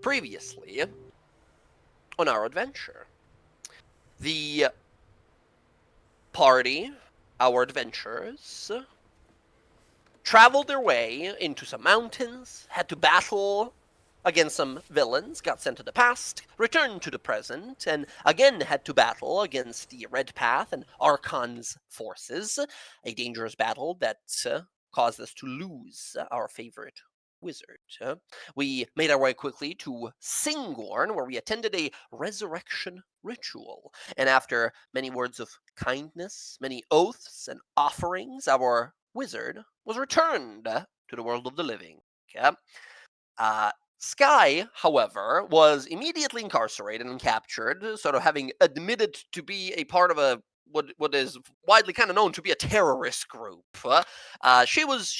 Previously, on our adventure, the party, our adventurers, traveled their way into some mountains, had to battle against some villains, got sent to the past, returned to the present, and again had to battle against the Red Path and Archon's forces, a dangerous battle that caused us to lose our favorite wizard. We made our way quickly to Singorn, where we attended a resurrection ritual, and after many words of kindness, many oaths and offerings, our wizard was returned to the world of the living. Sky, however, was immediately incarcerated and captured, sort of having admitted to be a part of a what is widely kind of known to be a terrorist group. She was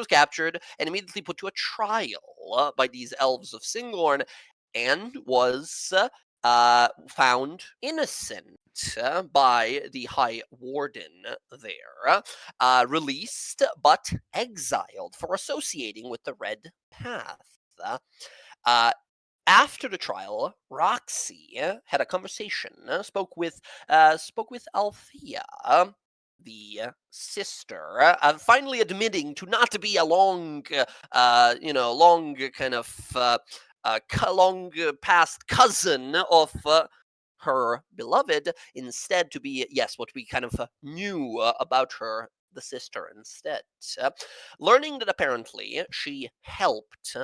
captured and immediately put to a trial by these elves of Singorn, and was found innocent by the High Warden there, released but exiled for associating with the Red Path. After the trial, Roxy had a conversation, spoke with Althea, the sister, finally admitting to not be a long past cousin of her beloved, instead to be, yes, what we kind of knew about her, the sister instead. Learning that apparently she helped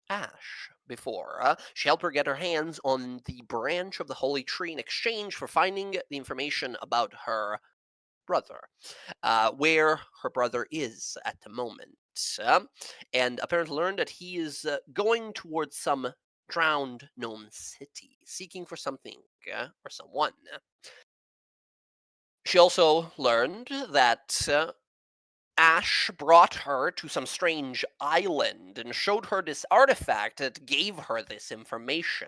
Ash before. She helped her get her hands on the branch of the Holy Tree in exchange for finding the information about her brother, where her brother is at the moment. And apparently learned that he is going towards some drowned gnome city, seeking for something or someone. She also learned that Ash brought her to some strange island and showed her this artifact that gave her this information,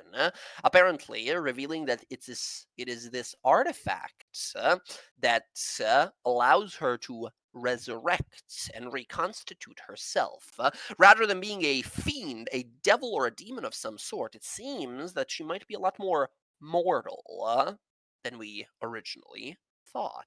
apparently revealing that it is this artifact that allows her to resurrect and reconstitute herself. Rather than being a fiend, a devil, or a demon of some sort, it seems that she might be a lot more mortal than we originally thought.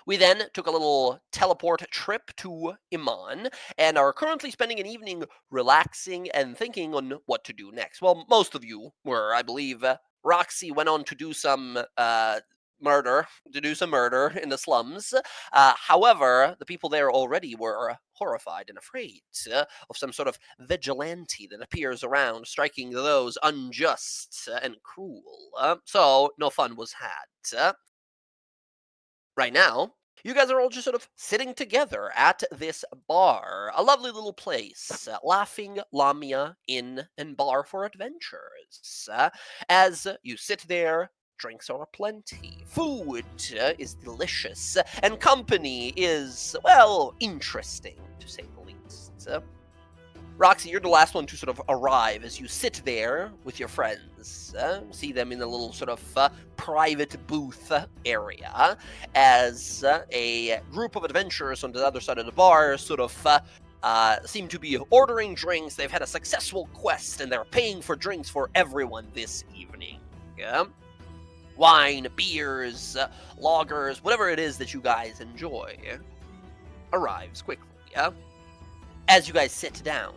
We then took a little teleport trip to Iman and are currently spending an evening relaxing and thinking on what to do next. Well, most of you were, I believe. Roxy went on to do some murder in the slums. However, the people there already were horrified and afraid of some sort of vigilante that appears around, striking those unjust and cruel. So no fun was had. Right now, you guys are all just sort of sitting together at this bar, a lovely little place, Laughing Lamia Inn and Bar for Adventures. As you sit there, drinks are aplenty, food is delicious, and company is, well, interesting, to say the least. Roxy, you're the last one to sort of arrive as you sit there with your friends. See them in a little sort of private booth area as a group of adventurers on the other side of the bar sort of seem to be ordering drinks. They've had a successful quest and they're paying for drinks for everyone this evening. Wine, beers, lagers, whatever it is that you guys enjoy arrives quickly. As you guys sit down,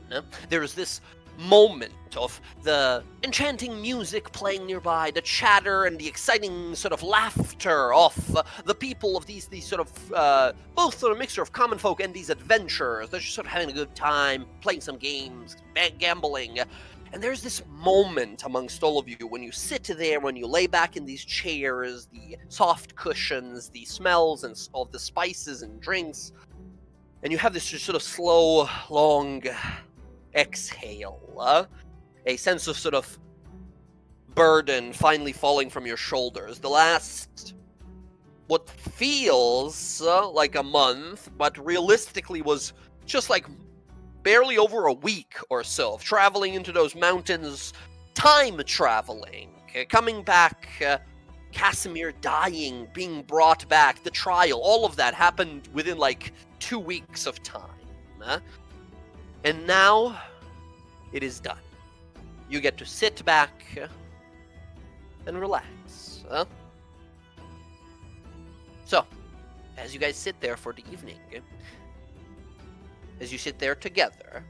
there's this moment of the enchanting music playing nearby, the chatter and the exciting sort of laughter of the people of these sort of, both sort of mixture of common folk and these adventurers. They're just sort of having a good time, playing some games, gambling. And there's this moment amongst all of you when you sit there, when you lay back in these chairs, the soft cushions, the smells and of the spices and drinks, and you have this just sort of slow, long exhale. A sense of sort of burden finally falling from your shoulders. The last, what feels like a month, but realistically was just like barely over a week or so of traveling into those mountains, time traveling, coming back, Casimir dying, being brought back, the trial, all of that happened within like 2 weeks of time. And now it is done. you get to sit back and relax. So, as you guys sit there for the evening, as you sit there together,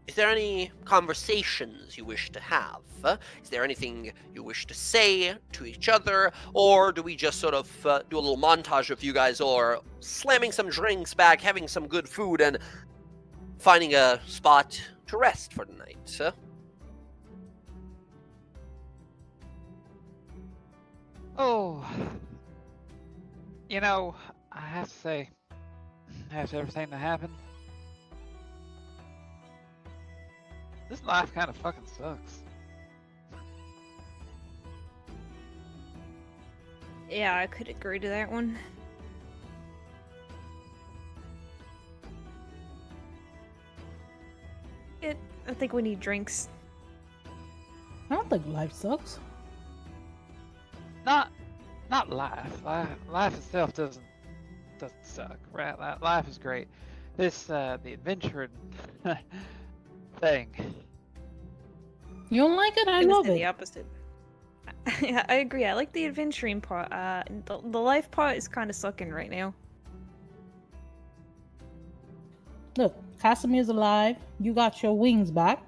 is there any conversations you wish to have? Is there anything you wish to say to each other? Or do we just sort of do a little montage of you guys all slamming some drinks back, having some good food, and finding a spot to rest for the night? Oh, I have to say, after everything that happened, this life kind of fucking sucks. Yeah, I could agree to that one. I think we need drinks. I don't think life sucks. Not life. Life itself doesn't suck, right? Life is great. This the adventure thing. You don't like it? I I'm gonna love say it. the opposite. Yeah, I agree. I like the adventuring part. The life part is kind of sucking right now. Look, Casimir's alive. You got your wings back.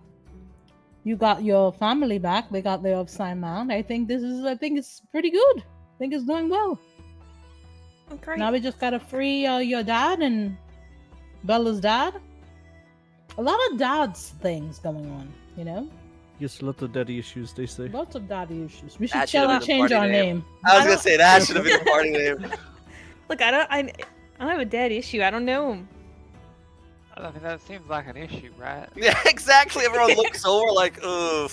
You got your family back. They got their upside down. I think it's pretty good. I think it's doing well. Okay. Now we just gotta free your dad and Bella's dad. A lot of dad's things going on, you know? Yes, a lot of daddy issues, they say. Lots of daddy issues. We should That should've been the change party our name. name. I was I gonna say that should have been the party name. Look, I don't have a dad issue. I don't know him. I mean, that seems like an issue, right? Yeah, exactly. Everyone looks over like, ugh.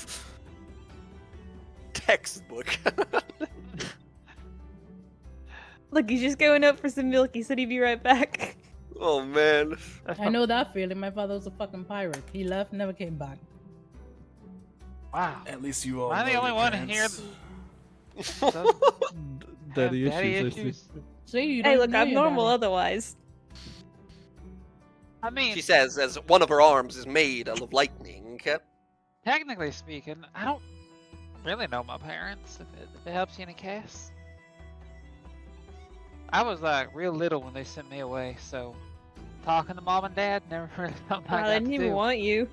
Textbook. Look, he's just going up for some milk. He said he'd be right back. Oh man. I know that feeling. My father was a fucking pirate. He left, never came back. Wow. At least you all. Am I the know only your one parents. here that Daddy have daddy issues, I see. issues? See, you Hey, don't look, know I'm your normal daddy. otherwise. I mean, She says, as one of her arms is made out of lightning. technically speaking, I don't really know my parents. If it helps you in a case. I was like real little when they sent me away, so talking to mom and dad never really something I Wow, got they to didn't even do. want you.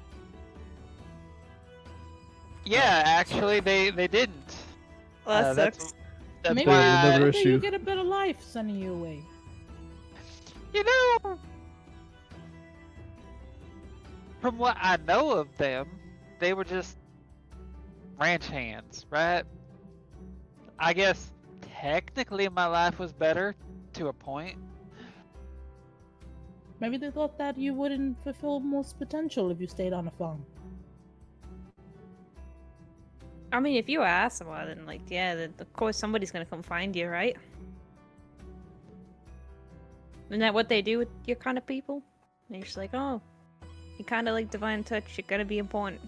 Yeah, actually, they didn't. Well, that That's- sucks. That's Maybe, why another maybe you issue. get a better life sending you away. you know, from what I know of them, they were just ranch hands, right? I guess technically my life was better to a point. Maybe they thought that you wouldn't fulfill most potential if you stayed on a farm. I mean, if you ask them, then like, yeah, of course somebody's gonna come find you, right? Isn't that what they do with your kind of people? They're just like, oh, you kind of like divine touch. You're gonna be important.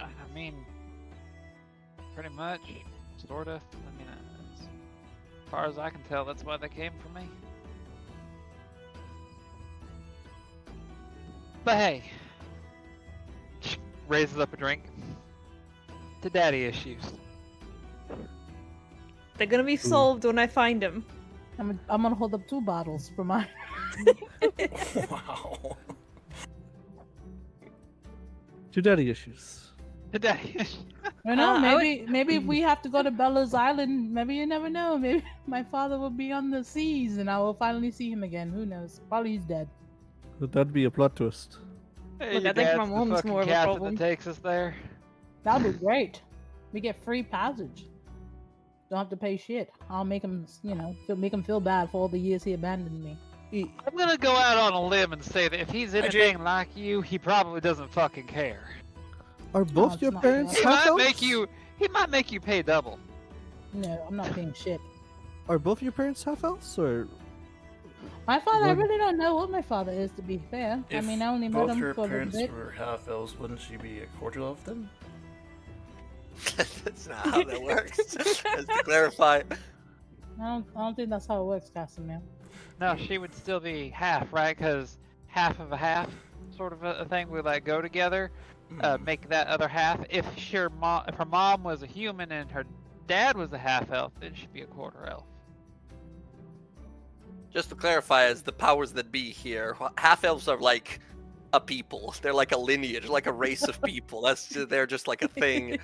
I mean, pretty much, sort of. I mean, as far as I can tell, that's why they came for me. But hey, raises up a drink to daddy issues. They're gonna be solved when I find them. I'm gonna hold up 2 bottles for mine. Wow. Two daddy issues. To daddy issues. You know, I would- maybe if we have to go to Bella's Island, maybe you never know. Maybe my father will be on the seas and I will finally see him again. Who knows? Probably he's dead. Would that be a plot twist? Hey, Look, your I think my dad's the mom's fucking more of a captain problem. that takes us there. That'd be great. We get free passage. Don't have to pay shit. I'll make him, make him feel bad for all the years he abandoned me. I'm gonna go out on a limb and say that if he's anything like you, he probably doesn't fucking care. Are both it's your not parents bad. He half might elves? he might make you pay double. No, I'm not paying shit. Are both your parents half elves, or My father, I What- really don't know what my father is, to be fair. I If mean, I only met both him her for a little parents bit. were half elves, wouldn't she be a quarter elf then? That's not how that works. Just to clarify. I don't think that's how it works, Casimir. No, she would still be half, right? Because half of a half. sort of a thing. We like go together, Hmm. make that other half. If her mom was a human and her dad was a half elf, then she'd be a quarter elf. Just to clarify, as the powers that be here, half elves are like a people. They're like a lineage, like a race of people. They're just like a thing.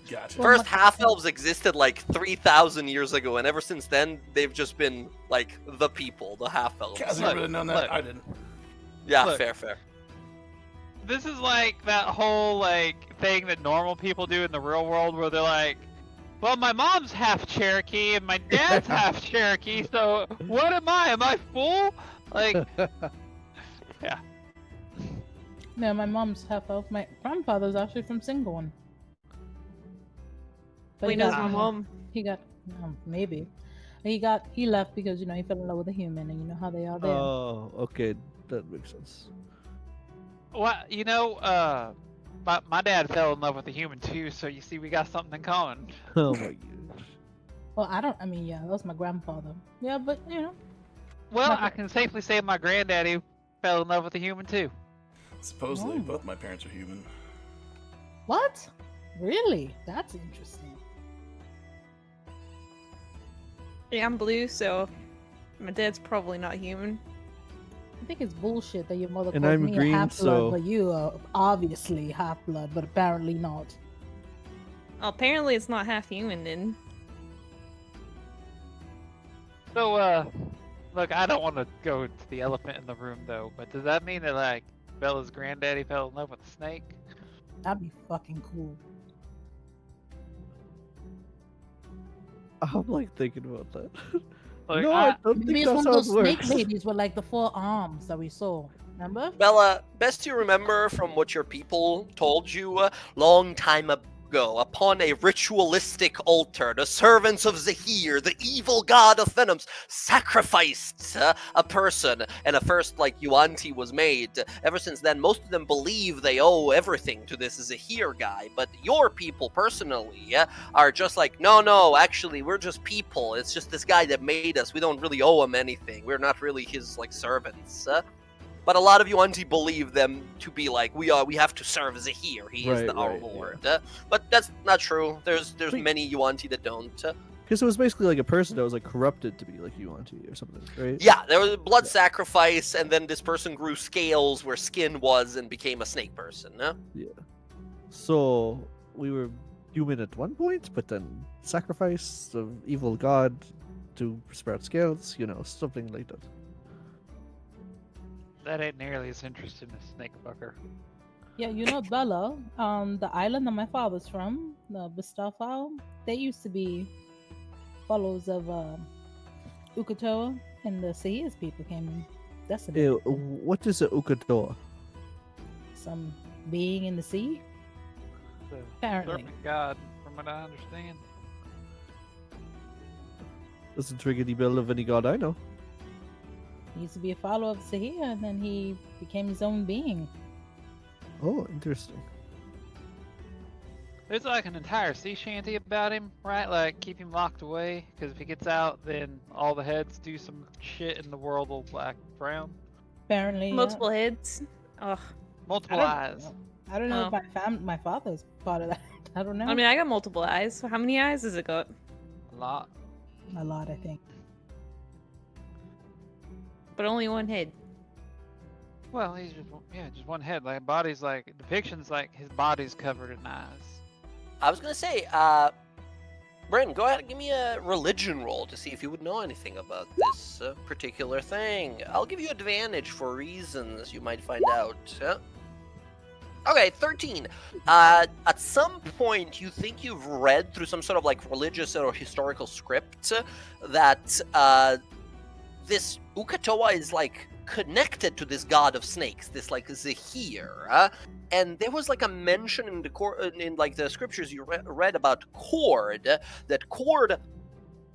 Gotcha. Well, First, half elves existed like 3,000 years ago, and ever since then, they've just been like the people, the half elves. Kaz Look, never would have known that. look. I didn't. Yeah, Look. fair. This is like that whole like thing that normal people do in the real world, where they're like, "Well, my mom's half Cherokee and my dad's half Cherokee, so what am I? Am I full?" Like, Yeah, my mom's half elf. My grandfather's actually from Singorn. But He knows my mom. He got maybe. He left because he fell in love with a human, and you know how they are there. Oh, okay, that makes sense. well, my dad fell in love with a human too, so you see, we got something in common. Oh my gosh. Well, yeah, that was my grandfather. Yeah, but Well, Like- I can safely say my granddaddy fell in love with a human too. Supposedly, Oh. both my parents are human. what? Really? That's interesting. Yeah, I'm blue, so my dad's probably not human. I think it's bullshit that your mother And calls I'm me green, a half-blood, so- but you are obviously half-blood, but apparently not. Well, apparently it's not half human then. So, look, I don't want to go to the elephant in the room though, but does that mean that like Bella's granddaddy fell in love with a snake? That'd be fucking cool. I'm like thinking about that. Like, no, I don't Maybe think it's that's one of how those it snake works. babies with like the 4 arms that we saw. Remember? Bella, best you remember from what your people told you long time ago, upon a ritualistic altar, the servants of Zahir, the evil god of Venoms, sacrificed a person, and a first, Yuan-Ti was made. Ever since then, most of them believe they owe everything to this Zahir guy, but your people, personally, are just like, no, actually, we're just people. It's just this guy that made us. We don't really owe him anything. We're not really his, servants. But a lot of Yuan-Ti believe them to be like, we have to serve Zahir. He is Right, our right, lord. But that's not true. There's Wait. many Yuan-Ti that don't. Because it was basically like a person that was like corrupted to be like you want to or something, right? Yeah, there was blood sacrifice, and then this person grew scales where skin was and became a snake person. So we were human at one point, but then sacrifice the evil god to sprout scales, something like that. That ain't nearly as interesting as snake fucker. Yeah, Bella, the island that my father's from, the Bistafal, they used to be followers of Ukatoa, and the Sahirs people came and decimated Ew, them. what is a Ukatoa? Some being in the sea, The apparently. serpent god, from what I understand. Doesn't ring any bell of any god I know. He used to be a follower of Sahir, and then he became his own being. Oh, interesting. There's like an entire sea shanty about him, right? Like, keep him locked away, because if he gets out, then all the heads do some shit and the world will drown. Apparently, Multiple heads. Ugh. Multiple eyes. I don't know Oh. if my father's part of that. I don't know. I mean, I got multiple eyes. So how many eyes has it got? A lot. a lot, I think. But only one head. Well, he's just one head. Like, body's like, depictions like his body's covered in eyes. I was gonna say, Brandon, go ahead and give me a religion roll to see if you would know anything about this particular thing. I'll give you advantage for reasons you might find out. Okay, 13. At some point, you think you've read through some sort of religious or historical script that this Ukatoa is connected to this god of snakes, this Zahir, and there was a mention in the scriptures you read about Cord, that Cord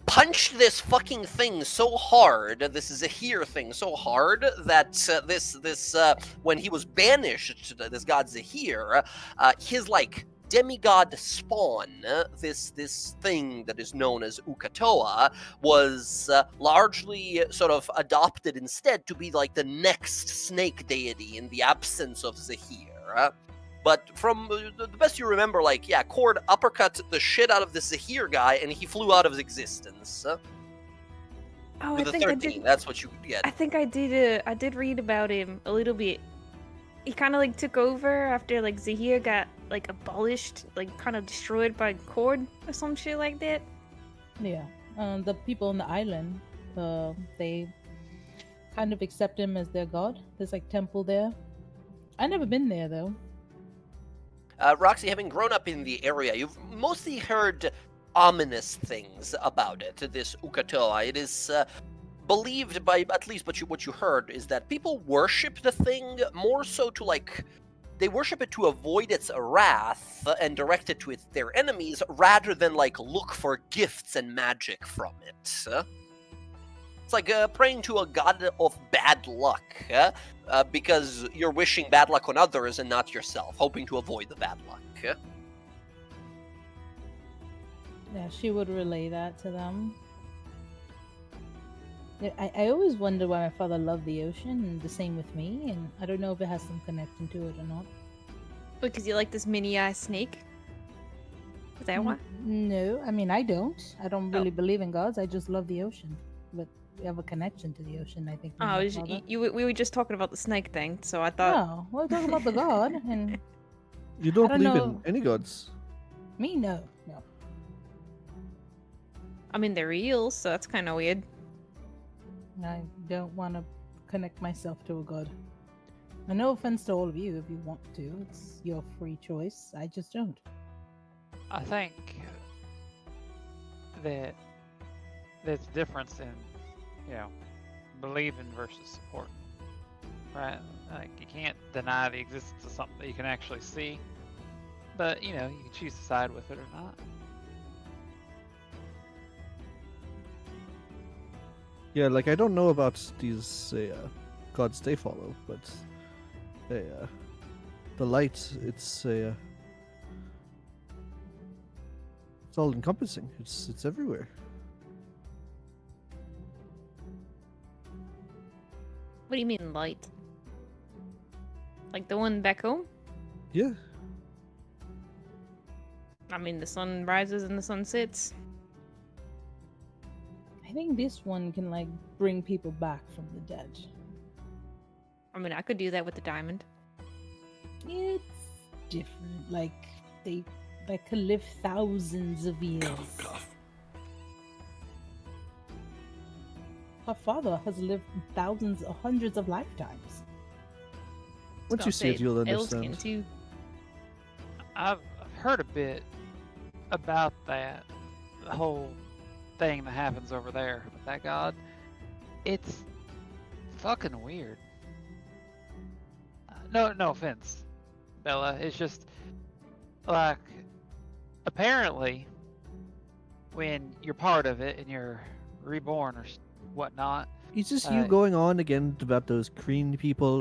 punched this fucking thing so hard, this Zahir thing so hard, that this when he was banished to this god Zahir, his demigod spawn, this thing that is known as Ukatoa, was largely sort of adopted instead to be like the next snake deity in the absence of Zahir. But from the best you remember, like, yeah, Cord uppercut the shit out of the Zahir guy, and he flew out of existence. Oh, With I a think 13, that's what you get. I think I did read about him a little bit. He kind of like took over after like Zahir got like abolished, like kind of destroyed by Cord or some shit like that. Yeah. The people on the island, they kind of accept him as their god. There's like temple there. I never been there though. Roxy, having grown up in the area, you've mostly heard ominous things about it, this Ukatoa. It is believed by, at least what you heard, is that people worship the thing more so to, like, they worship it to avoid its wrath and direct it to their enemies, rather than, like, look for gifts and magic from it. It's like praying to a god of bad luck, because you're wishing bad luck on others and not yourself, hoping to avoid the bad luck. Yeah, she would relay that to them. Yeah, I always wonder why my father loved the ocean, and the same with me, and I don't know if it has some connection to it or not. Because you like this mini-ass snake? Is that why? No, I mean I don't. I don't Oh. really believe in gods. I just love the ocean. But we have a connection to the ocean, I think. me and Oh, my it was- father. we were just talking about the snake thing, so I thought. No, we're talking about the god, and You don't don't believe in know. any gods. me, no. I mean, they're real, so that's kind of weird. I don't want to connect myself to a god. And no offense to all of you if you want to. It's your free choice. I just don't. I think that there's a difference in, believing versus supporting. Right? Like, you can't deny the existence of something that you can actually see, but, you can choose to side with it or not. Yeah, like I don't know about these gods they follow, but the light, it's all encompassing. It's everywhere. What do you mean light? Like the one back home? Yeah. I mean, the sun rises and the sun sets. I think this one can like bring people back from the dead. I mean, I could do that with the diamond. It's different. Like they can live thousands of years. Cough, cough. Her father has lived thousands or hundreds of lifetimes. Once you see it, you'll Elfskin understand. too. I've heard a bit about that, the whole thing that happens over there with that god. It's fucking weird. No offense, Bella. It's just like, apparently, when you're part of it and you're reborn or whatnot. It's just you going on again about those green people.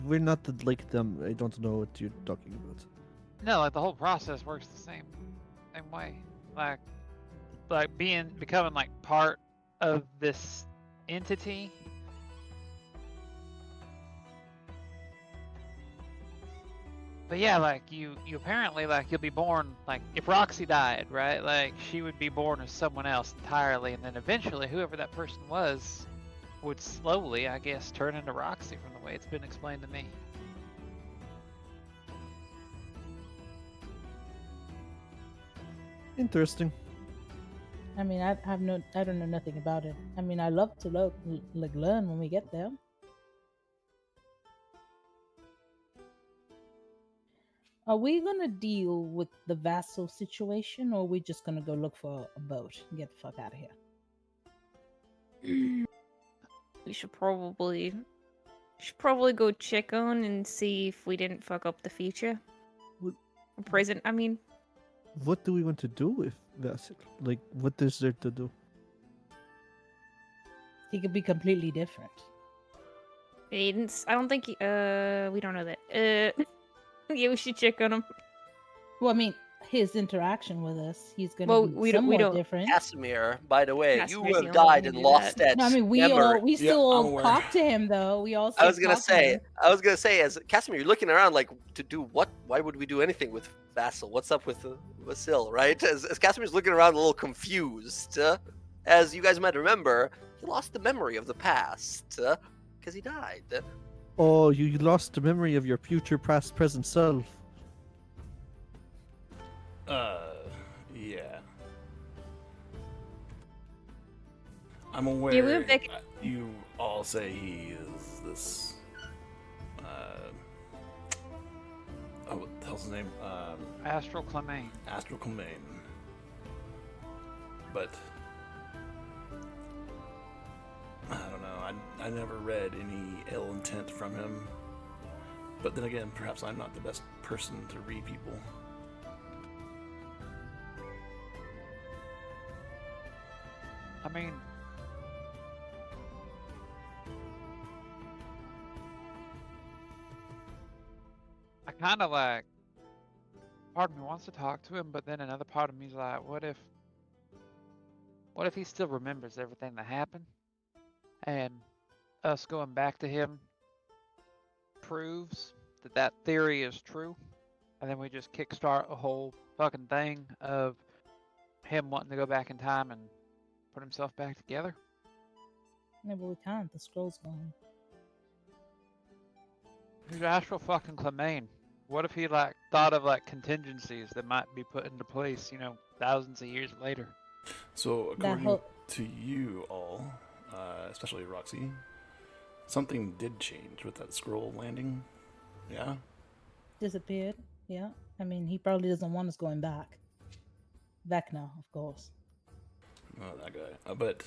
We're not like them. I don't know what you're talking about. No, like the whole process works the same way. Like becoming like part of this entity. But yeah, like you apparently, like, you'll be born, like if Roxy died, right? Like she would be born as someone else entirely, and then eventually whoever that person was would slowly, I guess, turn into Roxy from the way it's been explained to me. Interesting. I mean, I don't know nothing about it. I mean, I love to learn when we get there. Are we gonna deal with the vassal situation, or are we just gonna go look for a boat and get the fuck out of here? We should probably go check on and see if we didn't fuck up the future. What- Or present, I mean. What do we want to do with Vassal? Like, what is there to do? He could be completely different. I don't think we don't know that. Yeah, we should check on him. Well, I mean, his interaction with us, he's going to Well, be we somewhat don't. different. Casimir, by the way, you Casimir's the have only one died who and do lost that. that No, I mean, memory. we Yeah, still I'm all aware. talk to him though. We all I still was gonna talk to say, him. as Casimir, you're looking around like to do what? Why would we do anything with Vassal? What's up with Vasil, right? As Casimir's looking around a little confused, as you guys might remember, he lost the memory of the past because he died. Oh, you lost the memory of your future, past, present self. Yeah. I'm aware. Yeah, we went back- You all say he is this. What the hell's his name? Astral Clemaine. Astral Clemaine. But I don't know. I never read any ill intent from him. But then again, perhaps I'm not the best person to read people. I mean, I kind of like, part of me wants to talk to him, but then another part of me's like, what if he still remembers everything that happened? And us going back to him proves that that theory is true. And then we just kickstart a whole fucking thing of him wanting to go back in time and put himself back together. No, but we can't. The scroll's gone. Who's Astral fucking Clemaine? What if he like thought of like contingencies that might be put into place, you know, thousands of years later? So, That according whole- to you all, especially Roxy, something did change with that scroll landing. Yeah? Disappeared. Yeah. I mean, he probably doesn't want us going back. Vecna, of course. Oh, that guy. But,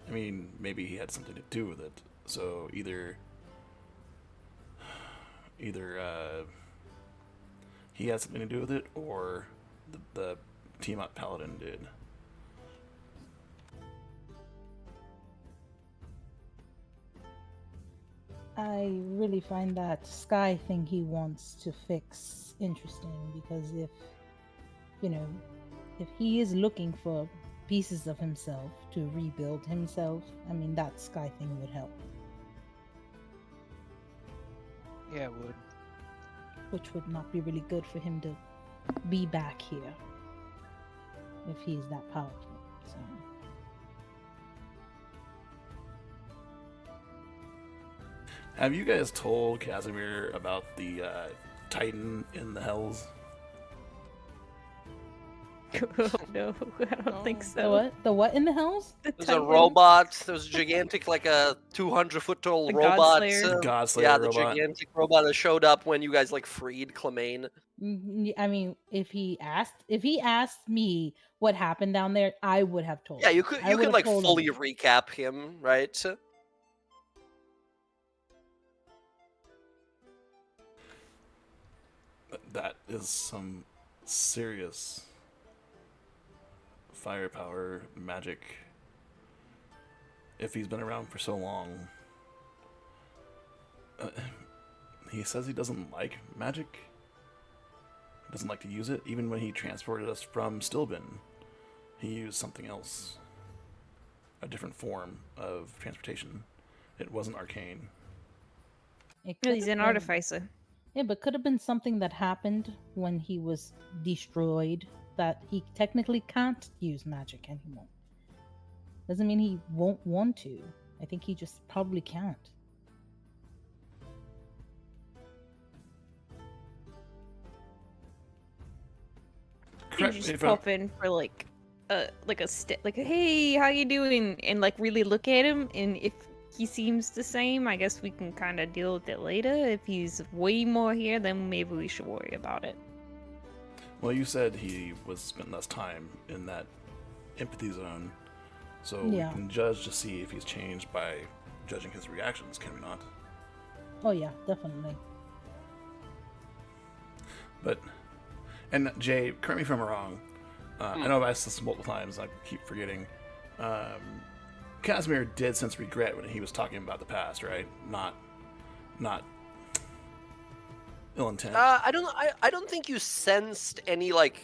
I mean, maybe he had something to do with it. So, either he had something to do with it, or the Tiamat Paladin did. I really find that sky thing he wants to fix interesting because if he is looking for pieces of himself to rebuild himself, I mean, that sky thing would help, Yeah, it would. which would not be really good for him to be back here if he's that powerful. So. Have you guys told Casimir about the Titan in the Hells? Oh no, I don't think No. The so. what? The what in the hells? The There's a Titan. robot. There's a gigantic, like a 200-foot tall The robot. Godslayer. Godslayer yeah, the robot. gigantic robot that showed up when you guys like freed Clemaine. I mean, if he asked me what happened down there, I would have told Yeah, him. you I can would've like told fully him. recap him, right? That is some serious firepower magic. If he's been around for so long, he says he doesn't like magic. Doesn't like to use it. Even when he transported us from Stilbin, he used something else, a different form of transportation. It wasn't arcane. It No, could he's have an been- artificer. Yeah, but could have been something that happened when he was destroyed that he technically can't use magic anymore. Doesn't mean he won't want to. I think he just probably can't. You Correct just me if I'm- pop in for like a hey, how you doing? And like really look at him, and if he seems the same, I guess we can kind of deal with it later. If he's way more here, then maybe we should worry about it. Well, you said he was spent less time in that empathy zone, so Yeah. we can judge to see if he's changed by judging his reactions, can we not? Oh yeah, definitely. But, and Jay, correct me if I'm wrong. I know I've asked this multiple times. I keep forgetting. Casimir did sense regret when he was talking about the past, right? Not ill intent. I don't think you sensed any like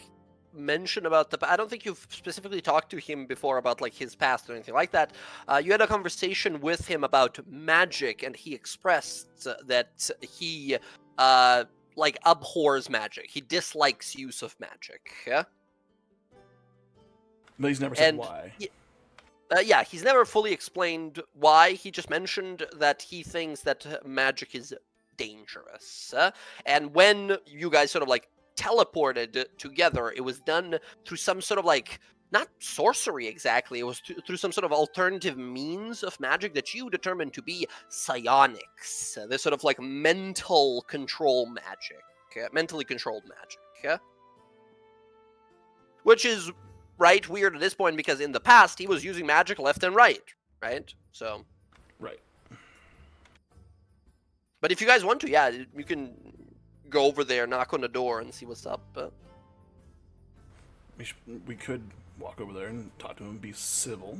mention about I don't think you've specifically talked to him before about like his past or anything like that. You had a conversation with him about magic, and he expressed that he like abhors magic. He dislikes use of magic. Yeah. But he's never said And why. yeah, he's never fully explained why. He just mentioned that he thinks that magic is dangerous. And when you guys sort of like teleported together, it was done through some sort of like, not sorcery exactly, it was through some sort of alternative means of magic that you determined to be psionics. This sort of like mental control magic, mentally controlled magic. Which is right weird at this point because in the past he was using magic left and right, So, Right. but if you guys want to, yeah, you can go over there, knock on the door, and see what's up. We could walk over there and talk to him, be civil,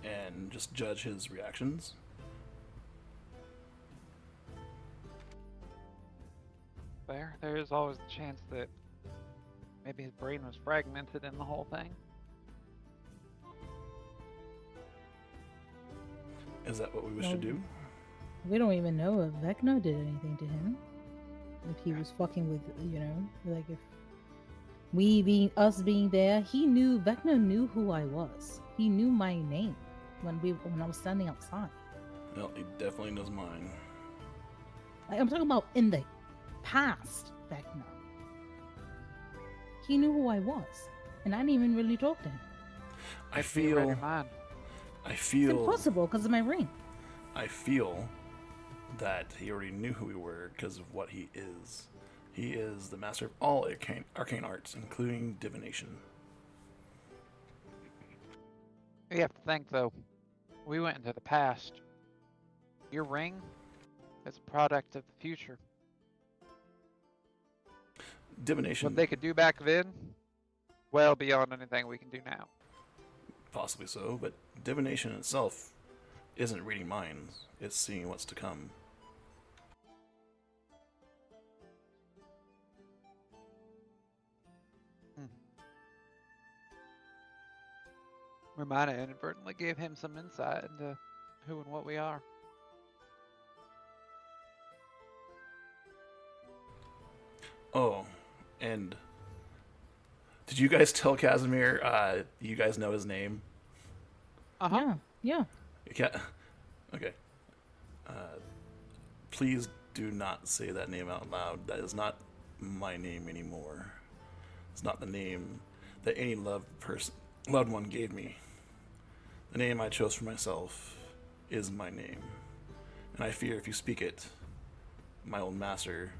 and just judge his reactions. There is always the chance that maybe his brain was fragmented in the whole thing. Is that what we wish to do? We don't even know if Vecna did anything to him. If he was fucking with, like if us being there, Vecna knew who I was. He knew my name when I was standing outside. Well, he definitely knows mine. I'm talking about in the past, Vecna. He knew who I was, and I didn't even really talk to him. I Maybe you read your feel. mind. I It's feel. impossible because of my ring. I feel that he already knew who we were because of what he is. He is the master of all arcane arts, including divination. You have to think though. We went into the past. Your ring is a product of the future. Divination, What they could do back then, well beyond anything we can do now. possibly so, but divination itself isn't reading minds, it's seeing what's to come. We might have inadvertently gave him some insight into who and what we are. Oh, and did you guys tell Casimir you guys know his name? Uh-huh. Yeah. Okay. Please do not say that name out loud. That is not my name anymore. It's not the name that any loved one gave me. The name I chose for myself is my name. And I fear if you speak it, my old master,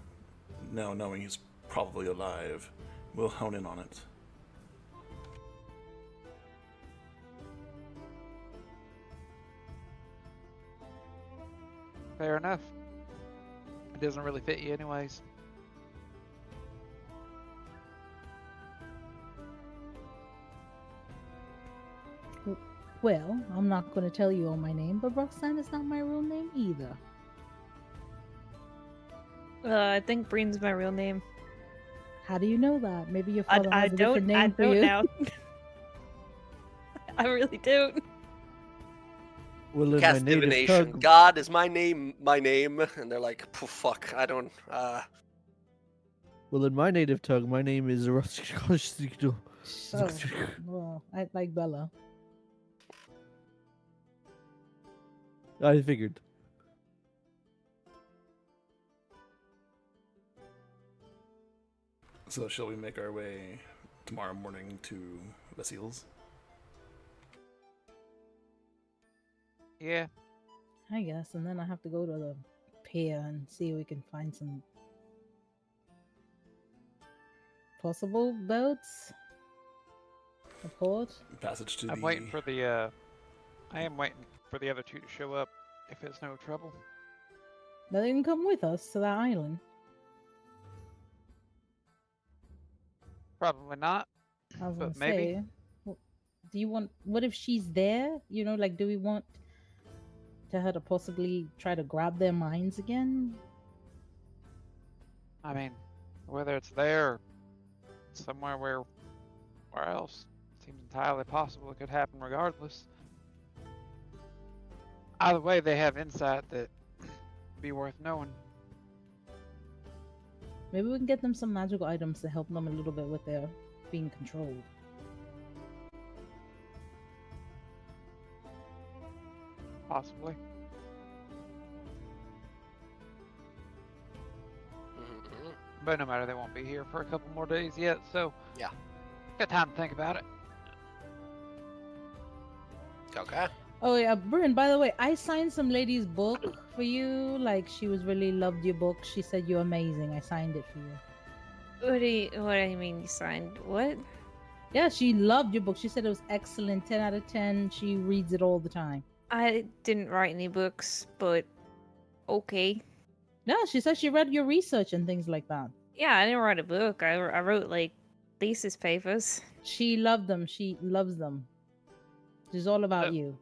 now knowing he's probably alive, will hone in on it. Fair enough. It doesn't really fit you anyways. Well, I'm not going to tell you all my name, but Roxanne is not my real name either. I think Breen's my real name. How do you know that? Maybe your father has a different name I for don't you. now. I really don't. Well, in my Cast native divination. tongue, God is my name, and they're like, fuck, I don't. well, in my native tongue, my name is Oh, well, I like Bella. I figured. So shall we make our way tomorrow morning to Basile's? Yeah. I guess, and then I have to go to the pier and see if we can find some possible boats. A port. Passage to I'm the... waiting for the I am waiting for the other two to show up if it's no trouble. But they can come with us to that island. Probably not. I was But gonna maybe. say, do you want? What if she's there? Like, do we want to her to possibly try to grab their minds again? I mean, whether it's there or somewhere where else, seems entirely possible it could happen regardless. Either way, they have insight that be worth knowing. Maybe we can get them some magical items to help them a little bit with their being controlled. Possibly. Mhm. But no matter, they won't be here for a couple more days yet, so Yeah. got time to think about it. Okay. Oh yeah, Bryn, by the way, I signed some lady's book for you. Like, she was really loved your book. She said you're amazing. I signed it for you. What do you mean you signed? What? Yeah, she loved your book. She said it was excellent, 10 out of 10. She reads it all the time. I didn't write any books, but okay. Yeah, she said she read your research and things like that. Yeah, I didn't write a book. I wrote like thesis papers. She loved them. She loves them. She's all about So- you.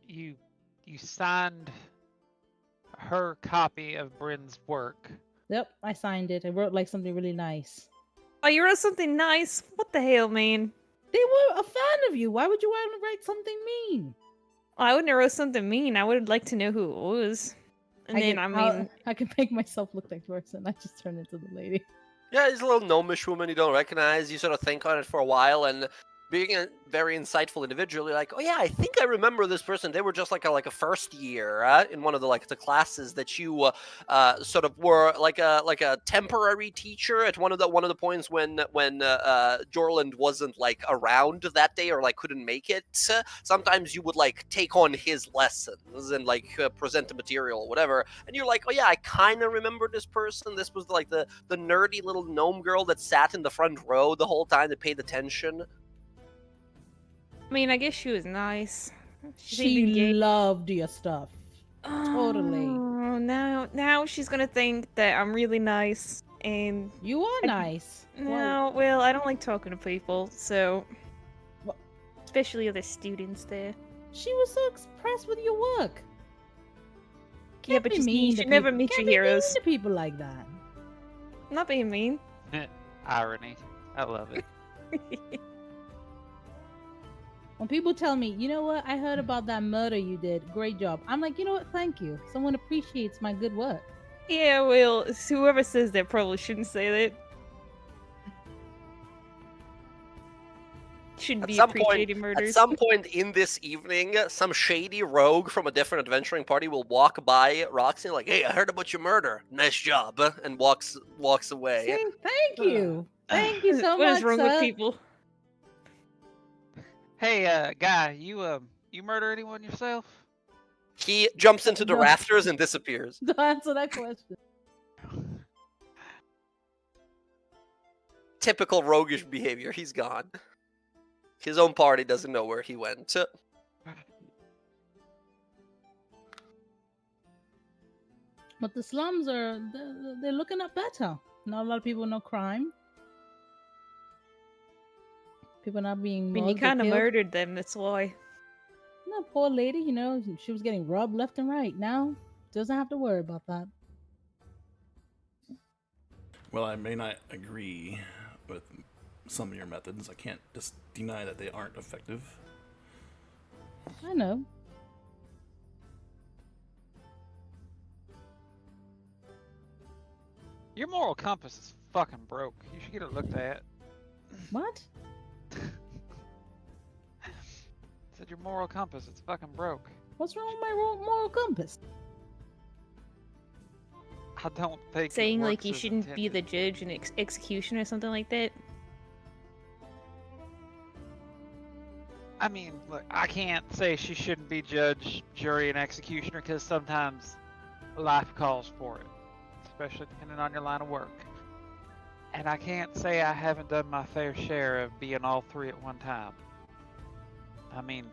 You signed her copy of Bryn's work. Yep, I signed it. I wrote like something really nice. Oh, you wrote something nice? What the hell, man? They were a fan of you. Why would you want to write something mean? I wouldn't have wrote something mean. I would like to know who it was. And then, I can make myself look like the person. I just turn into the lady. Yeah, he's a little gnomish woman you don't recognize. You sort of think on it for a while, and being a very insightful individual, you're like, oh yeah, I think I remember this person. They were just like a first year in one of the classes that you sort of were like a temporary teacher at one of the points when Jorland wasn't like around that day or like couldn't make it. Sometimes you would like take on his lessons and like present the material or whatever, and you're like, oh yeah, I kind of remember this person. This was like the nerdy little gnome girl that sat in the front row the whole time that paid attention. I mean, I guess she was nice. She seemed engaged. loved your stuff. Totally. Oh, now she's gonna think that I'm really nice, and You are nice. no, well, I don't like talking to people, so Wha- especially other students there. She was so impressed with your work. Yeah, Can't but be you mean should to never people. meet Can't your be mean heroes. to people like that. I'm not being mean. Irony. I love it. When people tell me, you know what, I heard about that murder you did. Great job. I'm like, you know what? Thank you. Someone appreciates my good work. Yeah, well, whoever says that probably shouldn't say that. Shouldn't At be some point- appreciating At murders. some point in this evening, some shady rogue from a different adventuring party will walk by Roxy like, "Hey, I heard about your murder. Nice job," and walks away. Saying, thank you. Thank you so What much, is wrong with sir. people? Hey, guy, you murder anyone yourself? He jumps into the No. rafters and disappears. Don't answer that question. Typical roguish behavior. He's gone. His own party doesn't know where he went. But the slums they're looking up better. Not a lot of people know crime. People not being I mean, you mugged or kind of killed. murdered them, that's why. No, poor lady, you know, she was getting robbed left and right. Now, doesn't have to worry about that. Well, I may not agree with some of your methods. I can't just deny that they aren't effective. I know. Your moral compass is fucking broke. You should get it looked at. What? Said your moral compass, it's fucking broke. What's wrong with my moral compass? I don't think it Saying like works you as shouldn't be the intended. judge in execution or something like that. I mean, look, I can't say she shouldn't be judge, jury, and executioner because sometimes life calls for it, especially depending on your line of work. And I can't say I haven't done my fair share of being all three at one time. I mean,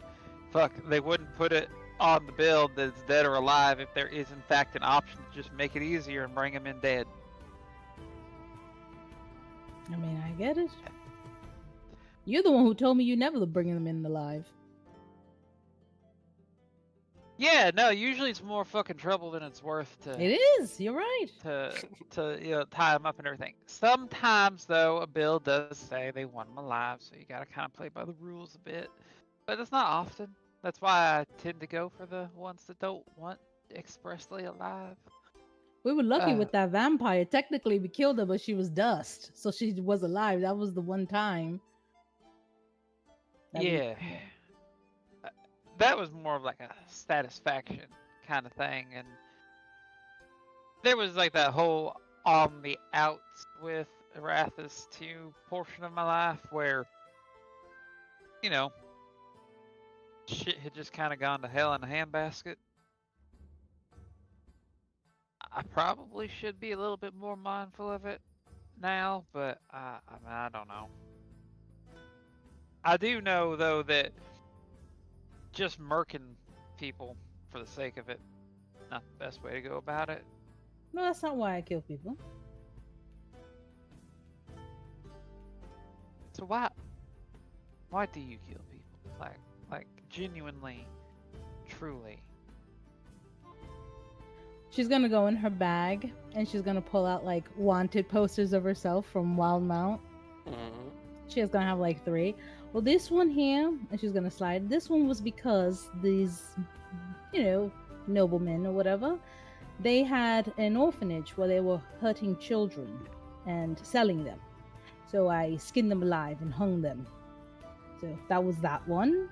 fuck, they wouldn't put it on the bill that it's dead or alive if there is in fact an option to just make it easier and bring him in dead. I mean, I get it. You're the one who told me you never bring them in alive. Yeah, no, usually it's more fucking trouble than it's worth to It is. You're right. tie them up and everything. Sometimes though, a bill does say they want them alive, so you gotta kind of play by the rules a bit. But it's not often. That's why I tend to go for the ones that don't want expressly alive. We were lucky Uh, with that vampire. Technically, we killed her, but she was dust, so she was alive. That was the one time. that we- Yeah. That was more of like a satisfaction kind of thing, and there was like that whole on the outs with Arathis 2 portion of my life where, you know, shit had just kind of gone to hell in a handbasket. I probably should be a little bit more mindful of it now, but I mean, I don't know. I do know though that just murking people for the sake of it, not the best way to go about it. No, that's not why I kill people. So why do you kill people? Like genuinely, truly. She's gonna go in her bag and she's gonna pull out like wanted posters of herself from Wildmount. Mhm. She's gonna have like 3. Well, this one here, and she's gonna slide. This one was because these, noblemen or whatever, they had an orphanage where they were hurting children and selling them. So I skinned them alive and hung them. So that was that one.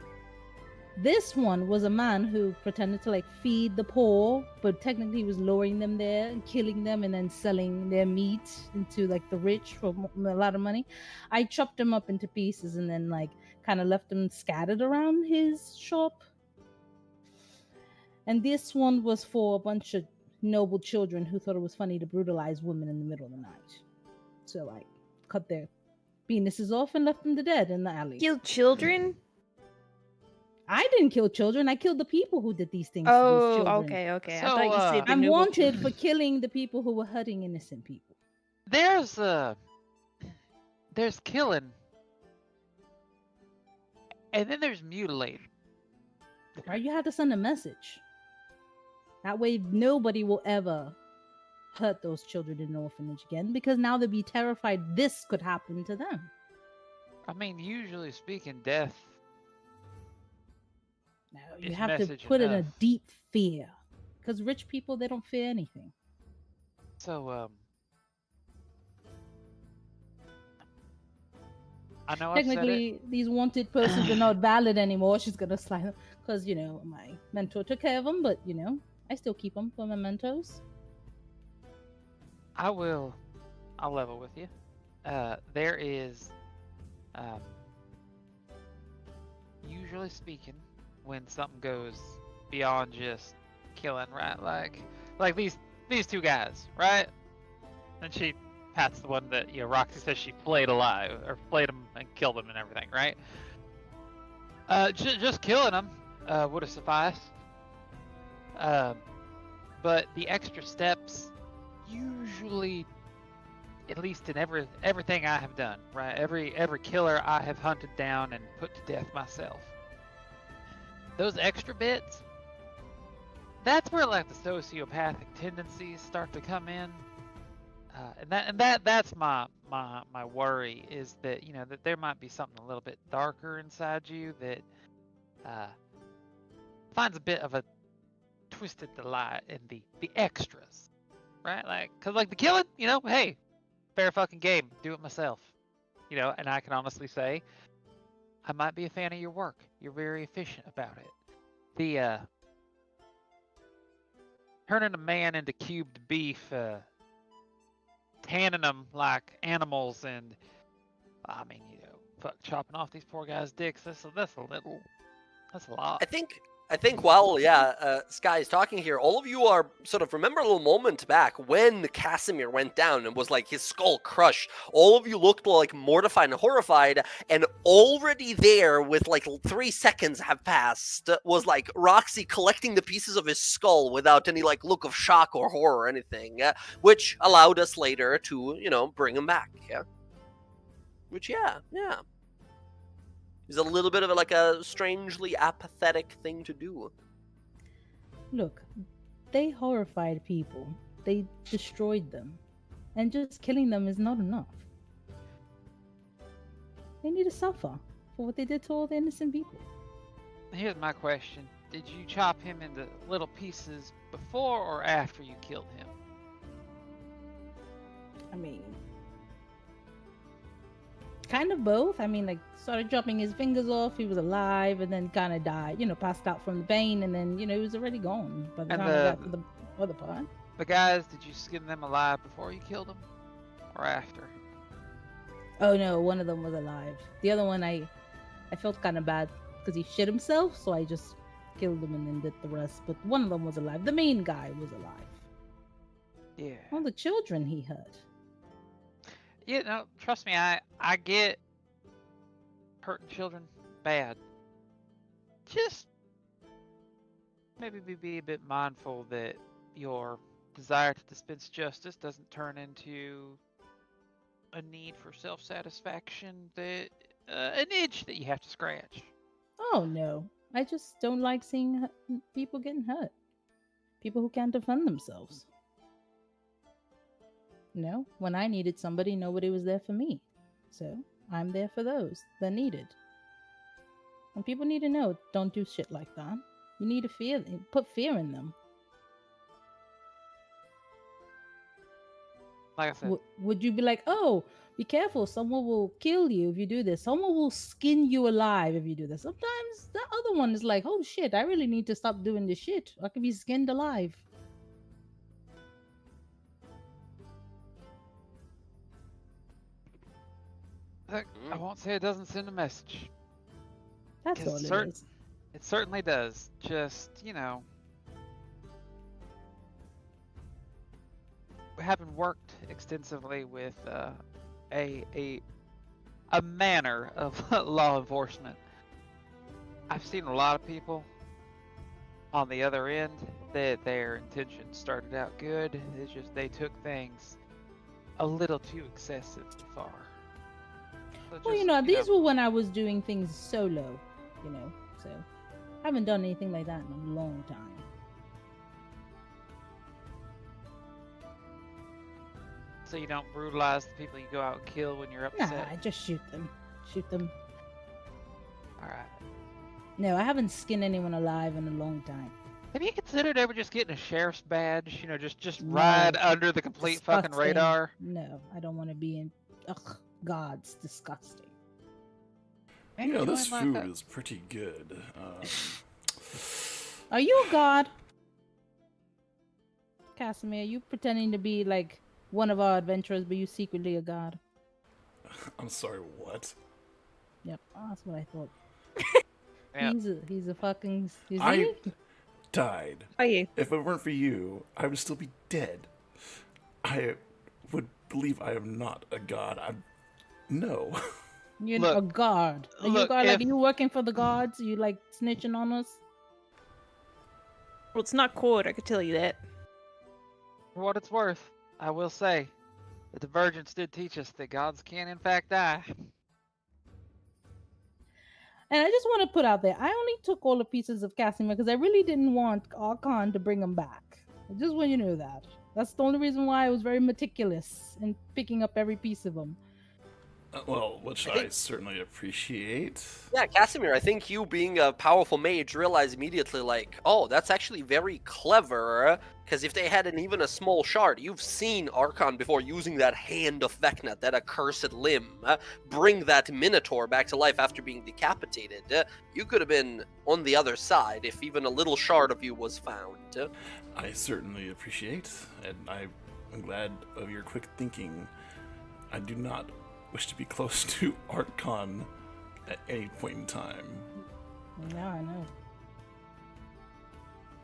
This one was a man who pretended to like feed the poor, but technically he was lowering them there and killing them and then selling their meat into like the rich for a lot of money. I chopped them up into pieces and then like kind of left them scattered around his shop. And this one was for a bunch of noble children who thought it was funny to brutalize women in the middle of the night. So I cut their penises off and left them to dead in the alley. Kill children? I didn't kill children. I killed the people who did these things to Oh, these children. okay. I So, thought you said the I'm noble wanted children. for killing the people who were hurting innocent people. There's killing, and then there's mutilating. Right? You have to send a message. That way nobody will ever hurt those children in an orphanage again, because now they'll be terrified this could happen to them. I mean, usually speaking, death. Now, you It's have to message put in a enough. deep fear. Because rich people, they don't fear anything. So I know I've said it. Technically, these wanted persons are not valid anymore. She's gonna slide them because my mentor took care of them, but I still keep them for mementos. I'll level with you. There is, usually speaking, when something goes beyond just killing, right? Like these 2 guys, right? And she pats the one that Roxy says she flayed alive, or flayed him and killed him and everything, right? Just killing them would have sufficed. But the extra steps, usually, at least in everything I have done, right? Every killer I have hunted down and put to death myself. Those extra bits, that's where like the sociopathic tendencies start to come in. And that's my worry, is that that there might be something a little bit darker inside you that finds a bit of a twisted delight in the extras, right? Like, cause like the killing, hey, fair fucking game, do it myself, and I can honestly say I might be a fan of your work. You're very efficient about it. The turning a man into cubed beef, tanning them like animals, and I mean, chopping off these poor guys' dicks. That's a lot. I think while Sky is talking here, all of you are sort of remember a little moment back when Casimir went down and was like his skull crushed. All of you looked like mortified and horrified, and already there with like 3 seconds have passed was like Roxy collecting the pieces of his skull without any like look of shock or horror or anything, which allowed us later to bring him back. Yeah. Which is a little bit of a strangely apathetic thing to do. Look, they horrified people. They destroyed them. And just killing them is not enough. They need to suffer for what they did to all the innocent people. Here's my question. Did you chop him into little pieces before or after you killed him? I mean, kind of both. I mean, like, started chopping his fingers off. He was alive and then kind of died, passed out from the pain. And then, he was already gone by the And time I got to the other part. The guys, did you skin them alive before you killed them? Or after? Oh no, one of them was alive. The other one, I felt kind of bad because he shit himself, so I just killed him and then did the rest. But one of them was alive. The main guy was alive. Yeah. All the children he hurt. Yeah, no, trust me, I get hurting children bad. Just maybe be a bit mindful that your desire to dispense justice doesn't turn into a need for self-satisfaction, that an itch that you have to scratch. Oh no, I just don't like seeing people getting hurt. People who can't defend themselves. When I needed somebody, nobody was there for me. So I'm there for those that needed. And people need to know, don't do shit like that. You need to put fear in them. Like I said, Would you be like, oh, be careful, someone will kill you if you do this. Someone will skin you alive if you do this. Sometimes the other one is like, oh shit, I really need to stop doing this shit. I could be skinned alive. look, I won't say it doesn't send a message. That's 'Cause all it is. It certainly does. Just, having worked extensively with a manner of law enforcement, I've seen a lot of people on the other end that their intentions started out good. It's just they took things a little too excessive too far. So Well, these were when I was doing things solo, so I haven't done anything like that in a long time. So you don't brutalize the people you go out and kill when you're upset? Nah, I just shoot them. Alright. No, I haven't skinned anyone alive in a long time. Have you considered ever just getting a sheriff's badge? Just No. ride under the complete fucking Disgusting. radar? No, I don't want to be in. Ugh, God, it's disgusting. Man, This like food that. is pretty good. Are you a god? Casimir, you pretending to be like one of our adventurers, but you secretly a god. I'm sorry, what? Yep, that's what I thought. Yeah. He's a fucking. Is I he? died. Are you? If it weren't for you, I would still be dead. I would believe I am not a god. No. You're Look, a guard. Are you a look, guard? Like if- you working for the guards? You like snitching on us? Well, it's not court, I could tell you that. For what it's worth, I will say, the Divergence did teach us that gods can in fact die. And I just want to put out there, I only took all the pieces of Casimir because I really didn't want Archon to bring them back. I just want you to know that. That's the only reason why I was very meticulous in picking up every piece of them. Well, which I certainly appreciate. Yeah, Casimir, I think you being a powerful mage realized immediately, like, oh, that's actually very clever, because if they had even a small shard, you've seen Archon before using that hand of Vecna, that accursed limb, bring that Minotaur back to life after being decapitated. You could have been on the other side if even a little shard of you was found. I certainly appreciate, and I'm glad of your quick thinking. I do not wish to be close to Archon at any point in time. Yeah, I know.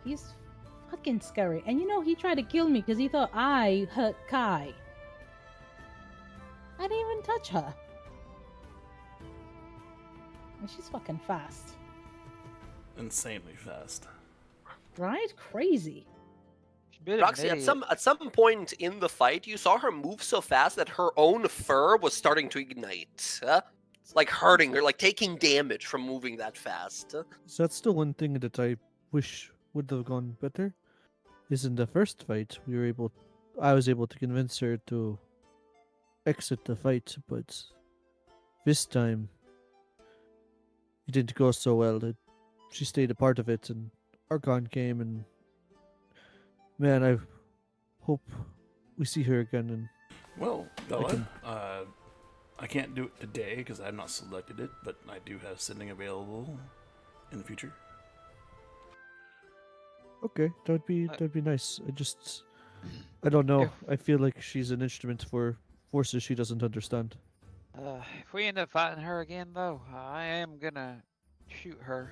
He's fucking scary. And he tried to kill me because he thought I hurt Kai. I didn't even touch her. And she's fucking fast. Insanely fast. Right? Crazy. Roxy, at some point in the fight, you saw her move so fast that her own fur was starting to ignite. Like hurting her, like taking damage from moving that fast. So that's still one thing that I wish would have gone better is in the first fight I was able to convince her to exit the fight, but this time it didn't go so well. She stayed a part of it, and Archon came, and man, I hope we see her again. And Well, Bella, can- I can't do it today because I have not selected it, but I do have sending available in the future. okay, that'd be nice. I don't know. If- I feel like she's an instrument for forces she doesn't understand. If we end up fighting her again, though, I am gonna shoot her.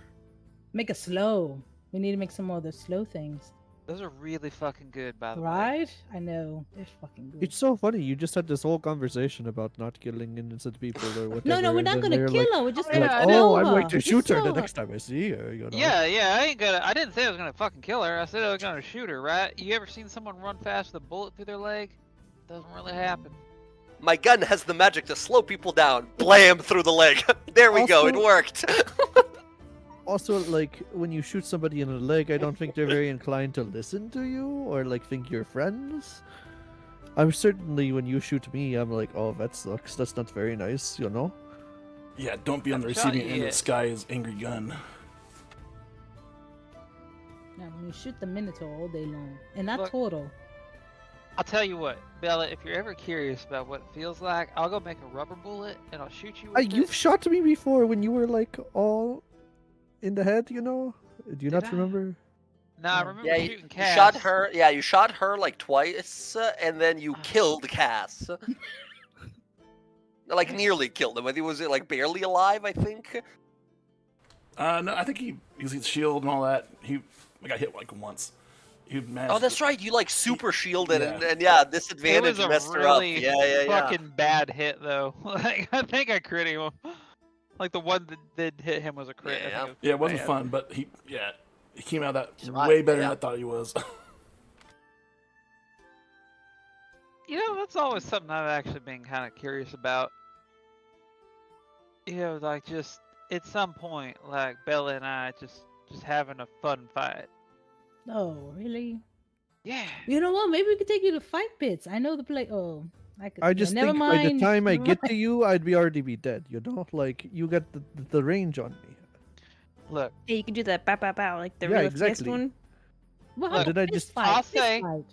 Make it slow. We need to make some more of the slow things. Those are really fucking good, by the way. Right? I know. They're fucking good. It's so funny. You just had this whole conversation about not killing innocent people or whatever. No, we're and not then gonna they're kill like, her. We're just Yeah, gonna I slow oh, I'm going her. to Just shoot her slow the her. next time I see her. You know? Yeah, I didn't say I was gonna fucking kill her. I said I was gonna shoot her, right? You ever seen someone run fast with a bullet through their leg? Doesn't really happen. My gun has the magic to slow people down. Blam through the leg. There we go. It Also- worked. Also, like, when you shoot somebody in the leg, I don't think they're very inclined to listen to you or, like, think you're friends. I'm certainly, when you shoot me, I'm like, oh, that sucks. That's not very nice, you know? Yeah, don't be on the Haven't shot receiving you end of yet. Sky's angry gun. Yeah, when you shoot the Minotaur all day long. And not Look. Toro. I'll tell you what, Bella, if you're ever curious about what it feels like, I'll go make a rubber bullet and I'll shoot you with You've it. shot me before when you were, like, all in the head, you know? Do you Did not I? remember? Nah, I Yeah. remember Yeah, shooting you Cass. shot her. Yeah, you shot her like twice, and then you Ah. killed Cass. Like Yeah. nearly killed him. I think was it like barely alive. I think. No, I think he used his shield and all that. I got hit like once. He managed Oh, that's to- right. You like super shielded, Yeah. and yeah, It disadvantage was a messed her really up. Yeah. fucking bad hit, though. Like, I think I crit him. Like, the one that did hit him was a crit. I think Yeah. was Yeah, it wasn't bad. fun, but he came out of that Survived, way better yeah. than I thought he was. You know, that's always something I've actually been kind of curious about. You know, like, just at some point, like, Bella and I just having a fun fight. Oh, really? Yeah. You know what? Maybe we could take you to fight pits. I know the place. Oh, I could. I just never think mind. by the time I never get mind. to you, I'd be already be dead, you know? Like, you get the range on me. Look, Yeah, you can do that bow bow bow like the Yeah, real fast exactly. one. Well, Look, how did about I fist just- fight? I'll Fist say- fight.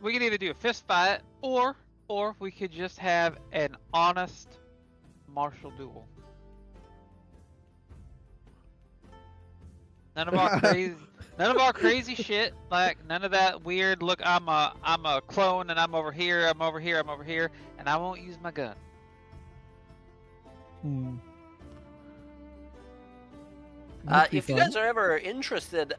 we could either do a fist fight, or we could just have an honest martial duel. None of our crazy shit. Like none of that weird. Look, I'm a clone, and I'm over here, and I won't use my gun. Hmm. Would be If you fun. guys are ever interested,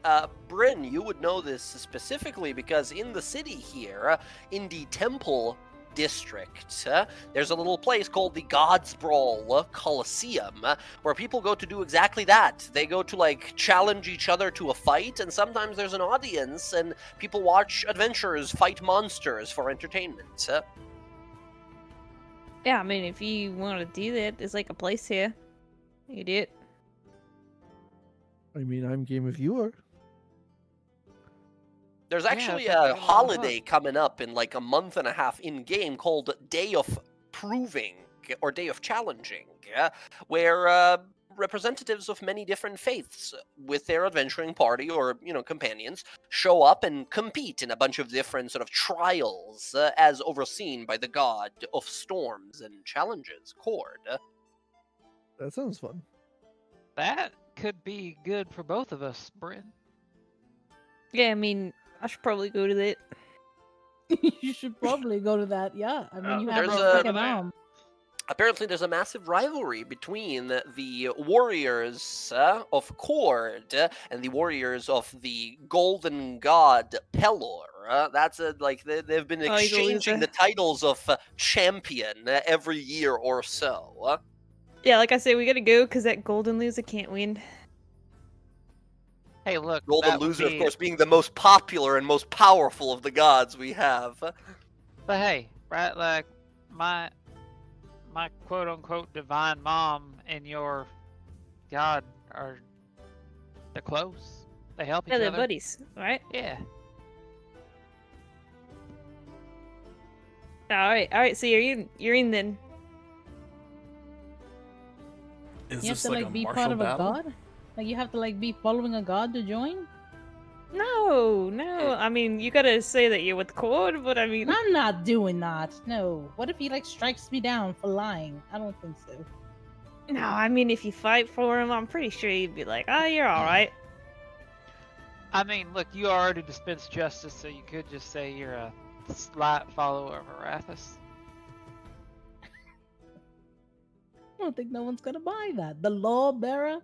Bryn, you would know this specifically because in the city here, in the Temple District, there's a little place called the God's Brawl Coliseum where people go to do exactly that. They go to like challenge each other to a fight, and sometimes there's an audience and people watch adventurers fight monsters for entertainment. Yeah, I mean, if you want to do that, there's like a place here. You do it. I mean, I'm game if you are. There's Yeah, actually that sounds a like a lot of fun. holiday coming up in like a month and a half in game called Day of Proving or Day of Challenging, where representatives of many different faiths with their adventuring party or companions show up and compete in a bunch of different sort of trials as overseen by the god of storms and challenges, Cord. That sounds fun. That could be good for both of us, Bryn. Yeah, I mean, I should probably go to that. You should probably go to that. Yeah, I mean, you have There's a a- second arm. Apparently, there's a massive rivalry between the warriors of Cord and the warriors of the Golden God Pelor. They've been Oh, he's a exchanging loser. the titles of champion every year or so. Yeah, like I said, we gotta go because that golden loser can't win. Hey, look, Golden that would Loser, of be- course, being the most popular and most powerful of the gods we have. But hey, right, like my quote unquote divine mom and your god are they're close. They help each Yeah, they're other. buddies, right? Yeah. All right. So you're in then. Is You have this to like a like be martial part of a battle? god. Like you have to like be following a god to join. No. I mean, you gotta say that you're with Cord, but I mean, I'm not doing that. No. What if he like strikes me down for lying? I don't think so. no. I mean, if you fight for him, I'm pretty sure he'd be like, "Oh, you're all right." I mean, look, you already dispensed justice, so you could just say you're a slight follower of Arathis. I don't think no one's gonna buy that. The law bearer.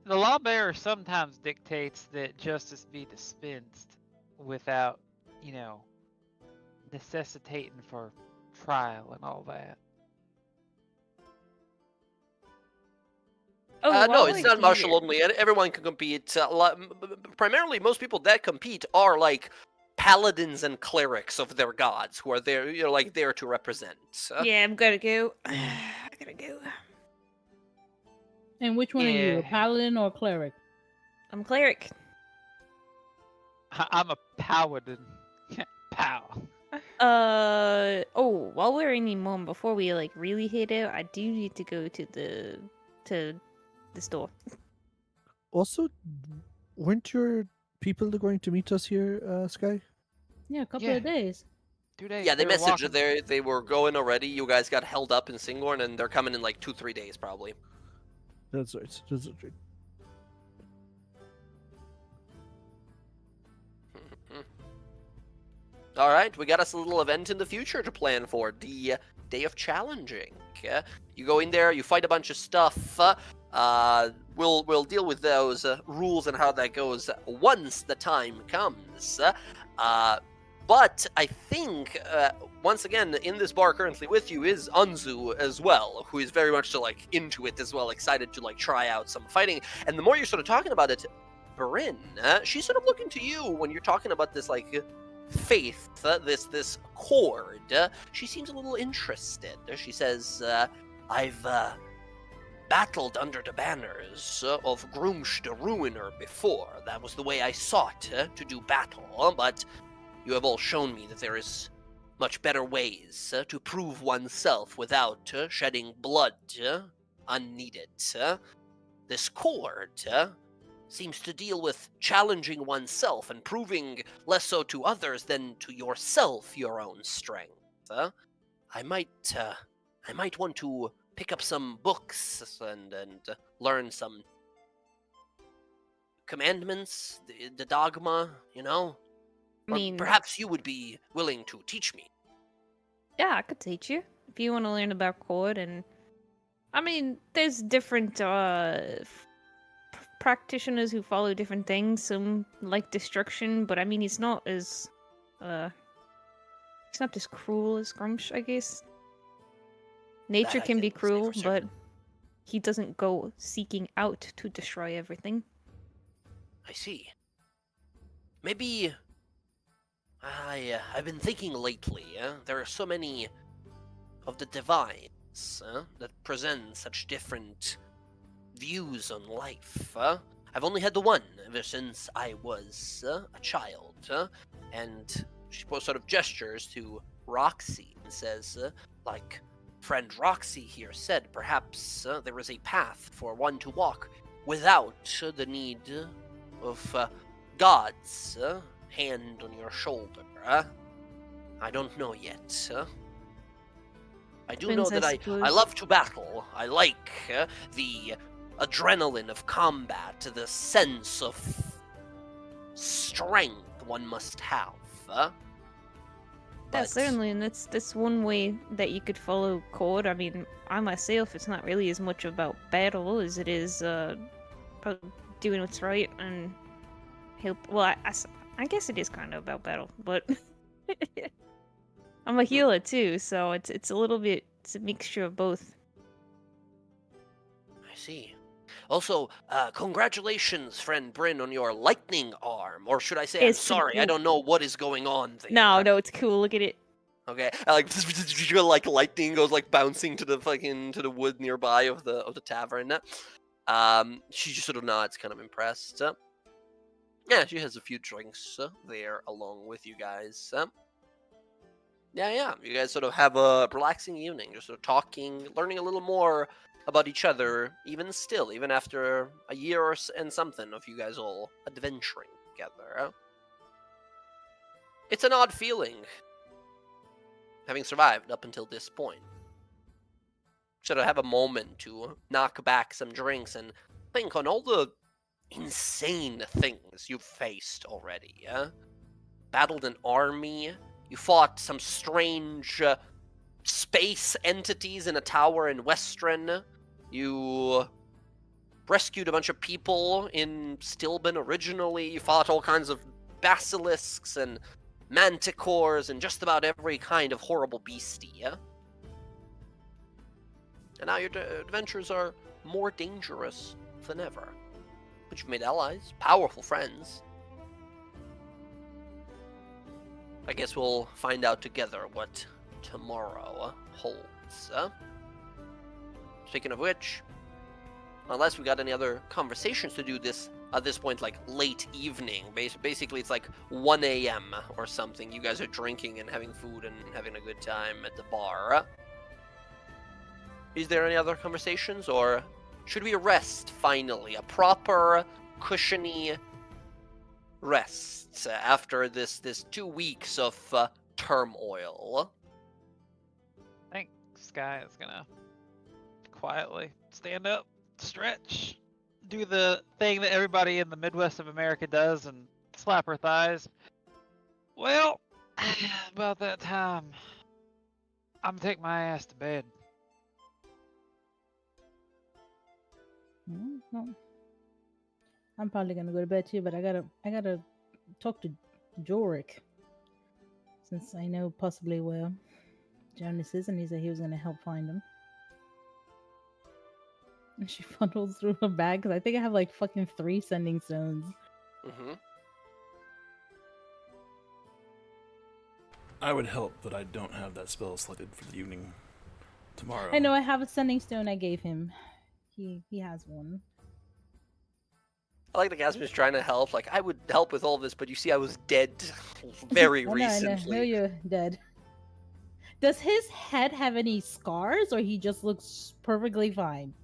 The lawbearer sometimes dictates that justice be dispensed without, you know, necessitating for trial and all that. Oh, No, while it's we're not martial here- only. Everyone can compete. Primarily, most people that compete are like paladins and clerics of their gods, who are there, like there to represent. Yeah, I'm gonna go. I gotta go. And which one are you? A Yeah. paladin or a cleric? I'm cleric. I'm a paladin. Pow. Oh, while we're in Imon, before we like really head out, I do need to go to the store. Also, weren't your people going to meet us here, Sky? Yeah, a couple Yeah. of days. 2 days. Yeah, they were messaged walking. that they were going already. You guys got held up in Singorn, and they're coming in like 2-3 days probably. That's right. That's right. All right, we got us a little event in the future to plan for, the Day of Challenging. You go in there, you fight a bunch of stuff. We'll deal with those rules and how that goes once the time comes. But I think once again in this bar currently with you is Anzu as well, who is very much so like into it as well, excited to like try out some fighting. And the more you're sort of talking about it, Bryn, she's sort of looking to you when you're talking about this like faith, this cord. She seems a little interested. She says, I've battled under the banners of Groomsh the Ruiner before. That was the way I sought to do battle, but you have all shown me that there is much better ways to prove oneself without shedding blood unneeded. This cord seems to deal with challenging oneself and proving less so to others than to yourself your own strength. I might want to pick up some books and learn some commandments, the dogma, I mean, perhaps you would be willing to teach me. yeah, I could teach you if you want to learn about Cord. And I mean, there's different practitioners who follow different things. Some like destruction, but I mean, he's not as cruel as Grumsh, I guess. Nature That, I can be think, we'll say cruel, for but certain. he doesn't go seeking out to destroy everything. I see. Maybe I've been thinking lately. There are so many of the divines that present such different views on life. I've only had the one ever since I was a child, and she sort of gestures to Roxy and says, like friend Roxy here said, perhaps there is a path for one to walk without the need of God's hand on your shoulder. I don't know yet. I do know Depends, that I I suppose. love to battle. I like the adrenaline of combat, the sense of strength one must have. Yeah, But certainly, and that's one way that you could follow Cord. I mean, I myself, it's not really as much about battle as it is probably doing what's right and help. Well, I guess it is kind of about battle, but I'm a healer too, so it's a little bit, it's a mixture of both. I see. Also, congratulations, friend Bryn, on your lightning arm. Or should I say, I'm It's pretty sorry, I cool. don't know what is going on there. No, it's cool. Look at it. Okay, like lightning goes like bouncing to the wood nearby of the tavern. She just sort of nods, kind of impressed. Yeah, she has a few drinks there along with you guys. Yeah. You guys sort of have a relaxing evening, just sort of talking, learning a little more about each other, even still, even after a year and something of you guys all adventuring together. It's an odd feeling, having survived up until this point. Sort of have a moment to knock back some drinks and think on all the insane things you've faced already. Battled an army, you fought some strange space entities in a tower in Western, you rescued a bunch of people in Stilben originally, you fought all kinds of basilisks and manticores and just about every kind of horrible beastie. And now your adventures are more dangerous than ever. But you've made allies, powerful friends. I guess we'll find out together what tomorrow holds. Speaking of which, unless we got any other conversations to do this at this point, like late evening, basically it's like 1 a.m. or something. You guys are drinking and having food and having a good time at the bar. Is there any other conversations, or should we rest finally? A proper, cushiony rest after this 2 weeks of turmoil. I think Sky is gonna quietly stand up, stretch, do the thing that everybody in the Midwest of America does, and slap her thighs. Well, about that time, I'm gonna take my ass to bed. Well, I'm probably gonna go to bed too, but I gotta talk to Jorik, since I know possibly where Jonas is, and he said he was gonna help find him. And she funnels through her bag because I think I have like fucking 3 sending stones. Mm-hmm. I would help, but I don't have that spell selected for the evening tomorrow. I know I have a sending stone I gave him. He has one. I like that Gasper's trying to help. Like, I would help with all this, but you see, I was dead very I know recently. you're dead. Does his head have any scars, or he just looks perfectly fine?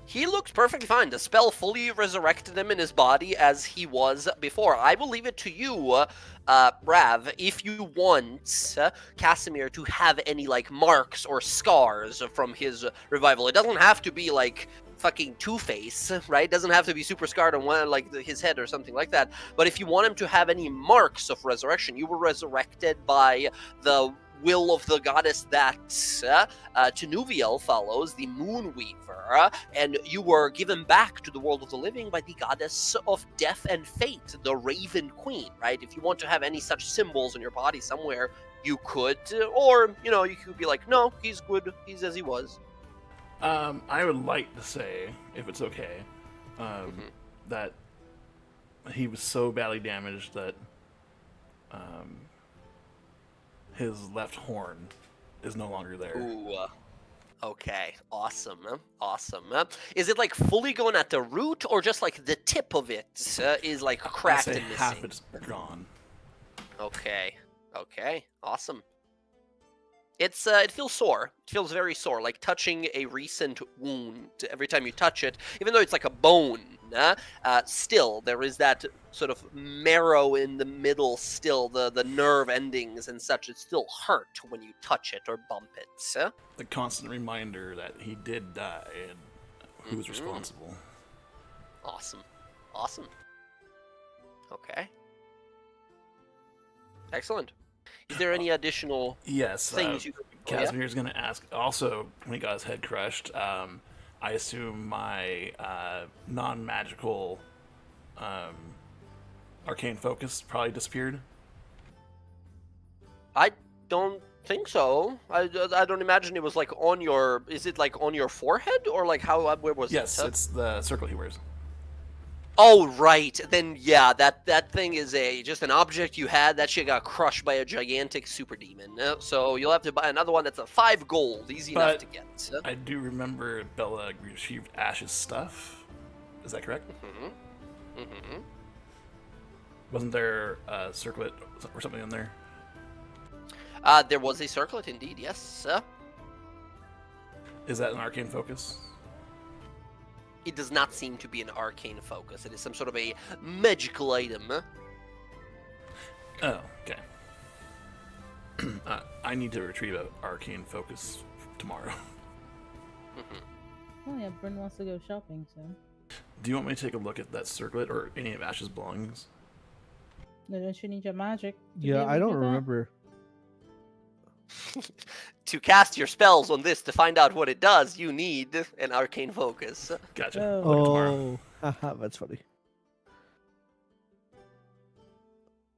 He looks perfectly fine. The spell fully resurrected him in his body as he was before. I will leave it to you, Rav, if you want Casimir to have any, like, marks or scars from his revival. It doesn't have to be, like, fucking Two-Face, right? It doesn't have to be super scarred on one, like, his head or something like that. But if you want him to have any marks of resurrection, you were resurrected by the will of the goddess that Tenuviel follows, the Moonweaver, and you were given back to the world of the living by the goddess of death and fate, the Raven Queen, right? If you want to have any such symbols in your body somewhere, you could, or, you know, you could be like, no, he's good, he's as he was. I would like to say, if it's okay, that he was so badly damaged that his left horn is no longer there. Ooh. Okay, awesome. Is it like fully going at the root, or just like the tip of it is like cracked I'd say and missing? half it's gone. Okay, awesome. It's it feels sore. It feels very sore, like touching a recent wound. Every time you touch it, even though it's like a bone, still there is that sort of marrow in the middle. Still, the nerve endings and such. It still hurt when you touch it or bump it. The constant reminder that he did die and who's responsible. Awesome. Okay. Excellent. Is there any additional things you could do? Casimir's going to ask. Also, when he got his head crushed, I assume my non-magical arcane focus probably disappeared. I don't think so. I don't imagine it was like on your. Is it like on your forehead, or like how? Where was it? Yes, it's the circle he wears. Oh, right. Then, yeah, that thing is just an object you had. That shit got crushed by a gigantic super demon. So you'll have to buy another one that's a 5 gold. Easy enough to get. I do remember Bella retrieved Ash's stuff. Is that correct? Wasn't there a circlet or something in there? There was a circlet indeed, yes. Is that an arcane focus? It does not seem to be an arcane focus. It is some sort of a magical item. Oh, okay. I need to retrieve an arcane focus tomorrow. Oh yeah, Bryn wants to go shopping, so. Do you want me to take a look at that circlet or any of Ash's belongings? No, don't you need your magic? to be Yeah, able I to don't do that? remember. To cast your spells on this to find out what it does, you need an arcane focus. Gotcha. Oh. Look tomorrow. Oh, haha, that's funny.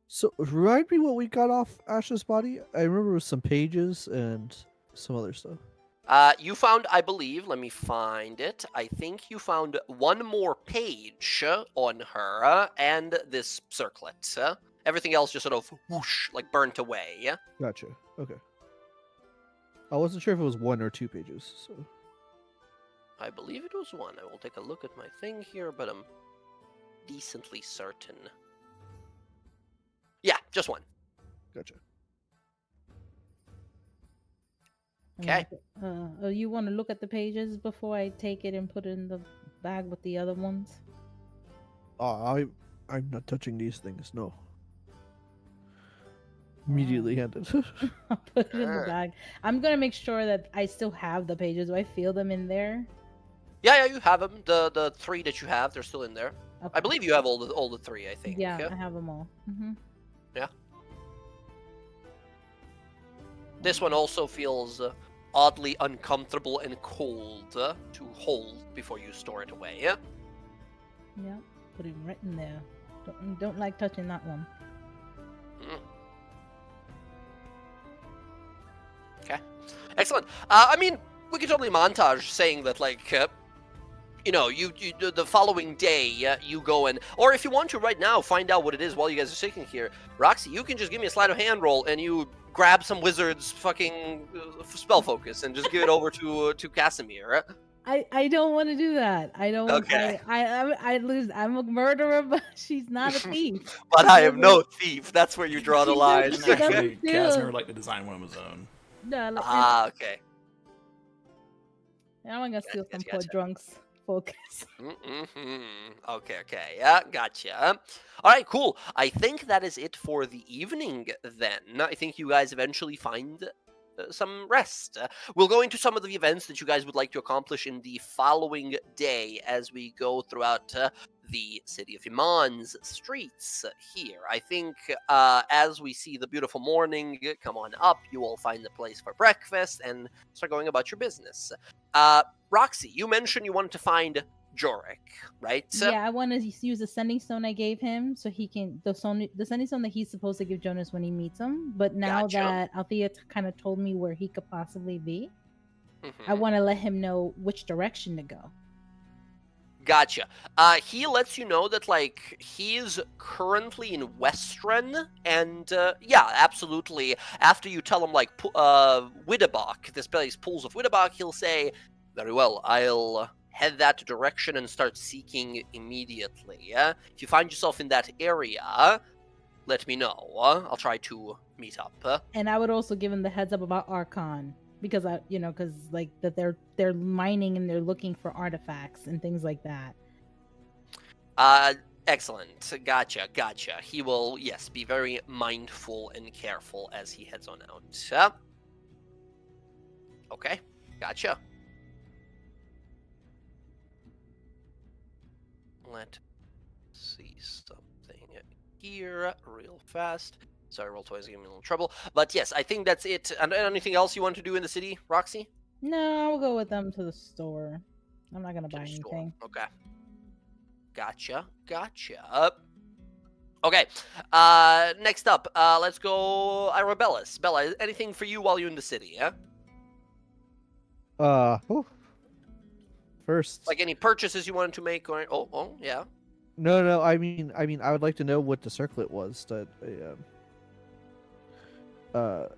So, remind me what we got off Ash's body? I remember it was some pages and some other stuff. You found, I believe, let me find it. I think you found one more page on her and this circlet. Everything else just sort of whoosh, like burnt away. Gotcha. Okay. I wasn't sure if it was 1 or 2 pages. So I believe it was one. I will take a look at my thing here, but I'm decently certain. Yeah, just one. gotcha. Okay. Oh, you want to look at the pages before I take it and put it in the bag with the other ones? I'm not touching these things. No. Immediately handed. I'll put it in the Alright. bag. I'm gonna make sure that I still have the pages. Do I feel them in there? Yeah, you have them. The 3 that you have, they're still in there. I Okay. believe you have all the 3, I think. Yeah, I have them all. This one also feels oddly uncomfortable and cold to hold before you store it away. Yeah. Yeah, put it right in there. Don't like touching that one. Okay. Excellent. I mean, we could totally montage saying that, like, you the following day you go and, or if you want to right now, find out what it is while you guys are sitting here. Roxy, you can just give me a sleight of hand roll and you grab some wizard's fucking spell focus and just give it over to Casimir. I don't want to do that. I don't. Okay. I lose. I'm a murderer, but she's not a thief. But I am no thief. That's where you draw the She's line. She doesn't Actually, do- Casimir would like to design one of his own. No, like, Okay. I'm gonna steal Gotcha, some poor gotcha. drunks' focus. Okay. Yeah, gotcha. All right, cool. I think that is it for the evening then. I think you guys eventually find some rest. We'll go into some of the events that you guys would like to accomplish in the following day as we go throughout the city of Iman's streets here. I think as we see the beautiful morning come on up, you will find a place for breakfast and start going about your business. Roxy, you mentioned you wanted to find Jorik, right? Yeah, I want to use the sending stone I gave him, so he can the sending stone that he's supposed to give Jonas when he meets him. But now Gotcha. that Althea kind of told me where he could possibly be, I Mhm. want to let him know which direction to go. Gotcha. He lets you know that, like, he's currently in Westren, and yeah, absolutely. After you tell him, like, Widabach, this place, Pools of Widabach, he'll say, "Very well, I'll head that direction and start seeking immediately. If you find yourself in that area, let me know. I'll try to meet up." And I would also give him the heads up about Archon because because like that they're mining and they're looking for artifacts and things like that. Excellent. Gotcha. He will, yes, be very mindful and careful as he heads on out. Okay, gotcha. Let's see something here real fast. Sorry, Roll20 is giving me a little trouble. But yes, I think that's it. And anything else you want to do in the city, Roxy? No, I'll go with them to the store. I'm not gonna To buy the store. anything. Okay. Gotcha. Okay. Next up, let's go Arabellis. Bella, anything for you while you're in the city, yeah? Oh. First. Like any purchases you wanted to make or yeah. No. I mean, I would like to know what the circlet was that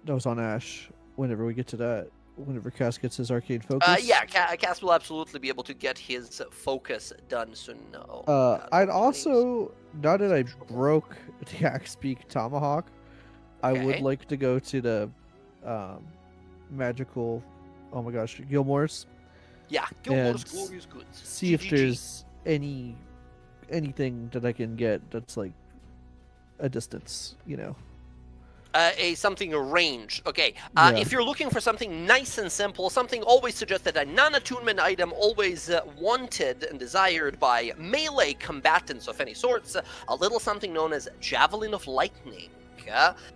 was on Ash. Whenever we get to that, whenever Cass gets his arcane focus. Yeah, Cass will absolutely be able to get his focus done soon. No. I'd also, now that I broke the Axe Beak Tomahawk, I would Okay. like to go to the magical, oh my gosh, Gilmore's. Yeah, Gilmore's And glorious goods. See if GGG. there's anything that I can get that's like a distance, you know. Something ranged. Okay. Yeah. If you're looking for something nice and simple, something always suggested, a non-attunement item always wanted and desired by melee combatants of any sorts, a little something known as Javelin of Lightning.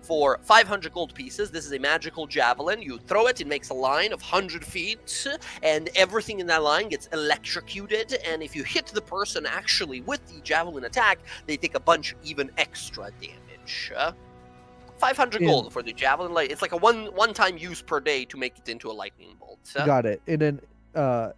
For 500 gold pieces, this is a magical javelin. You throw it, it makes a line of 100 feet, and everything in that line gets electrocuted, and if you hit the person actually with the javelin attack, they take a bunch even extra damage. 500 gold for the javelin. It's like a one-time use per day to make it into a lightning bolt. Got it. And then I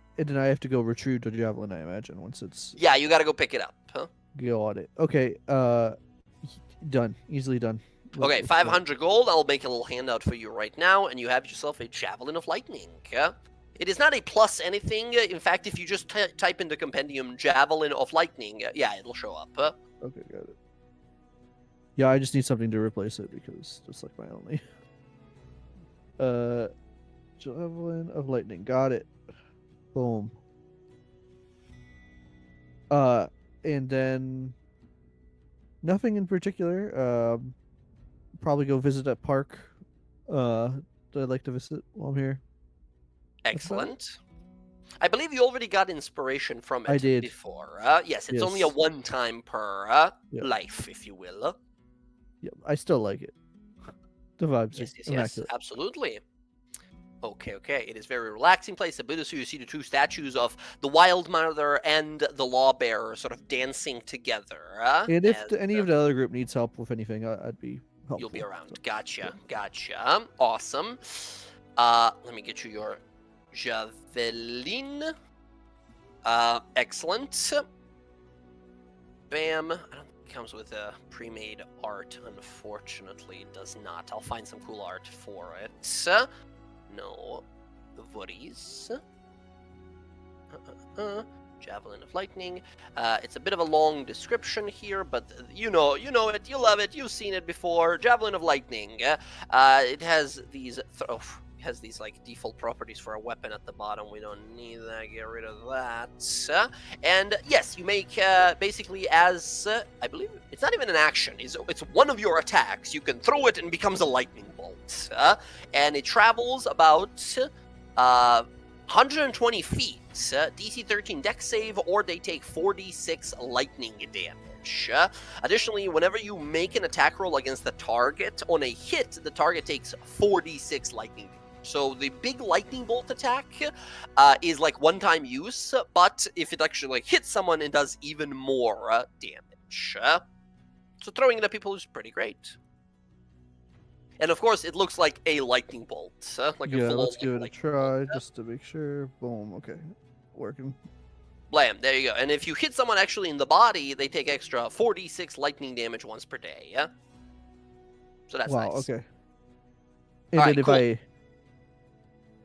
have to go retrieve the javelin, I imagine, once it's Yeah, you gotta go pick it up. Huh? got it. Okay, done. Easily done. Okay, Let's go. 500 gold. I'll make a little handout for you right now, and you have yourself a Javelin of Lightning. It is not a plus anything. In fact, if you just type in the compendium Javelin of Lightning, yeah, it'll show up. Okay, got it. Yeah, I just need something to replace it because that's like my only. Javelin of Lightning. Got it. Boom. And then nothing in particular. Probably go visit that park. That I'd like to visit while I'm here. Excellent. I believe you already got inspiration from it I did. before. Yes, it's only a Yes. one-time per Yep. life, if you will. Yeah, I still like it. The vibes Yes, are yes, yes, immaculate. absolutely. Okay. It is a very relaxing place. A bit of so you see the two statues of the Wild Mother and the Law Bearer sort of dancing together. And if as, any of the other group needs help with anything, I'd be helpful. you'll be around. So, Gotcha. Awesome. Let me get you your javelin. Excellent. Bam. I don't think it comes with a pre-made art. Unfortunately, it does not. I'll find some cool art for it. No worries. Javelin of Lightning. It's a bit of a long description here, but you know it, you love it, you've seen it before. Javelin of Lightning. It has these like default properties for a weapon at the bottom. We don't need that. Get rid of that. And yes, you make basically as I believe it's not even an action. It's one of your attacks. You can throw it and it becomes a lightning bolt. And it travels about 120 feet. DC 13 dex save, or they take 4d6 lightning damage. Additionally, whenever you make an attack roll against the target, on a hit, the target takes 4d6 lightning damage. So the big lightning bolt attack is like one-time use, but if it actually like hits someone, it does even more damage. So throwing it at people is pretty great. And of course, it looks like a lightning bolt. Like a yeah, full let's give it a lightning try bolt. just to make sure. Boom. Okay, working. Blam, there you go. And if you hit someone actually in the body, they take extra 4d6 lightning damage once per day, yeah? So that's Wow. nice. Okay. And Alright, then if cool. I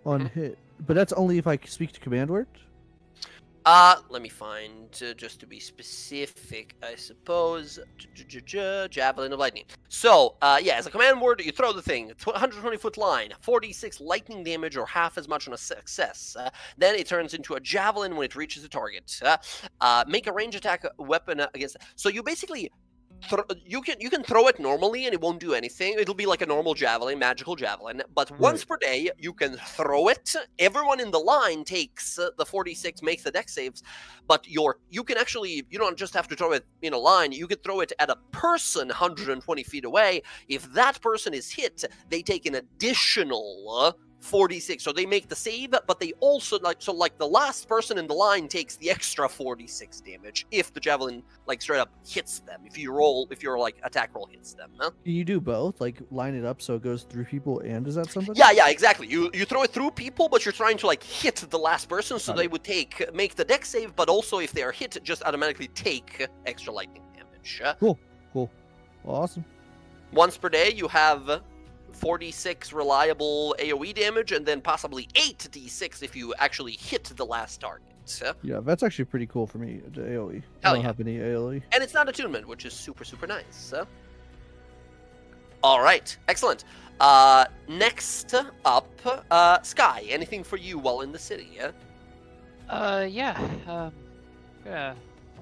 on Mhm. hit, but that's only if I speak to command word. Let me find, just to be specific, I suppose, Javelin of Lightning. So, yeah, as a command word, you throw the thing, 120-foot line, 46 lightning damage or half as much on a success. Then it turns into a javelin when it reaches the target. Make a range attack weapon against... So you basically... You can throw it normally and it won't do anything. It'll be like a normal javelin, magical javelin. But once per day, you can throw it. Everyone in the line takes the 46, makes the dex saves. But you can actually, you don't just have to throw it in a line. You can throw it at a person 120 feet away. If that person is hit, they take an additional 46. So they make the save, but they also like the last person in the line takes the extra 46 damage if the javelin like straight up hits them. If your like attack roll hits them. Huh? Can you do both? Like line it up so it goes through people and is that somebody? Yeah, exactly. You throw it through people, but you're trying to like hit the last person, so Got they it. would make the dex save, but also if they are hit, just automatically take extra lightning damage. Cool. Awesome. Once per day, you have 4d6 reliable AoE damage, and then possibly 8d6 if you actually hit the last target. Yeah, that's actually pretty cool for me. The AoE. I Hell don't yeah. have any AoE. And it's not attunement, which is super, super nice. All right, excellent. Next up, Sky. Anything for you while in the city? Yeah. Gonna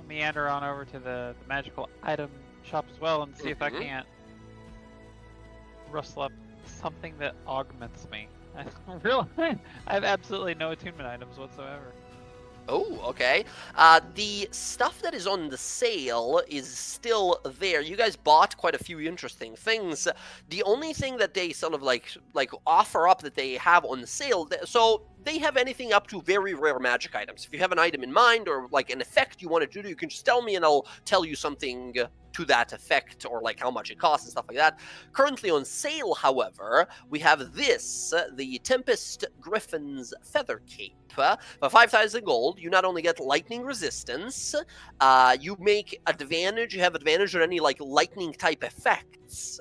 meander on over to the magical item shop as well and see if I Mhm. can't rustle up something that augments me. I have absolutely no attunement items whatsoever. Oh, okay. The stuff that is on the sale is still there. You guys bought quite a few interesting things. The only thing that they sort of like offer up that they have on sale, so they have anything up to very rare magic items. If you have an item in mind or like an effect you want to do, you can just tell me and I'll tell you something to that effect or like how much it costs and stuff like that. Currently on sale, however, we have this, the Tempest Griffin's Feather Cape. For 5,000 gold, you not only get lightning resistance, you have advantage on any like lightning type effects,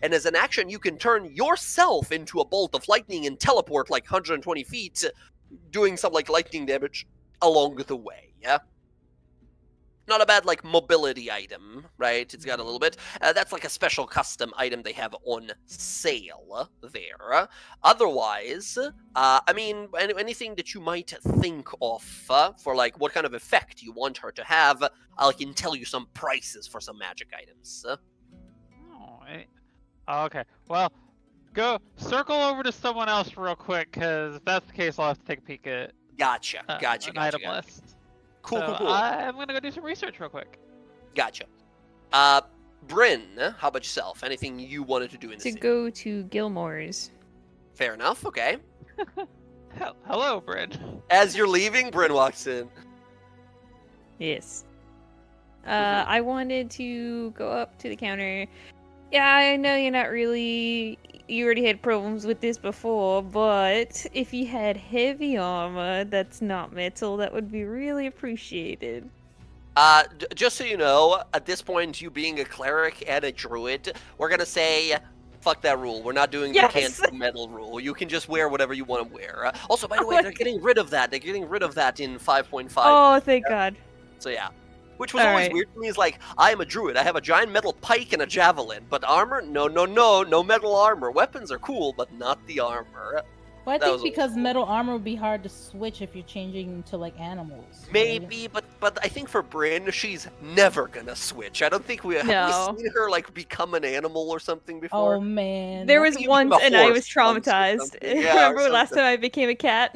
and as an action, you can turn yourself into a bolt of lightning and teleport like 120 feet, doing some like lightning damage along the way. Not a bad like mobility item, right? It's got a little bit. That's like a special custom item they have on sale there. Otherwise, I mean, anything that you might think of for like what kind of effect you want her to have, I can tell you some prices for some magic items. Okay. Well, go circle over to someone else real quick, because if that's the case, I'll have to take a peek at Gotcha. an item list. Cool, So cool. I'm gonna go do some research real quick. Gotcha. Bryn, how about yourself? Anything you wanted to do in the To city? go to Gilmore's. Fair enough. Okay. Hello, Bryn. As you're leaving, Bryn walks in. Yes. I wanted to go up to the counter. Yeah, I know you're not really. You already had problems with this before, but if you had heavy armor that's not metal, that would be really appreciated. Just so you know, at this point, you being a cleric and a druid, we're gonna say, fuck that rule. We're not doing the Yes! can't do metal rule. You can just wear whatever you want to wear. Also, by the Oh way, my they're getting rid of that. They're getting rid of that in 5.5. Oh, thank God. So yeah. Which was always Alright. weird to me. Is like, I am a druid. I have a giant metal pike and a javelin, but armor? No metal armor. Weapons are cool, but not the armor. Well, I That think was a- because metal armor would be hard to switch if you're changing to like animals. right? Maybe, but I think for Bryn, she's never gonna switch. I don't think have No. we seen her like become an animal or something before. Oh man. There that's- was you became once, a and I horse was once or traumatized. something. Yeah, or Remember last something. time I became a cat?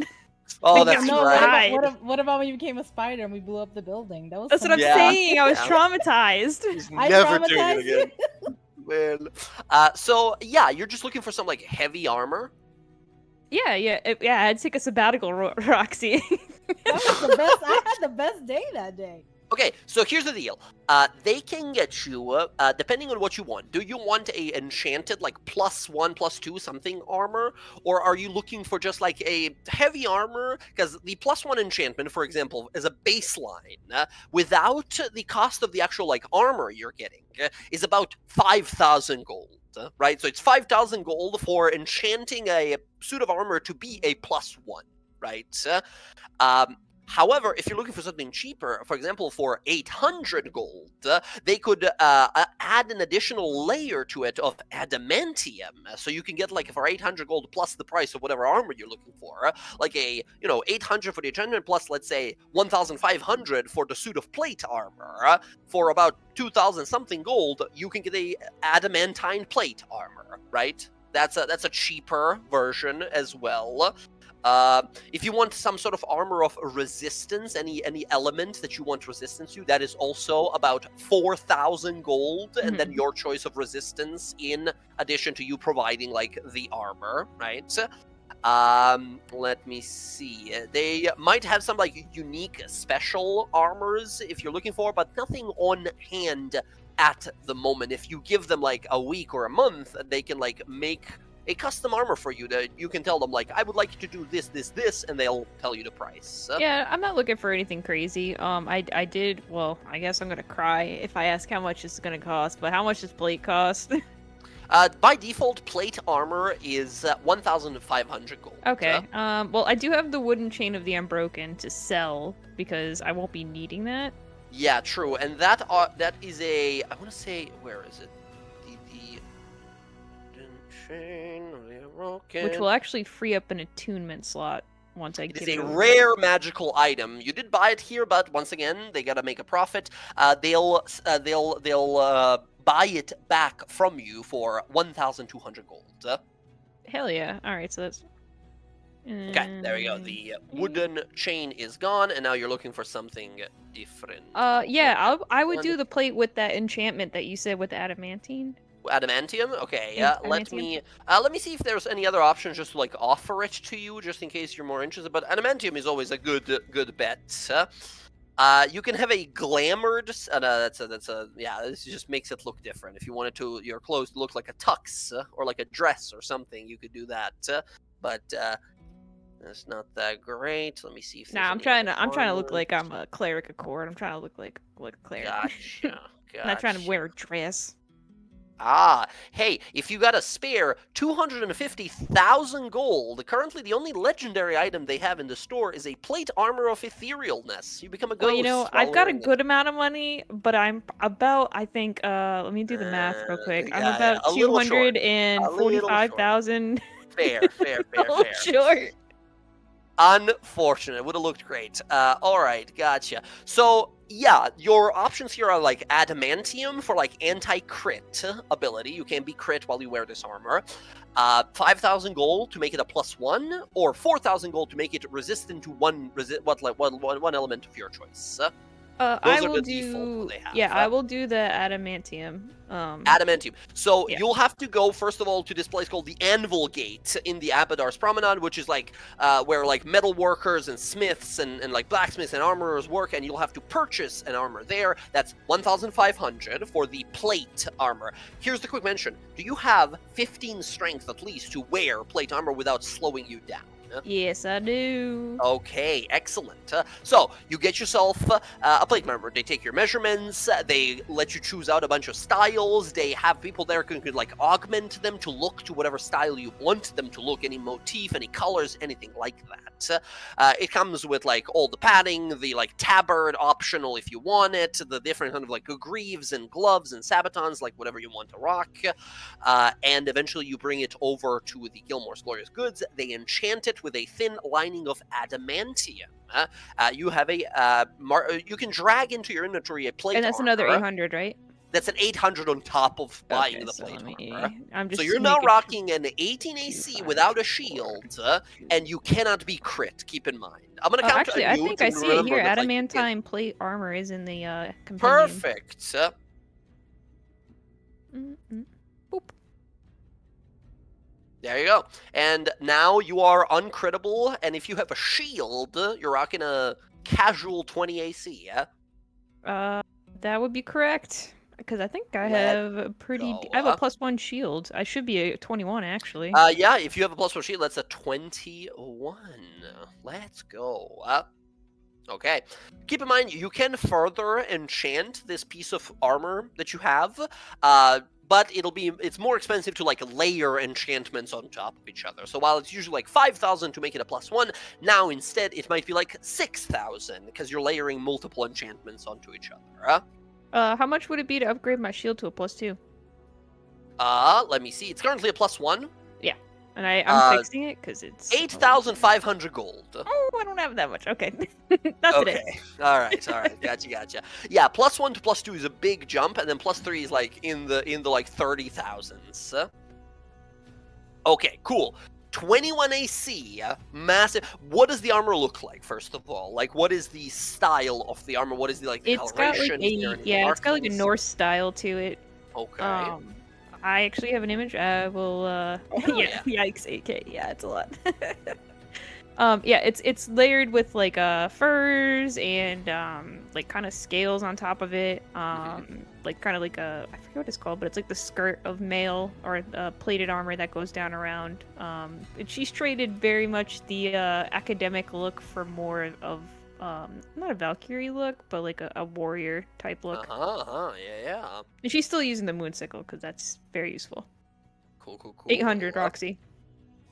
Oh, Yeah, that's No, right. what about when you became a spider and we blew up the building? That was That's what I'm Yeah. saying. I was Yeah. traumatized. She's I never doing traumatized it again. Man. So yeah, you're just looking for some like heavy armor. Yeah. I'd take a sabbatical, Roxy. That was the best. I had the best day that day. Okay, so here's the deal. They can get you, depending on what you want. Do you want a enchanted, like, +1, +2 something armor? Or are you looking for just, like, a heavy armor? Because the +1 enchantment, for example, is a baseline. Without the cost of the actual, like, armor you're getting, is about 5,000 gold. Right? So it's 5,000 gold for enchanting a suit of armor to be a +1. Right? However, if you're looking for something cheaper, for example, for 800 gold, they could add an additional layer to it of adamantium. So you can get, like, for 800 gold plus the price of whatever armor you're looking for, like a, 800 for the enchantment plus, let's say, 1,500 for the suit of plate armor. For about 2,000 something gold, you can get a adamantine plate armor, right? That's a cheaper version as well. If you want some sort of armor of resistance, any element that you want resistance to, that is also about 4,000 gold, and then your choice of resistance in addition to you providing, like, the armor, right? Let me see. They might have some, like, unique special armors if you're looking for, but nothing on hand at the moment. If you give them, like, a week or a month, they can, like, make a custom armor for you that you can tell them, like, I would like you to do this, and they'll tell you the price. Yeah, I'm not looking for anything crazy. I did. Well, I guess I'm gonna cry if I ask how much it's gonna cost. But how much does plate cost? By default, plate armor is 1,500 gold. Okay. Well, I do have the wooden chain of the unbroken to sell because I won't be needing that. Yeah, true. And that is a. I want to say, where is it? The wooden chain of the unbroken. Which will actually free up an attunement slot once I It get is it a over. rare magical item. You did buy it here, but once again, they gotta make a profit. They'll buy it back from you for 1,200 gold. Hell yeah! All right, so that's. Okay, there we go. The wooden chain is gone, and now you're looking for something different. Yeah, I would do the plate with that enchantment that you said with the adamantine. Adamantium. Okay, Yeah, let me see if there's any other options just to like offer it to you, just in case you're more interested. But adamantium is always a good bet. You can have a glamored. That's a yeah. This just makes it look different. If you wanted to your clothes to look like a tux or like a dress or something, you could do that. But that's not that great. Let me see if. Nah, I'm trying to look like I'm a cleric of Cord. I'm trying to look like a cleric. Gotcha. I'm not trying to wear a dress. Ah, hey, if you got a spare 250,000 gold, currently the only legendary item they have in the store is a plate armor of etherealness. You become a ghost. Well, you know, while I've got a wearing it. good amount of money, but I'm about, I think, let me do the math real quick. I'm about a little short. 245,000 Fair. short. Unfortunate. Would have looked great. Alright, gotcha. So, yeah, your options here are like adamantium for like anti-crit ability. You can be crit while you wear this armor. 5,000 gold to make it a +1, or 4,000 gold to make it resistant to one element of your choice. I Those are will the default do. they have. Yeah, I will do the adamantium. Adamantium. So Yeah. you'll have to go first of all to this place called the Anvil Gate in the Abadar's Promenade, which is like where like metal workers and smiths and like blacksmiths and armorers work, and you'll have to purchase an armor there. That's 1,500 for the plate armor. Here's the quick mention: do you have 15 strength at least to wear plate armor without slowing you down? Yes, I do. Okay, excellent. So you get yourself a plate member. They take your measurements. They let you choose out a bunch of styles. They have people there who could like augment them to look to whatever style you want them to look. Any motif, any colors, anything like that. It comes with like all the padding, the like tabard optional if you want it, the different kind of like greaves and gloves and sabatons, like whatever you want to rock. And eventually you bring it over to the Gilmore's Glorious Goods. They enchant it with a thin lining of adamantium. You have a you can drag into your inventory a plate And that's another armor. 800, right? That's an 800 on top of buying Okay, the so plate let me- armor. I'm just So you're now making rocking an 18 AC 2, 5, without a 4, shield, and you cannot be crit. Keep in mind. I'm gonna count Actually, on I you think to I see it remember here. that, like, Adamantine plate armor is in the compendium. Perfect. Boop. There you go. And now you are uncrittable, and if you have a shield, you're rocking a casual 20 AC, yeah? That would be correct. Because I think I Let's have a pretty. I have a go. +1 shield. I should be a 21 actually. Yeah, if you have a +1 shield, that's a 21. Let's go. Okay. Keep in mind, you can further enchant this piece of armor that you have, but it's more expensive to like layer enchantments on top of each other. So while it's usually like 5,000 to make it a +1, now instead it might be like 6,000 because you're layering multiple enchantments onto each other. How much would it be to upgrade my shield to a +2? Let me see. It's currently a +1. And I'm fixing it because it's 8,500 gold. Oh, I don't have that much. Okay, not today. Okay. All right. Gotcha. Yeah, +1 to +2 is a big jump, and then +3 is like in the like 30,000s. Okay, cool. 21 AC, massive. What does the armor look like? First of all, like, what is the style of the armor? What is the like? It's got like it's got like a markings? Norse style to it. Okay. I actually have an image. I will. hell Yeah. Yikes. 8K. Yeah, it's a lot. Yeah, it's layered with like furs and like kind of scales on top of it. Like kind of like I forget what it's called, but it's like the skirt of mail or plated armor that goes down around. And she's traded very much the academic look for more of not a Valkyrie look, but like a warrior type look. Yeah. And she's still using the moon sickle because that's very useful. Cool. 800, Roxy.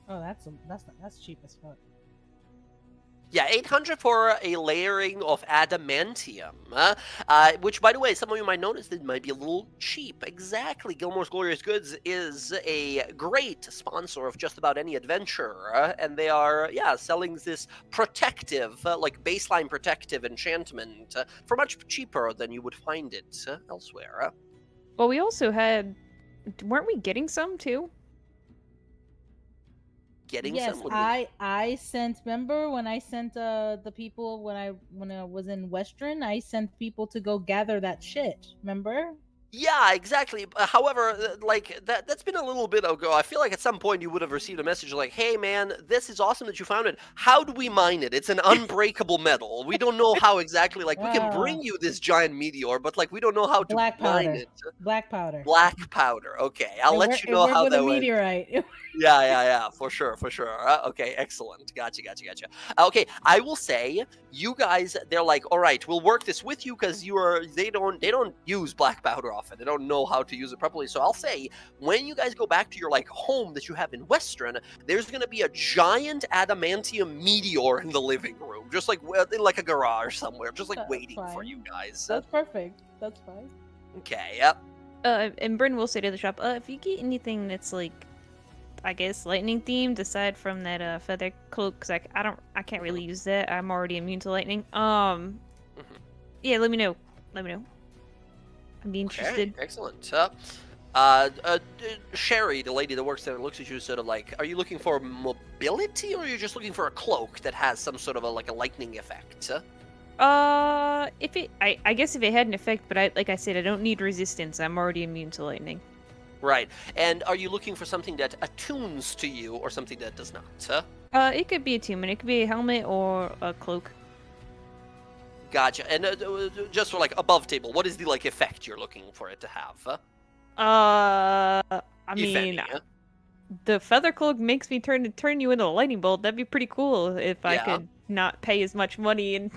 Oh, that's cheap as fuck. Yeah, 800 for a layering of adamantium, which, by the way, some of you might notice that it might be a little cheap. Exactly. Gilmore's Glorious Goods is a great sponsor of just about any adventure, and they are, selling this protective, like baseline protective enchantment for much cheaper than you would find it elsewhere. Well, we also had. Weren't we getting some too? Getting Yes, some? What do you mean? I sent. Remember when I sent the people when I was in Western, I sent people to go gather that shit. Remember? Yeah, exactly. However, like that's been a little bit ago. I feel like at some point you would have received a message like, "Hey man, this is awesome that you found it. How do we mine it? It's an unbreakable metal. We don't know how exactly. Like we can bring you this giant meteor, but like we don't know how to Black mine powder. it." Black powder. Black powder. Okay, I'll let you know It how worked with that a went. meteorite. Yeah, for sure. Okay, excellent. Gotcha. Okay, I will say, you guys, they're like, all right, we'll work this with you because they don't use black powder often. They don't know how to use it properly. So I'll say, when you guys go back to your like home that you have in Western, there's gonna be a giant adamantium meteor in the living room, just like in like a garage somewhere, just like That's waiting for fine. you guys. That's perfect. That's fine. Okay, yep. And Bryn will say to the shop, if you get anything that's like, I guess lightning themed aside from that feather cloak, because I can't really use that. I'm already immune to lightning. Yeah, let me know. I'd be interested. Okay, excellent. Sherry, the lady that works there, looks at you sort of like, are you looking for mobility, or are you just looking for a cloak that has some sort of a lightning effect? I guess if it had an effect, but like I said, I don't need resistance. I'm already immune to lightning. Right. And are you looking for something that attunes to you, or something that does not? It could be attunement. It could be a helmet or a cloak. Gotcha. And just for like above table, what is the like effect you're looking for it to have? I If mean, any, the feather cloak makes me turn you into a lightning bolt. That'd be pretty cool if I Yeah. could not pay as much money and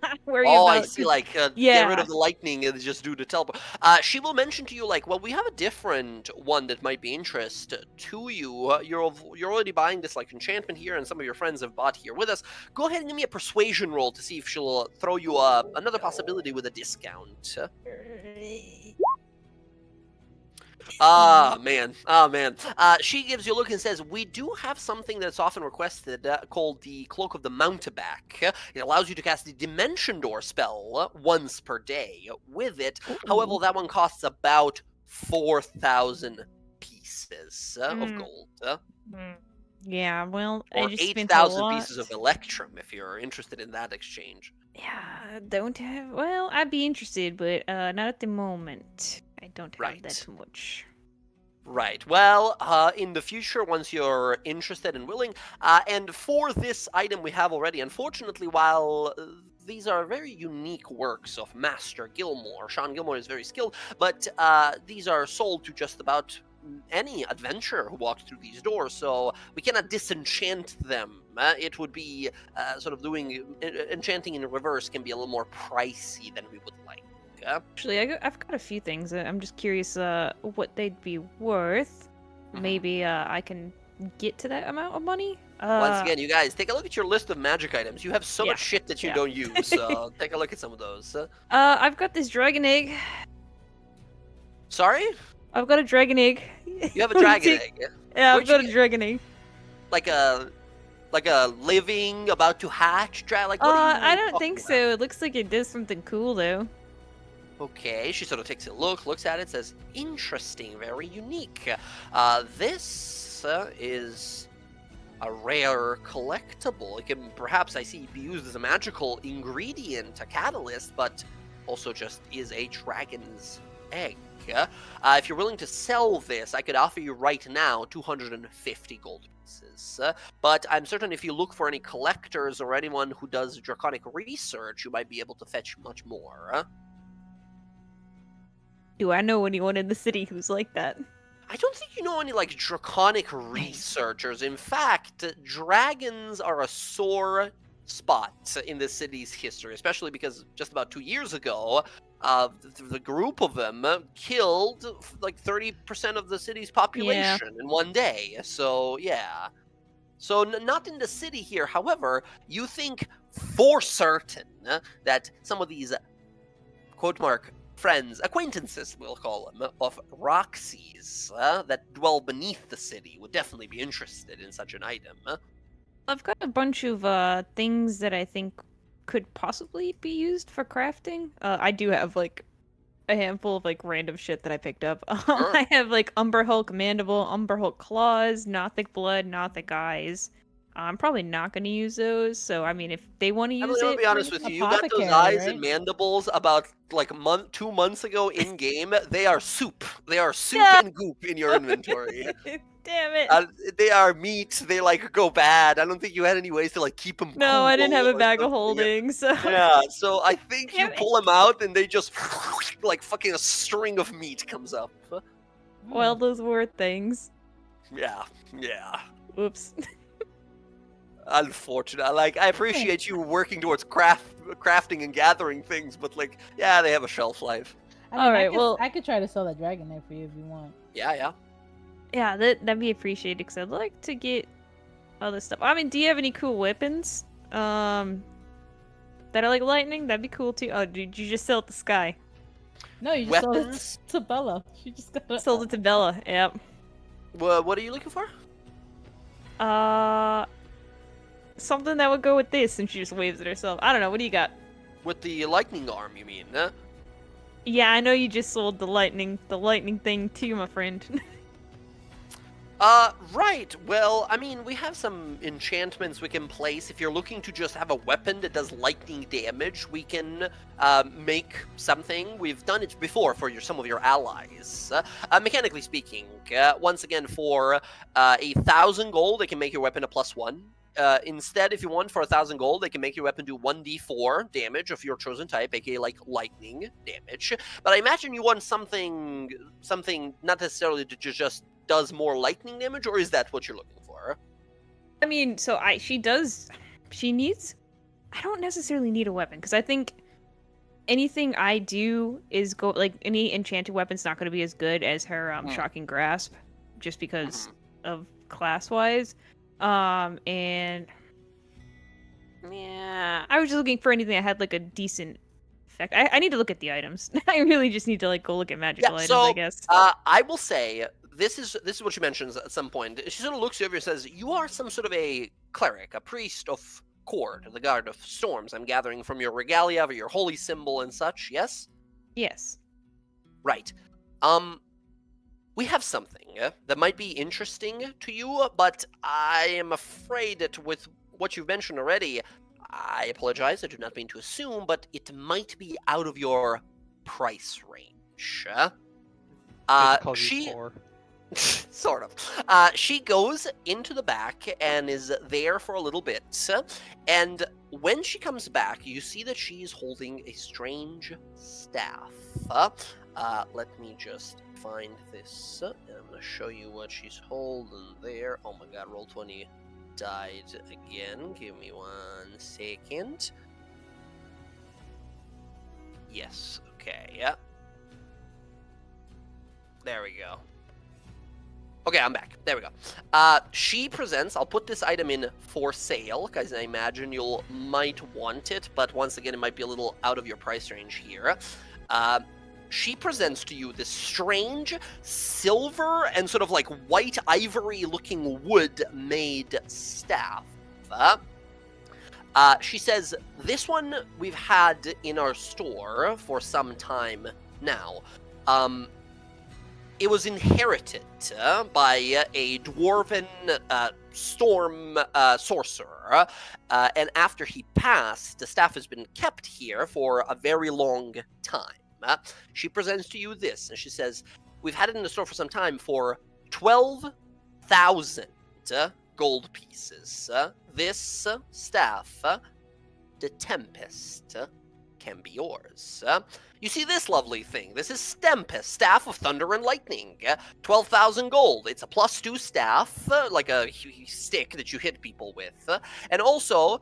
not worry Oh, about. I see. Like, get rid yeah. of the lightning and just do the teleport. She will mention to you, like, well, we have a different one that might be interest to you. You're already buying this like enchantment here, and some of your friends have bought here with us. Go ahead and give me a persuasion roll to see if she'll throw you another possibility with a discount. Man. She gives you a look and says, we do have something that's often requested called the Cloak of the Mountebank. It allows you to cast the Dimension Door spell once per day with it. However, that one costs about 4,000 pieces of gold. Yeah, well, Or I just spent a 8,000 lot. pieces of Electrum if you're interested in that exchange. Yeah, don't have. Well, I'd be interested, but not at the moment. I don't have Right. that much. Right. Well, in the future, once you're interested and willing, and for this item we have already, unfortunately, while these are very unique works of Master Gilmore, Sean Gilmore is very skilled, but these are sold to just about any adventurer who walks through these doors, so we cannot disenchant them. It would be sort of doing enchanting in reverse can be a little more pricey than we would like. Actually, I've got a few things. I'm just curious what they'd be worth. Maybe I can get to that amount of money. Once again, you guys, take a look at your list of magic items. You have so much shit that you don't use, so take a look at some of those. I've got this dragon egg. Sorry? I've got a dragon egg. You have a dragon egg? Yeah, Where'd I've got you a get- dragon egg. Like a living, about to hatch dragon? Like, what are you I don't talking think about? so. It looks like it does something cool though. Okay, she sort of takes a look, looks at it, says, interesting, very unique. This is a rare collectible. It can perhaps, I see, be used as a magical ingredient, a catalyst, but also just is a dragon's egg. If you're willing to sell this, I could offer you right now 250 gold pieces. But I'm certain if you look for any collectors or anyone who does draconic research, you might be able to fetch much more. Do I know anyone in the city who's like that? I don't think you know any like draconic researchers. In fact, dragons are a sore spot in the city's history, especially because just about 2 years ago, The group of them killed like 30% of the city's population in one day. So, yeah. So, not in the city here. However, you think for certain that some of these, quote mark, friends, acquaintances, we'll call them, of Roxy's that dwell beneath the city would definitely be interested in such an item. I've got a bunch of things that I think could possibly be used for crafting. I do have like a handful of like random shit that I picked up. Sure. I have like Umber Hulk Mandible, Umber Hulk Claws, Nothic Blood, Nothic Eyes. I'm probably not going to use those. So I mean, if they want to use I'll it, be honest with you. You got those Apothecary, eyes right? and mandibles about like 2 months ago in game. They are soup. They are soup No! and goop in your inventory. Damn it! They are meat. They like go bad. I don't think you had any ways to like keep them. No, I didn't have a cool or bag of something. holding, so Yeah, so I think you Damn it. pull them out and they just like fucking a string of meat comes up. well, those were things. Yeah, yeah. Oops. Unfortunate. Like I appreciate you working towards crafting and gathering things, but like, yeah, they have a shelf life. I mean, Alright, well- I could try to sell that dragon there for you if you want. Yeah, yeah. Yeah, that'd be appreciated because I'd like to get other stuff. I mean, do you have any cool weapons? That are like lightning? That'd be cool too. Oh, did you just sell it to Sky? No, you just sold Weapons? it to Bella. She just got Sold it to Bella. Yep. What are you looking for? Something that would go with this, and she just waves at herself. I don't know. What do you got? With the lightning arm, you mean? Yeah, I know you just sold the lightning thing too, my friend. Right. Well, I mean, we have some enchantments we can place. If you're looking to just have a weapon that does lightning damage, we can make something. We've done it before for some of your allies. Mechanically speaking, once again, for 1,000 gold, they can make your weapon a +1. Instead, if you want, for 1,000 gold, they can make your weapon do 1d4 damage of your chosen type, aka like lightning damage. But I imagine you want something not necessarily to just does more lightning damage, or is that what you're looking for? I mean, so she needs. I don't necessarily need a weapon because I think anything I do is like any enchanted weapon's not going to be as good as her shocking grasp, just because of class wise. And yeah, I was just looking for anything that had like a decent effect. I need to look at the items. I really just need to like go look at magical items, I guess. I will say this is what she mentions at some point. She sort of looks over and says, "You are some sort of a cleric, a priest of Cord, the guard of storms. I'm gathering from your regalia, or your holy symbol and such. Yes, Yes. right. We have something that might be interesting to you, but I am afraid that with what you've mentioned already, I apologize. I do not mean to assume, but it might be out of your price range." She sort of. She goes into the back and is there for a little bit. And when she comes back, you see that she's holding a strange staff. Let me just find this. And I'm going to show you what she's holding there. Oh my god, Roll20 died again. Give me 1 second. Yes, okay, yeah. There we go. Okay, I'm back. There we go. She presents, I'll put this item in for sale, because I imagine you might want it, but once again, it might be a little out of your price range here. She presents to you this strange silver and sort of like white ivory looking wood made staff. She says, this one we've had in our store for some time now. It was inherited by a dwarven storm sorcerer, and after he passed, the staff has been kept here for a very long time. She presents to you this, and she says, we've had it in the store for some time for 12,000 gold pieces. This staff, the Tempest, can be yours. You see this lovely thing. This is Stempest, Staff of Thunder and Lightning. 12,000 gold. It's a +2 staff, like a stick that you hit people with. And also,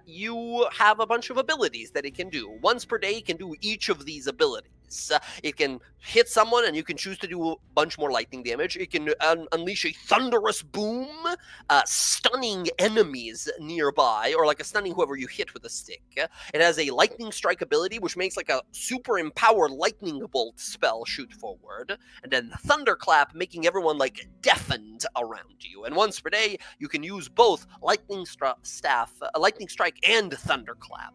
you have a bunch of abilities that it can do. Once per day, it can do each of these abilities. It can hit someone, and you can choose to do a bunch more lightning damage. It can unleash a thunderous boom, stunning enemies nearby, or like a stunning whoever you hit with a stick. It has a lightning strike ability, which makes like a super empowered lightning bolt spell shoot forward, and then thunderclap, making everyone like deafened around you. And once per day, you can use both lightning strike, and thunderclap.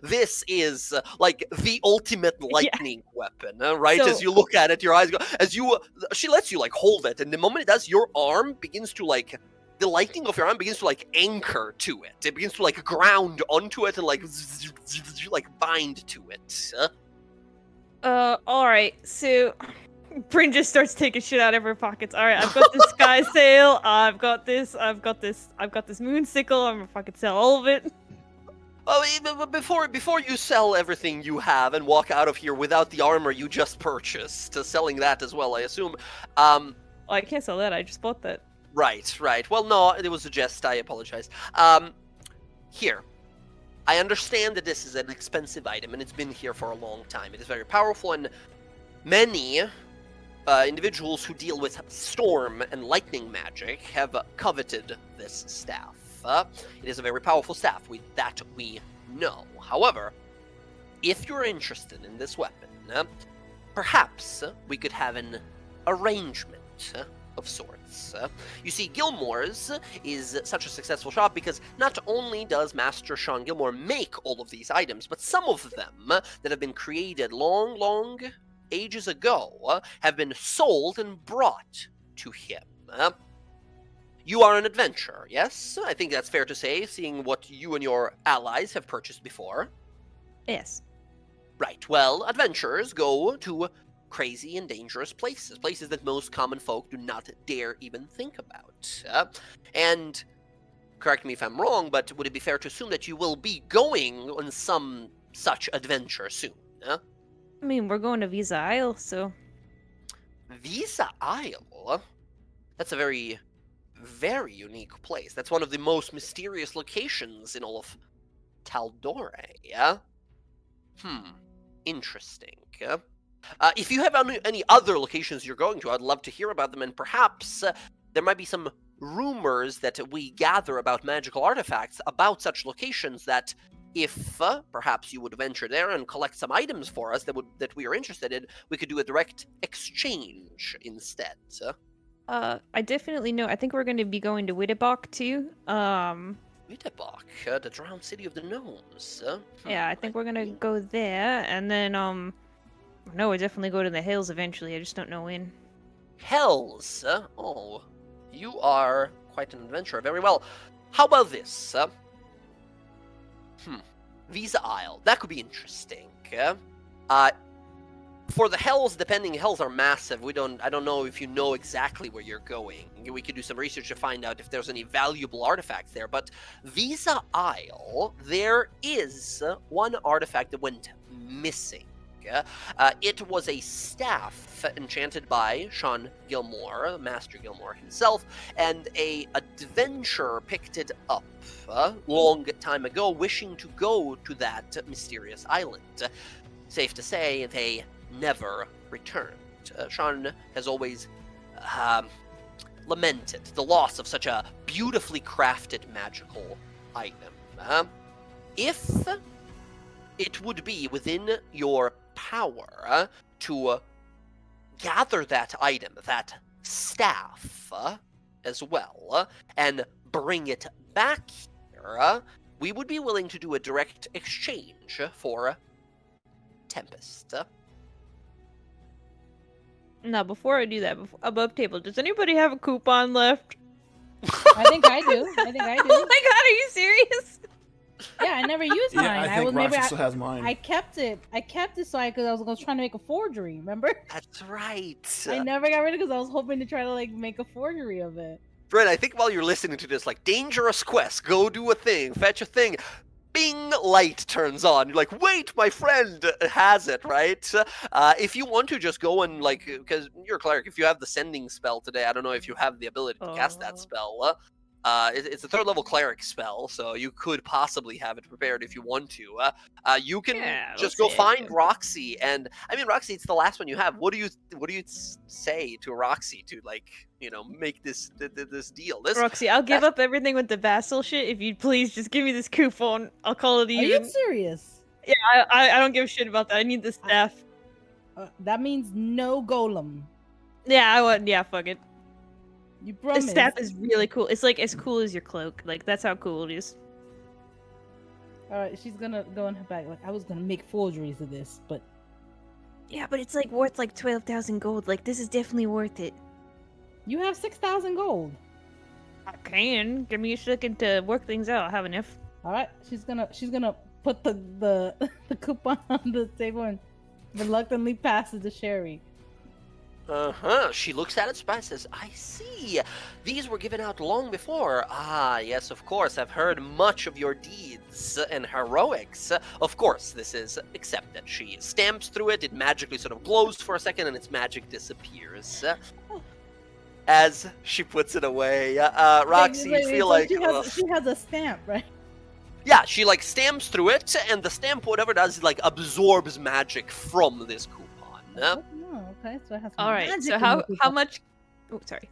This is like the ultimate lightning weapon, right? So- As you look at it, your eyes go. She lets you like hold it, and the moment it does, your arm begins to like. The lightning of your arm begins to like anchor to it. It begins to like ground onto it and like bind to it. Alright, so Bryn just starts taking shit out of her pockets. Alright, I've got this sky sail, I've got this moon sickle, I'm gonna fucking sell all of it. But before you sell everything you have and walk out of here without the armor you just purchased, selling that as well, I assume. Oh, I can't sell that, I just bought that. Right. Well, no, it was a jest. I apologize. Here. I understand that this is an expensive item, and it's been here for a long time. It is very powerful, and many individuals who deal with storm and lightning magic have coveted this staff. It is a very powerful staff, that we know. However, if you're interested in this weapon, perhaps we could have an arrangement of sorts. You see, Gilmore's is such a successful shop because not only does Master Sean Gilmore make all of these items, but some of them that have been created long ages ago have been sold and brought to him. You are an adventurer, yes? I think that's fair to say, seeing what you and your allies have purchased before. Yes. Right, well, adventurers go to crazy and dangerous places that most common folk do not dare even think about. And correct me if I'm wrong, but would it be fair to assume that you will be going on some such adventure soon? I mean, we're going to Visa Isle, so... Visa Isle? That's a very, very unique place. That's one of the most mysterious locations in all of Taldore, yeah? Interesting. If you have any other locations you're going to, I'd love to hear about them, and perhaps there might be some rumors that we gather about magical artifacts about such locations that if perhaps you would venture there and collect some items for us that we are interested in, we could do a direct exchange instead. I definitely know. I think we're going to be going to Wittebach too. Wittebach, the drowned city of the gnomes. Yeah, I think we're going to go there, and then, no, we'll definitely go to the hills eventually. I just don't know when. Hells? Oh, you are quite an adventurer. Very well. How about this? Visa Isle. That could be interesting. For the Hells, Hells are massive. I don't know if you know exactly where you're going. We could do some research to find out if there's any valuable artifacts there. But Visa Isle, there is one artifact that went missing. It was a staff enchanted by Sean Gilmore, Master Gilmore himself, and a adventurer picked it up long time ago, wishing to go to that mysterious island. Safe to say, they never returned. Sean has always lamented the loss of such a beautifully crafted magical item. If it would be within your power to gather that item, that staff, as well, and bring it back here, we would be willing to do a direct exchange for Tempest. Now, before I do that, above table, does anybody have a coupon left? I think I do. Oh my god, are you serious? Yeah, I never used mine. Yeah, I think Roxy still has mine. I kept it so I was trying to make a forgery. Remember? That's right. I never got rid of it because I was hoping to try to like make a forgery of it. Brent, I think while you're listening to this, like, dangerous quest, go do a thing, fetch a thing. bing, light turns on. You're like, wait, my friend has it, right? If you want to just go and, like, because you're a cleric, if you have the sending spell today, I don't know if you have the ability to cast that spell. It's a 3rd level cleric spell, so you could possibly have it prepared if you want to. You can Yeah, just let's go say I find do. Roxy, and I mean, Roxy, it's the last one you have. What do you say to Roxy to, like, make this deal? This Roxy, I'll give up everything with the vassal shit if you'd please just give me this coupon. I'll call it Are you even. serious? Yeah, I don't give a shit about that. I need the staff. That means no golem. Yeah, fuck it. You The promise? staff is really cool. It's like as cool as your cloak. Like that's how cool it is. All right, she's gonna go in her bag. Like I was gonna make forgeries of this, but Yeah, but it's like worth like 12,000 gold. Like this is definitely worth it. you have 6,000 gold. I can give me a second to work things out. I have enough. All right, she's gonna put the the coupon on the table and reluctantly passes to Sherry. She looks at it, says, I see. These were given out long before. Ah, yes, of course. I've heard much of your deeds and heroics. Of course, this is accepted. She stamps through it. It magically sort of glows for a second, and its magic disappears. As she puts it away, Roxy, you feel so like... she has a stamp, right? Yeah, she, like, stamps through it, and the stamp, whatever it does, like, absorbs magic from this coupon. Oh, okay. So it has All right. magic So in the how coupon. much? Oh, sorry.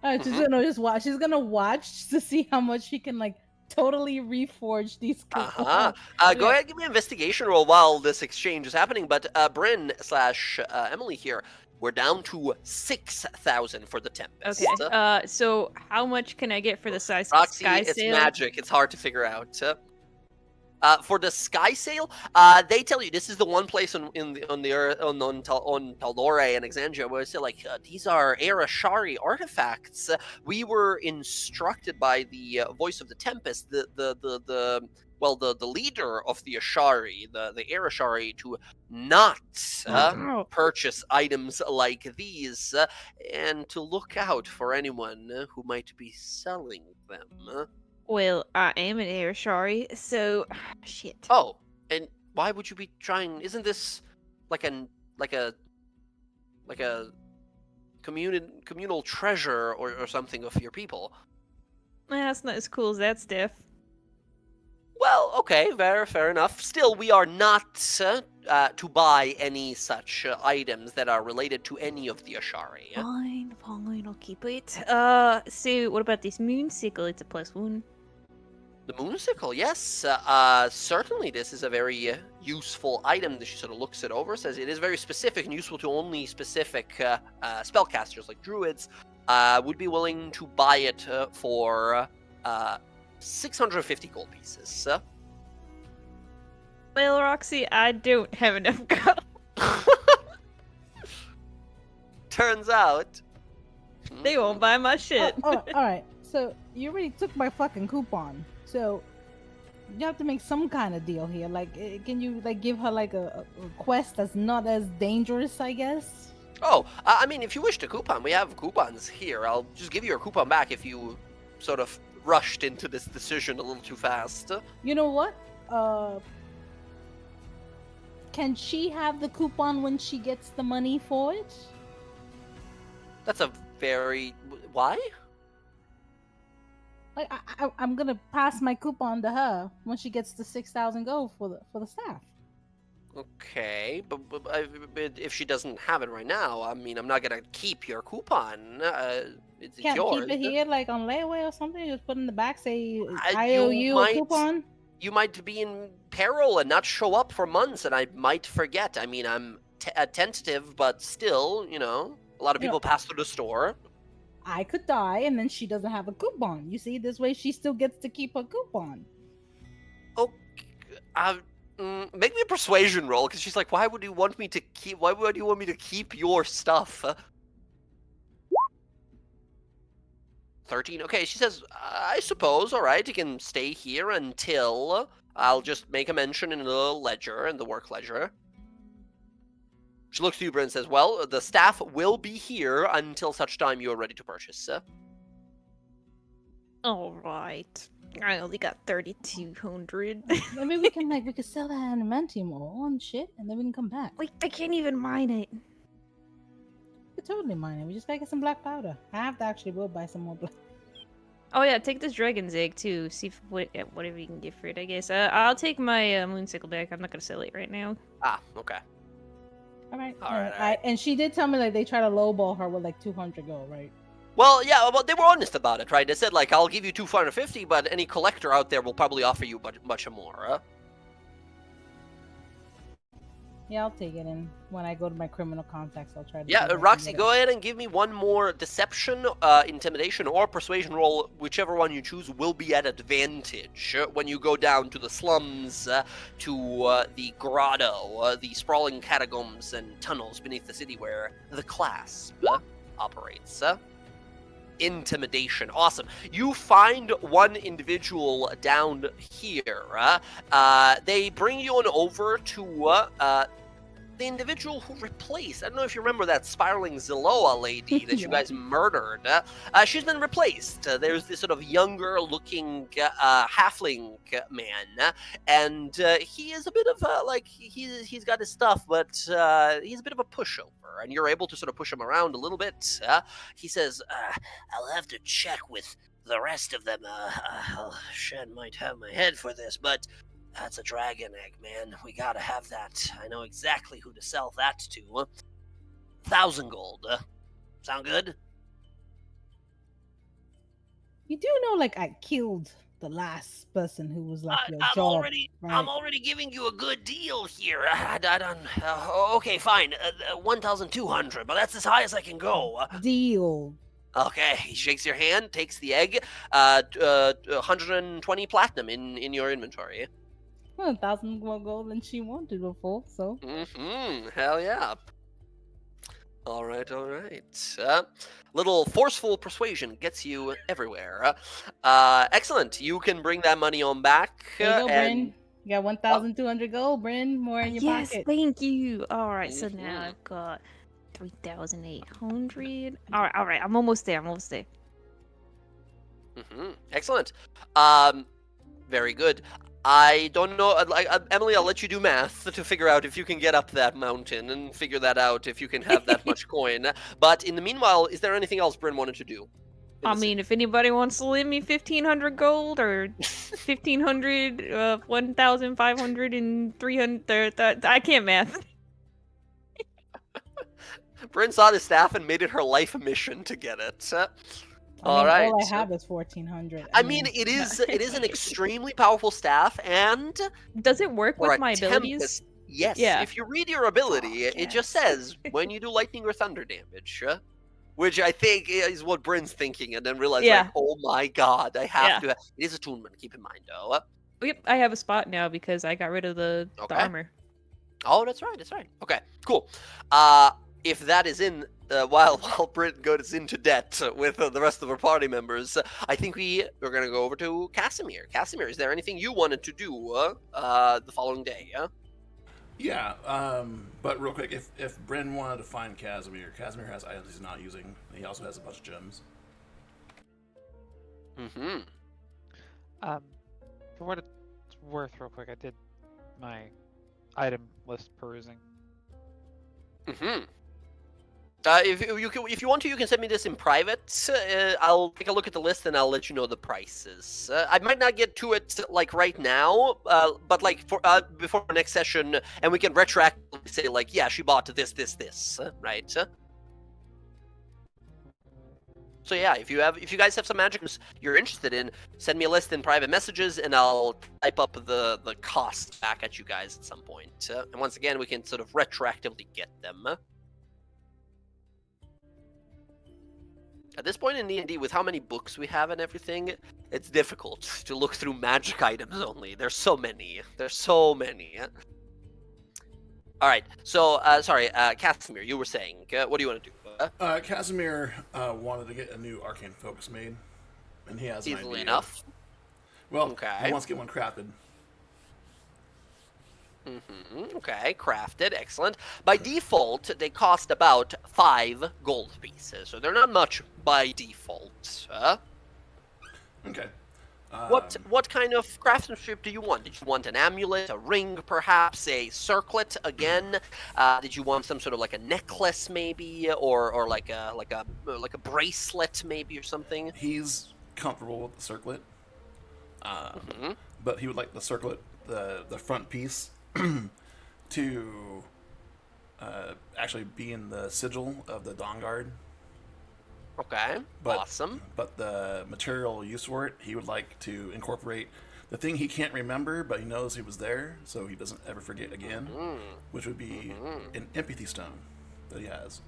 All right, she's gonna just watch. She's gonna watch to see how much she can like totally reforge these coupons. Go ahead, give me an investigation roll while this exchange is happening. But Bryn / Emily here, we're down to 6,000 for the Tempest. Okay. So how much can I get for the size Roxy, sky it's sail? magic. It's hard to figure out. For the sky sail, they tell you this is the one place on Taldore and Exandria where they say like these are Arashari artifacts. We were instructed by the voice of the Tempest, the leader of the Ashari, the Arashari, to not purchase items like these, and to look out for anyone who might be selling them. Well, I am an Arashari, so shit. Oh, and why would you be trying? Isn't this like a communal treasure or something of your people? That's not as cool as that stuff. Well, okay, fair enough. Still, we are not to buy any such items that are related to any of the Ashari. Fine, I'll keep it. So what about this moon sickle? It's a +1. The moonsicle, yes. Certainly this is a very useful item. She sort of looks it over, says it is very specific and useful to only specific spellcasters like druids. Would be willing to buy it for 650 gold pieces. Well, Roxy, I don't have enough gold. Turns out... They won't buy my shit. All right. So you already took my fucking coupon. So you have to make some kind of deal here. Like, can you like give her like a quest that's not as dangerous? I guess. Oh, I mean, if you wish to coupon, we have coupons here. I'll just give you your coupon back if you sort of rushed into this decision a little too fast. You know what? Can she have the coupon when she gets the money for it? That's a very... Why? Like, I'm gonna pass my coupon to her when she gets the 6,000 gold for the staff. Okay, but if she doesn't have it right now, I mean, I'm not gonna keep your coupon. It's Can't yours. keep it here like on layaway or something. Just put it in the back. Say I you owe you might- a coupon. You might be in peril and not show up for months, and I might forget. I mean, I'm tentative, but still, a lot of people pass through the store. I could die, and then she doesn't have a coupon. You see, this way she still gets to keep her coupon. Make me a persuasion roll, because she's like, why would you want me to keep your stuff? 13. Okay, she says, I suppose, all right, you can stay here until I'll just make a mention in the ledger, in the work ledger. She looks to you, Bryn, and says, well, the staff will be here until such time you are ready to purchase. All right. I only got 3,200. Maybe we can sell that adamantium ore and shit, and then we can come back. Wait, I can't even mine it. We could totally mine it. We just gotta get some black powder. I have to actually will buy some more black. Oh yeah, take this dragon's egg too. See if whatever you can get for it. I guess. I'll take my moonsicle back. I'm not gonna sell it right now. Ah, okay. All right. All right. And she did tell me like they try to lowball her with like 200 gold, right? Well, yeah, well, they were honest about it, right? They said, like, I'll give you 250, but any collector out there will probably offer you much more. Yeah, I'll take it. And when I go to my criminal contacts, I'll try to. Yeah, see if I can Roxy, get go it. ahead and give me one more deception, intimidation, or persuasion roll. Whichever one you choose will be at advantage when you go down to the slums, to the grotto, the sprawling catacombs and tunnels beneath the city where the clasp operates. Intimidation. Awesome. You find one individual down here. They bring you on over to the individual who replaced. I don't know if you remember that spiraling Ziloa lady that you Yeah. guys murdered. She's been replaced. There's this sort of younger looking halfling man, and he is a bit of he's got his stuff, but he's a bit of a pushover, and you're able to sort of push him around a little bit. He says, I'll have to check with the rest of them. Shen might have my head for this, but that's a dragon egg, man. We gotta have that. I know exactly who to sell that to. 1,000 gold. Sound good? You do know, like I killed the last person who was like your I'm job, already, right? I'm already giving you a good deal here. I don't. Okay, fine. 1,200, but that's as high as I can go. Deal. Okay, he shakes your hand, takes the egg. 120 platinum in your inventory. 1,000 more gold than she wanted before, so. Mm-hmm. Hell yeah. All right. Little forceful persuasion gets you everywhere. Excellent. You can bring that money on back. There you go, and Bryn. You got 1,200 gold, Bryn. More in your Yes, pocket. thank you. All right, so now Mhm. I've got 3,800. All right. I'm almost there. Excellent. Very good. I don't know, Emily, I'll let you do math to figure out if you can get up that mountain and figure that out if you can have that much coin. But in the meanwhile, is there anything else Bryn wanted to do? I mean, if anybody wants to lend me 1,500 gold or 1,500, 1,500 and 300, I can't math. Bryn saw the staff and made it her life mission to get it. All right. I have is 1,400. I mean, it is an extremely powerful staff, and Does it work for with a my abilities? tempest, yes. Yeah. If you read your ability, it just says when you do lightning or thunder damage, which I think is what Bryn's thinking, and then realized, Yeah. like, oh my god, I have to. It is attunement. Keep in mind, though. Yep, I have a spot now because I got rid of the Okay. armor. Oh, that's right. Okay, cool. If that is in while Bryn goes into debt with the rest of her party members, I think we're gonna go over to Casimir. Casimir, is there anything you wanted to do the following day? Yeah, but real quick, if Bryn wanted to find Casimir has items he's not using. He also has a bunch of gems. Mm-hmm. For what it's worth, real quick, I did my item list perusing. Mm-hmm. If you want to, you can send me this in private. I'll take a look at the list and I'll let you know the prices. I might not get to it like right now, but like for before our next session, and we can retroactively say like, yeah, she bought this, right? So yeah, if you guys have some magic you're interested in, send me a list in private messages, and I'll type up the cost back at you guys at some point. And once again, we can sort of retroactively get them. At this point in D&D, with how many books we have and everything, it's difficult to look through magic items only. There's so many. All right. So, sorry, Casimir, you were saying, what do you want to do? Casimir wanted to get a new arcane focus made, and he has an Easily idea. enough. Well, Okay. he wants to get one crafted. Okay, crafted, excellent. By default, they cost about 5 gold pieces, so they're not much by default. Okay. What kind of craftsmanship do you want? Did you want an amulet, a ring, perhaps a circlet again? Did you want some sort of like a necklace, maybe, or like a bracelet, maybe, or something? He's comfortable with the circlet, Hmm. but he would like the circlet, the front piece, to actually be in the sigil of the DawnGuard. Okay, But, awesome. But the material used for it, he would like to incorporate the thing he can't remember, but he knows he was there, so he doesn't ever forget again, which would be an empathy stone that he has.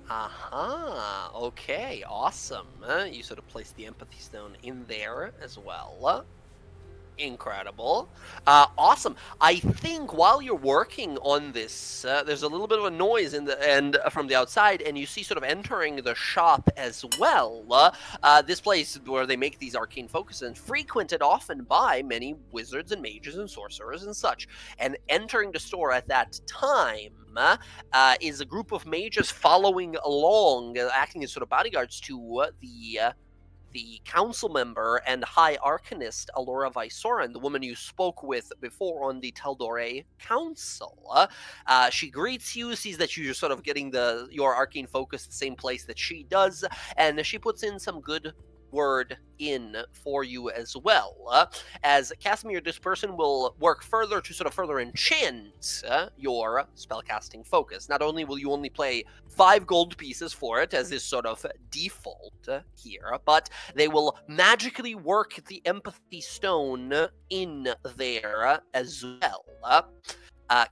Aha, okay, awesome. You sort of place the empathy stone in there as well. Incredible. Awesome. I think while you're working on this, there's a little bit of a noise from the outside, and you see sort of entering the shop as well. This place where they make these arcane focuses, and frequented often by many wizards and mages and sorcerers and such. And entering the store at that time is a group of mages following along, acting as sort of bodyguards to the council member and high arcanist Alora Vysoren, the woman you spoke with before on the Teldore Council. She greets you, sees that you're sort of getting your arcane focus the same place that she does, and she puts in some good word in for you as well. As Casimir, this person will work further to sort of further enchant your spellcasting focus. Not only will you only pay 5 gold pieces for it as this sort of default here, but they will magically work the empathy stone in there as well.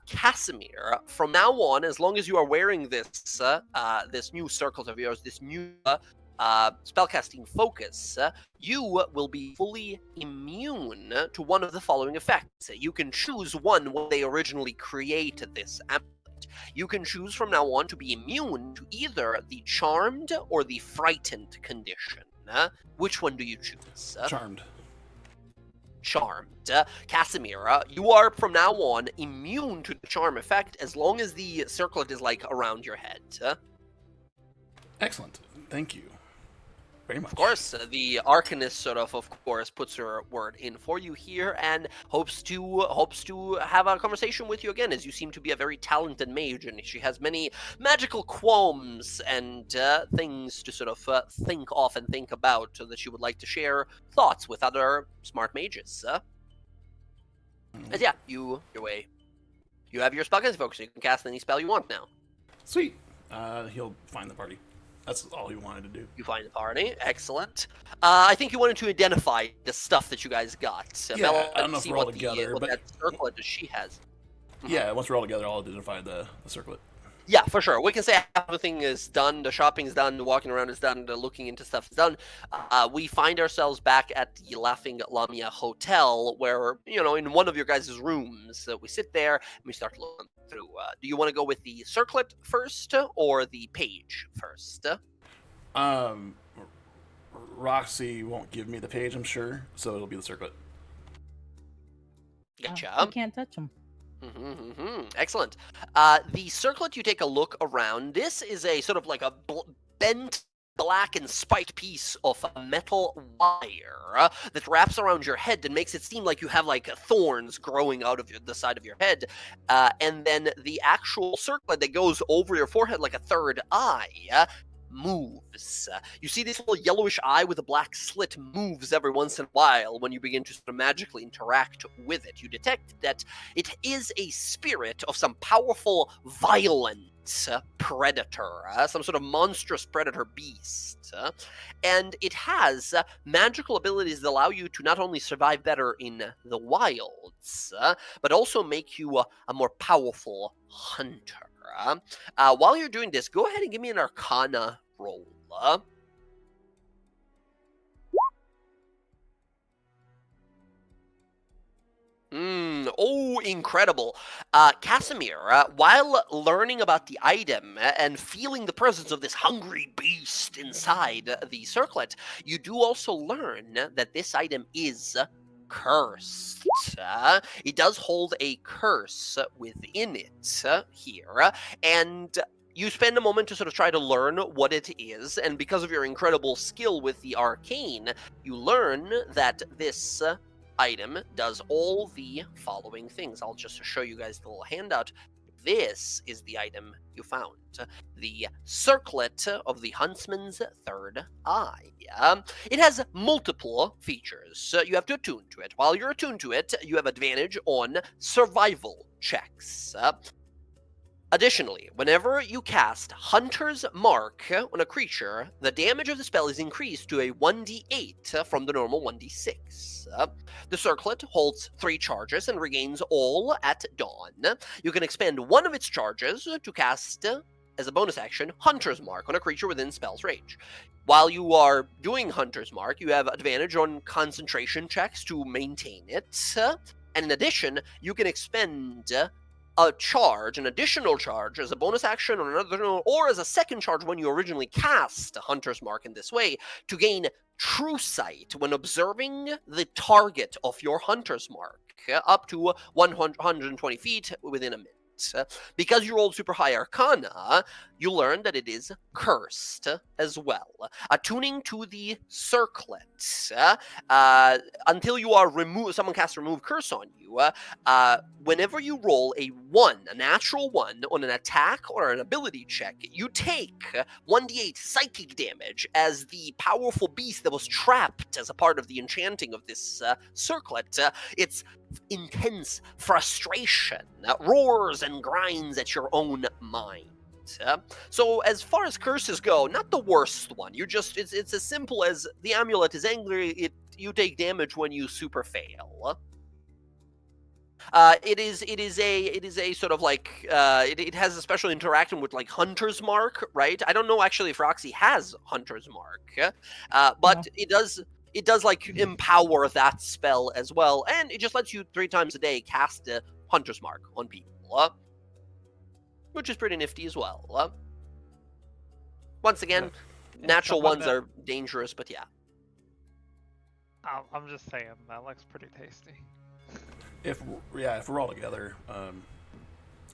Casimir, from now on, as long as you are wearing this this new circlet of yours, this new spellcasting focus, you will be fully immune to one of the following effects. You can choose one when they originally created this amulet. You can choose from now on to be immune to either the charmed or the frightened condition. Which one do you choose? Charmed. Charmed. Casimir, you are from now on immune to the charm effect as long as the circlet is like around your head. Excellent. Thank you very much. Of course, the Arcanist sort of course, puts her word in for you here and hopes to have a conversation with you again, as you seem to be a very talented mage, and she has many magical qualms and things to sort of think off and think about, that she would like to share thoughts with other smart mages. As yeah, you have your spellcasting focus. You can cast any spell you want now. Sweet. He'll find the party. That's all he wanted to do. You find the party. Excellent. I think you wanted to identify the stuff that you guys got. Yeah, Bella, I don't know if see we're all what together, what but that circlet she has. yeah, once we're all together, I'll identify the circlet. Yeah, for sure. We can say everything is done. The shopping's done. The walking around is done. The looking into stuff is done. We find ourselves back at the Laughing Lamia Hotel, where, in one of your guys' rooms, we sit there and we start looking through. Do you want to go with the circlet first or the page first? Roxy won't give me the page, I'm sure, so it'll be the circlet. Gotcha. I can't touch them. Excellent. The circlet, you take a look around. This is a sort of like a bent black and spiked piece of metal wire that wraps around your head and makes it seem like you have like thorns growing out of the side of your head. And then the actual circlet that goes over your forehead like a third eye moves. You see this little yellowish eye with a black slit moves every once in a while when you begin to sort of magically interact with it. You detect that it is a spirit of some powerful, violent predator, some sort of monstrous predator beast. And it has magical abilities that allow you to not only survive better in the wilds, but also make you a more powerful hunter. While you're doing this, go ahead and give me an Arcana roll. Oh, incredible. Casimir, while learning about the item and feeling the presence of this hungry beast inside the circlet, you do also learn that this item is cursed. It does hold a curse within it here, and you spend a moment to sort of try to learn what it is, and because of your incredible skill with the arcane, you learn that this item does all the following things. I'll just show you guys the little handout. This is the item you found. The Circlet of the Huntsman's Third Eye. It has multiple features. You have to attune to it. While you're attuned to it, you have advantage on survival checks. Additionally, whenever you cast Hunter's Mark on a creature, the damage of the spell is increased to a 1d8 from the normal 1d6. The circlet holds 3 charges and regains all at dawn. You can expend one of its charges to cast, as a bonus action, Hunter's Mark on a creature within spell's range. While you are doing Hunter's Mark, you have advantage on concentration checks to maintain it. And in addition, you can expend an additional charge, as a bonus action or as a second charge when you originally cast a Hunter's Mark in this way, to gain True Sight when observing the target of your Hunter's Mark, up to 120 feet within a minute. Because you rolled super high Arcana, you learn that it is cursed as well. Attuning to the circlet, until you are someone casts Remove Curse on you, whenever you roll a natural 1 on an attack or an ability check, you take 1d8 psychic damage as the powerful beast that was trapped as a part of the enchanting of this circlet. Its intense frustration roars and grinds at your own mind. So as far as curses go, not the worst one. It's as simple as the amulet is angry. You take damage when you super fail. It is a sort of like it has a special interaction with like Hunter's Mark, right? I don't know actually if Roxy has Hunter's Mark, but it does like empower that spell as well, and it just lets you 3 times a day cast a Hunter's Mark on people, which is pretty nifty as well. Once again, natural ones are dangerous, but yeah. I'm just saying, that looks pretty tasty. If we're all together,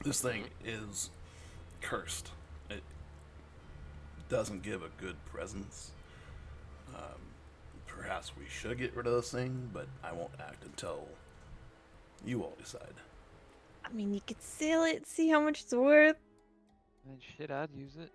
this thing is cursed. It doesn't give a good presence. Perhaps we should get rid of this thing, but I won't act until you all decide. I mean, you could sell it, see how much it's worth. And shit, I'd use it.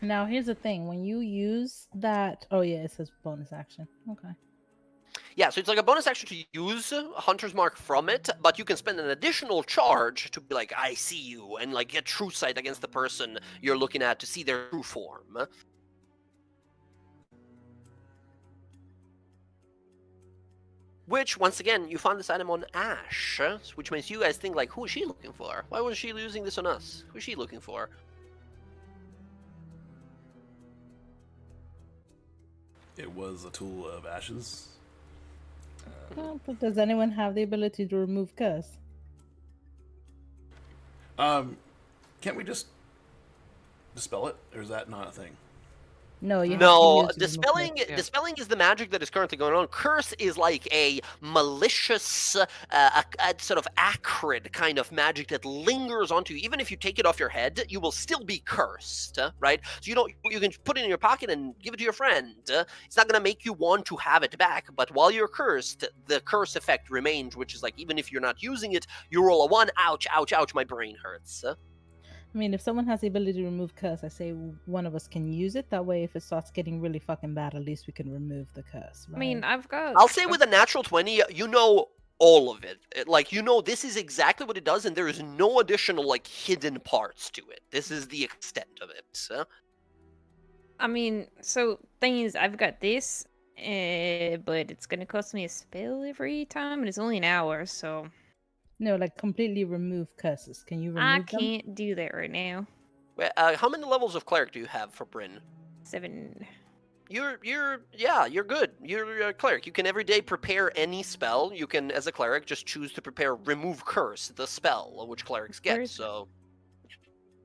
Now, here's the thing. When you use that... Oh, yeah, it says bonus action. Okay. Yeah, so it's like a bonus action to use Hunter's Mark from it, but you can spend an additional charge to be like, I see you, and like get True Sight against the person you're looking at to see their true form. Which, once again, you found this item on Ash, which makes you guys think like, who is she looking for? Why was she using this on us? Who is she looking for? It was a tool of Ash's. But does anyone have the ability to remove curse? Can't we just dispel it, or is that not a thing? No, you have No, to use dispelling is the magic that is currently going on. Curse is like a malicious, a sort of acrid kind of magic that lingers onto you. Even if you take it off your head, you will still be cursed, right? So you can put it in your pocket and give it to your friend. It's not gonna make you want to have it back, but while you're cursed, the curse effect remains, which is like even if you're not using it, you roll a 1, ouch, ouch, ouch, my brain hurts. I mean, if someone has the ability to remove curse, I say one of us can use it. That way, if it starts getting really fucking bad, at least we can remove the curse. Right? I mean, I'll say with a natural 20, you know all of it. Like, you know this is exactly what it does, and there is no additional, like, hidden parts to it. This is the extent of it. I mean, so thing is, I've got this, but it's gonna cost me a spell every time, and it's only an hour, so... No, like completely remove curses. Can you remove I them? can't do that right now. How many levels of cleric do you have for Bryn? 7. You're good. You're a cleric. You can every day prepare any spell. You can, as a cleric, just choose to prepare Remove Curse, the spell, which clerics get, Where's- so...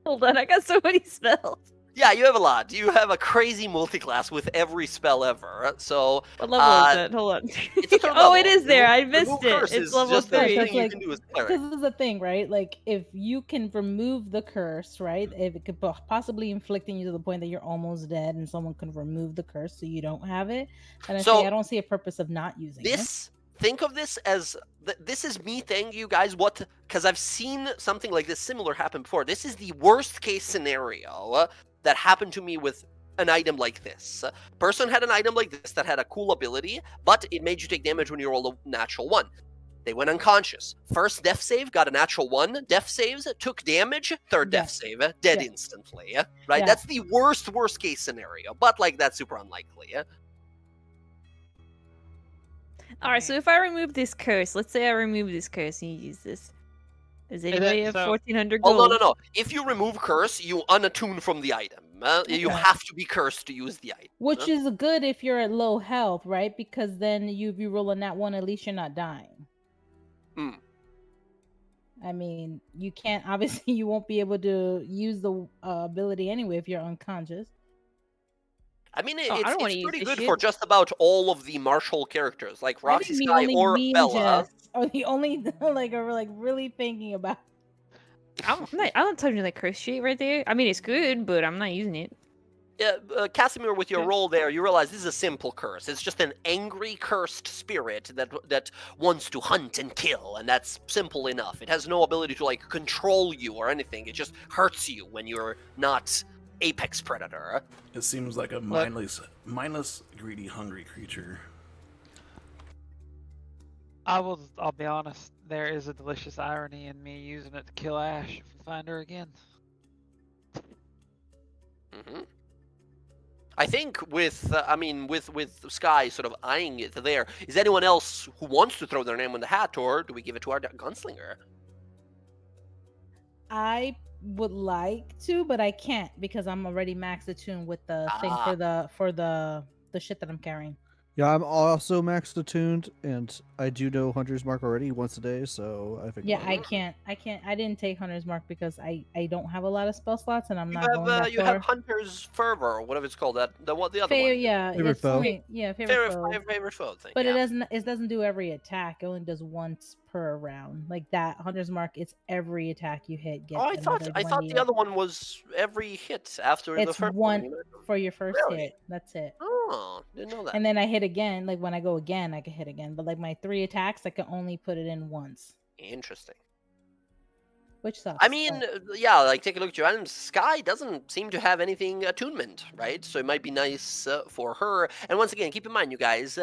Hold on, I got so many spells. Yeah, you have a lot. You have a crazy multi-class with every spell ever. So What level is it? Hold on. it's a third Oh, level. it is there. I Remove missed it. curse It's is level just the Yeah, 3. so thing it's you like can do as cleric. this is the thing, right? Like if you can remove the curse, right? If it could possibly inflicting you to the point that you're almost dead, and someone can remove the curse so you don't have it, then I So- say I don't see a purpose of not using it. Think of this as this is me telling you guys what, because I've seen something like this similar happen before. This is the worst case scenario that happened to me with an item like this. Person had an item like this that had a cool ability, but it made you take damage when you roll a natural 1. They went unconscious. First death save, got a natural 1. Death saves, took damage. Third death save, dead instantly. Right? Yeah. That's the worst case scenario, but like that's super unlikely. Alright, so if I remove this curse, let's say I remove this curse and you use this. Does anybody have so- 1400 Oh, gold? no. If you remove curse, you unattune from the item. You Okay. have to be cursed to use the item. Which is good if you're at low health, right? Because then if you roll a nat 1, at least you're not dying. Hmm. I mean, you can't obviously you won't be able to use the ability anyway if you're unconscious. I mean, Oh, I don't wanna it's use pretty this good for shit. just about all of the martial characters, like I Roxy think the Sky only or me and Bella. Jess are the only like are like really thinking about. I'm not touching that curse shit right there. I mean, it's good, but I'm not using it. Casimir, with your Yeah. roll there, you realize this is a simple curse. It's just an angry, cursed spirit that wants to hunt and kill, and that's simple enough. It has no ability to like control you or anything. It just hurts you when you're not apex predator. It seems like a mindless, greedy, hungry creature. I'll be honest. There is a delicious irony in me using it to kill Ash if we find her again. hmm I think with Sky sort of eyeing it there, is anyone else who wants to throw their name in the hat, or do we give it to our gunslinger? I would like to, but I can't because I'm already max attuned with the thing Ah. for the shit that I'm carrying. Yeah, I'm also max attuned, and I do know Hunter's Mark already once a day, so I think. Yeah, I can't. I didn't take Hunter's Mark because I don't have a lot of spell slots, and I'm not going that You far. have Hunter's Fervor, or whatever it's called. The other Favorite, one. yeah, Favorite it's foe. only favorite foe. Favorite foe thing. But yeah. it doesn't do every attack. It only does once per round. Like that Hunter's Mark, it's every attack you hit gets. Oh, I thought another the 1d8. other one was every hit after the It's first one for your first Really? hit. That's it. Oh, didn't know that. And then I hit again. Like when I go again, I can hit again. But like my 3 attacks, I can only put it in once, Interesting. which sucks. I mean, yeah, like take a look at your items. Sky doesn't seem to have anything attunement, right? So it might be nice for her. And once again, keep in mind, you guys,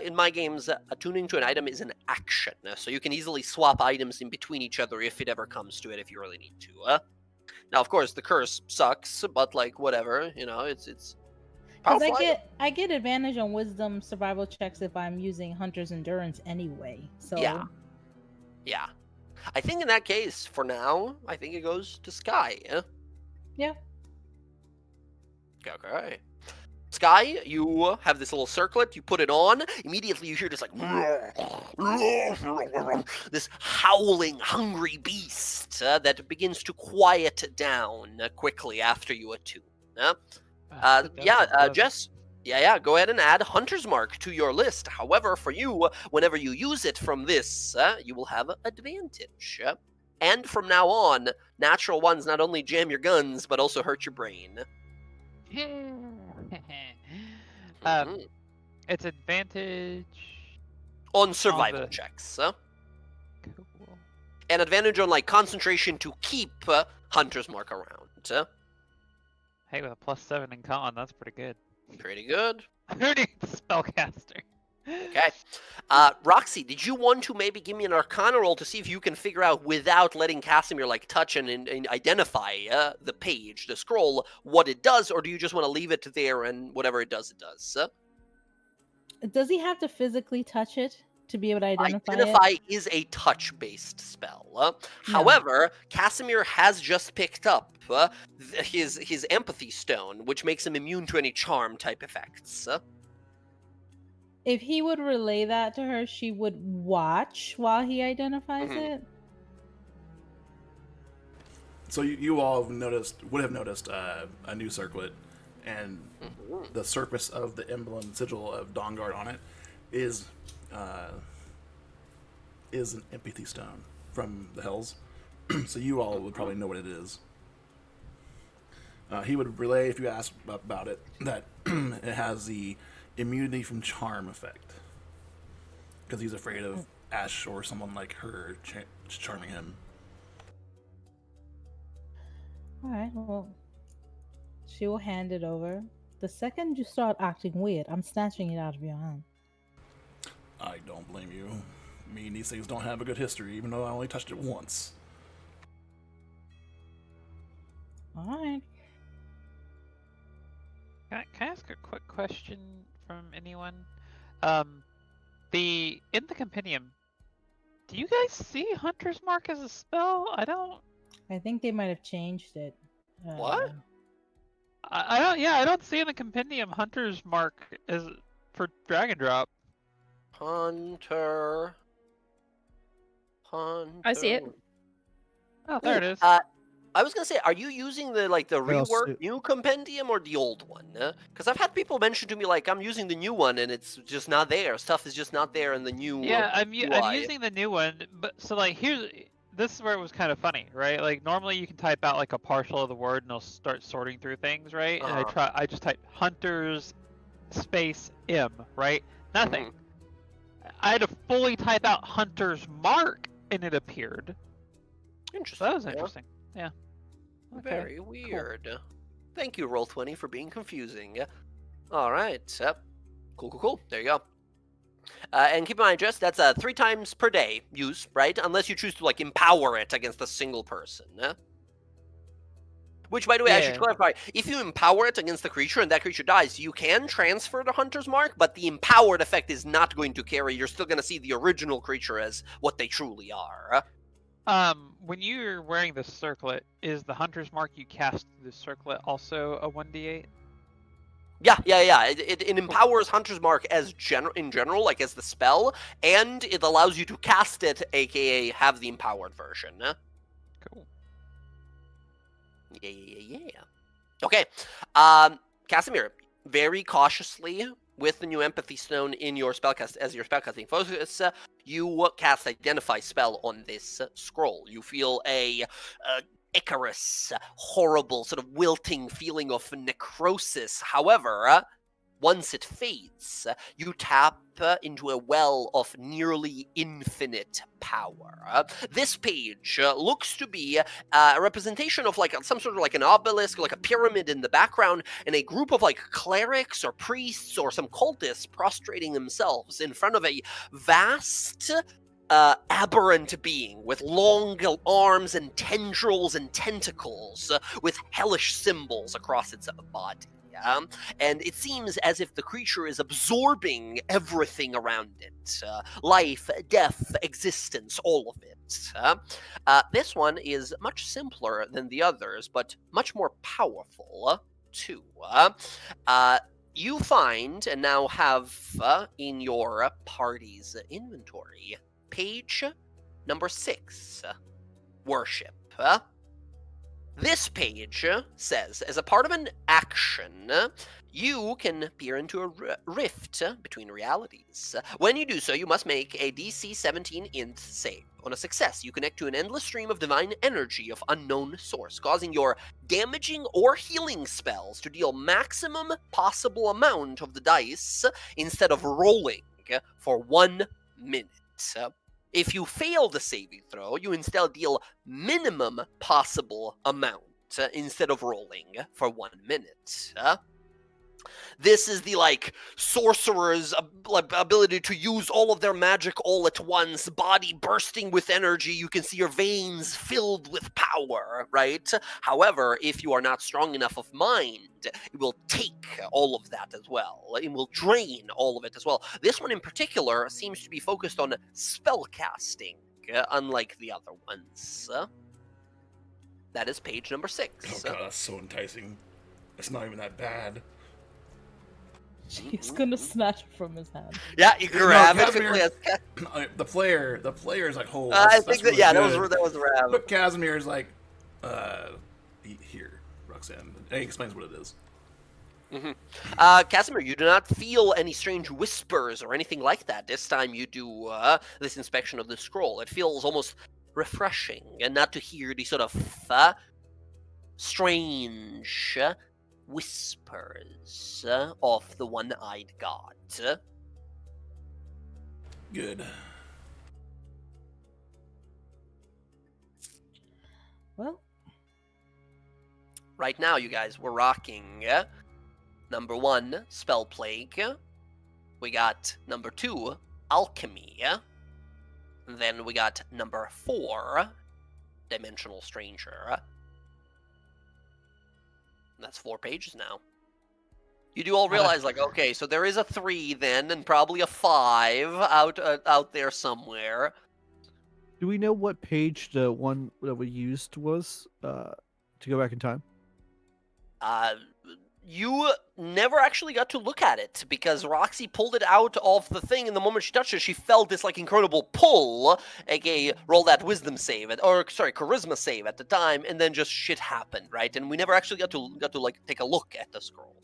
in my games, attuning to an item is an action, so you can easily swap items in between each other if it ever comes to it, if you really need to. Now, of course, the curse sucks, but like whatever, it's. because powerful I get advantage on wisdom survival checks if I'm using Hunter's Endurance anyway. So Yeah. Yeah. I think in that case, for now, I think it goes to Sky. Yeah. Okay. Sky, you have this little circlet, you put it on, immediately you hear this like this howling, hungry beast that begins to quiet down quickly after you attune. Jess, go ahead and add Hunter's Mark to your list. However, for you, whenever you use it from this, you will have advantage. And from now on, natural ones not only jam your guns, but also hurt your brain. Mhm. It's advantage. On survival checks. Cool. And advantage on like concentration to keep Hunter's Mark around. Hey, with a +7 in con, that's pretty good. Pretty good. Who needs spellcaster? Okay. Roxy, did you want to maybe give me an Arcana roll to see if you can figure out, without letting Casimir like touch and identify the page, the scroll, what it does, or do you just want to leave it there and whatever it does, it does? does he have to physically touch it to be able to identify it? Identify is a touch-based spell. No. However, Casimir has just picked up his empathy stone, which makes him immune to any charm type effects. If he would relay that to her, she would watch while he identifies Mhm. it. So you all would have noticed a new circlet, and the surface of the emblem sigil of DawnGuard on it is an empathy stone from the Hells. So you all would probably know what it is. He would relay, if you ask about it, that it has the immunity from charm effect. Because he's afraid of Ash or someone like her charming him. Alright, well, she will hand it over. The second you start acting weird, I'm snatching it out of your hand. I don't blame you. Me and these things don't have a good history, even though I only touched it once. Alright. Can I ask a quick question from anyone? In the compendium, do you guys see Hunter's Mark as a spell? I don't. I think they might have changed it. What? I don't. Yeah, I don't see in the compendium Hunter's Mark as for Dragon Drop. Hunter. I see it. Oh, there it is. I was gonna say, are you using the also- reworked new compendium or the old one? Because I've had people mention to me like I'm using the new one and it's just not there. Stuff is just not there in the new. Yeah, I'm UI. using the new one, but so like this is where it was kind of funny, right? Like normally you can type out like a partial of the word and it'll start sorting through things, right? And I just typed Hunter's space M, right? Nothing. I had to fully type out Hunter's Mark and it appeared. So Interesting. that was interesting. Yeah. Okay. Very weird. Thank you, Roll20, for being confusing. All right. Cool. There you go. And keep in mind, Jess, that's 3 times per day use, right? Unless you choose to like empower it against a single person. Which, by the way, I should Yeah. clarify. If you empower it against the creature and that creature dies, you can transfer the Hunter's Mark, but the empowered effect is not going to carry. You're still going to see the original creature as what they truly are. When you're wearing the circlet, is the Hunter's Mark you cast through the circlet also a 1d8? Yeah. It empowers Hunter's Mark as in general, like as the spell, and it allows you to cast it, aka have the empowered version. Cool. Yeah. Okay. Casimir, very cautiously, with the new Empathy Stone in your spellcast as your spellcasting focus, you cast Identify spell on this scroll. You feel a Icarus, horrible, sort of wilting feeling of necrosis. However, once it fades, you tap into a well of nearly infinite power. This page looks to be a representation of like some sort of like an obelisk, like a pyramid in the background, and a group of like clerics or priests or some cultists prostrating themselves in front of a vast aberrant being with long arms and tendrils and tentacles with hellish symbols across its body. And it seems as if the creature is absorbing everything around it. Life, death, existence, all of it. This one is much simpler than the others, but much more powerful, too. You find, and now have in your party's inventory, page number 6, Worship. This page says, as a part of an action, you can peer into a rift between realities. When you do so, you must make a DC 17 int save. On a success, you connect to an endless stream of divine energy of unknown source, causing your damaging or healing spells to deal maximum possible amount of the dice instead of rolling for 1 minute. If you fail the saving throw, you instead deal minimum possible amount instead of rolling for 1 minute. This is the, like, sorcerer's ability to use all of their magic all at once, body bursting with energy, you can see your veins filled with power, right? However, if you are not strong enough of mind, it will take all of that as well. It will drain all of it as well. This one in particular seems to be focused on spell casting, unlike the other ones. That is page number 6. Oh god, that's so enticing. It's not even that bad. She's gonna snatch it from his hand. Yeah, you grab it Casimir- quickly. The player is like, oh, I that's think really that good. that was Rav. But Casimir is like, Here, Roxanne. And he explains what it is. Casimir, you do not feel any strange whispers or anything like that. This time you do this inspection of the scroll. It feels almost refreshing, and not to hear the sort of strange whispers of the one-eyed god. Good. Well, Right now, you guys, we're rocking number 1, Spell Plague. We got number 2, Alchemy. And then we got number 4, Dimensional Stranger. That's 4 pages now. You do all realize, like, okay, so there is a 3 then, and probably a 5 out there somewhere. Do we know what page the one that we used was to go back in time? You never actually got to look at it because Roxy pulled it out of the thing, and the moment she touched it, she felt this like incredible pull, aka roll that wisdom save, charisma save at the time, and then just shit happened, right? And we never actually got to like take a look at the scroll.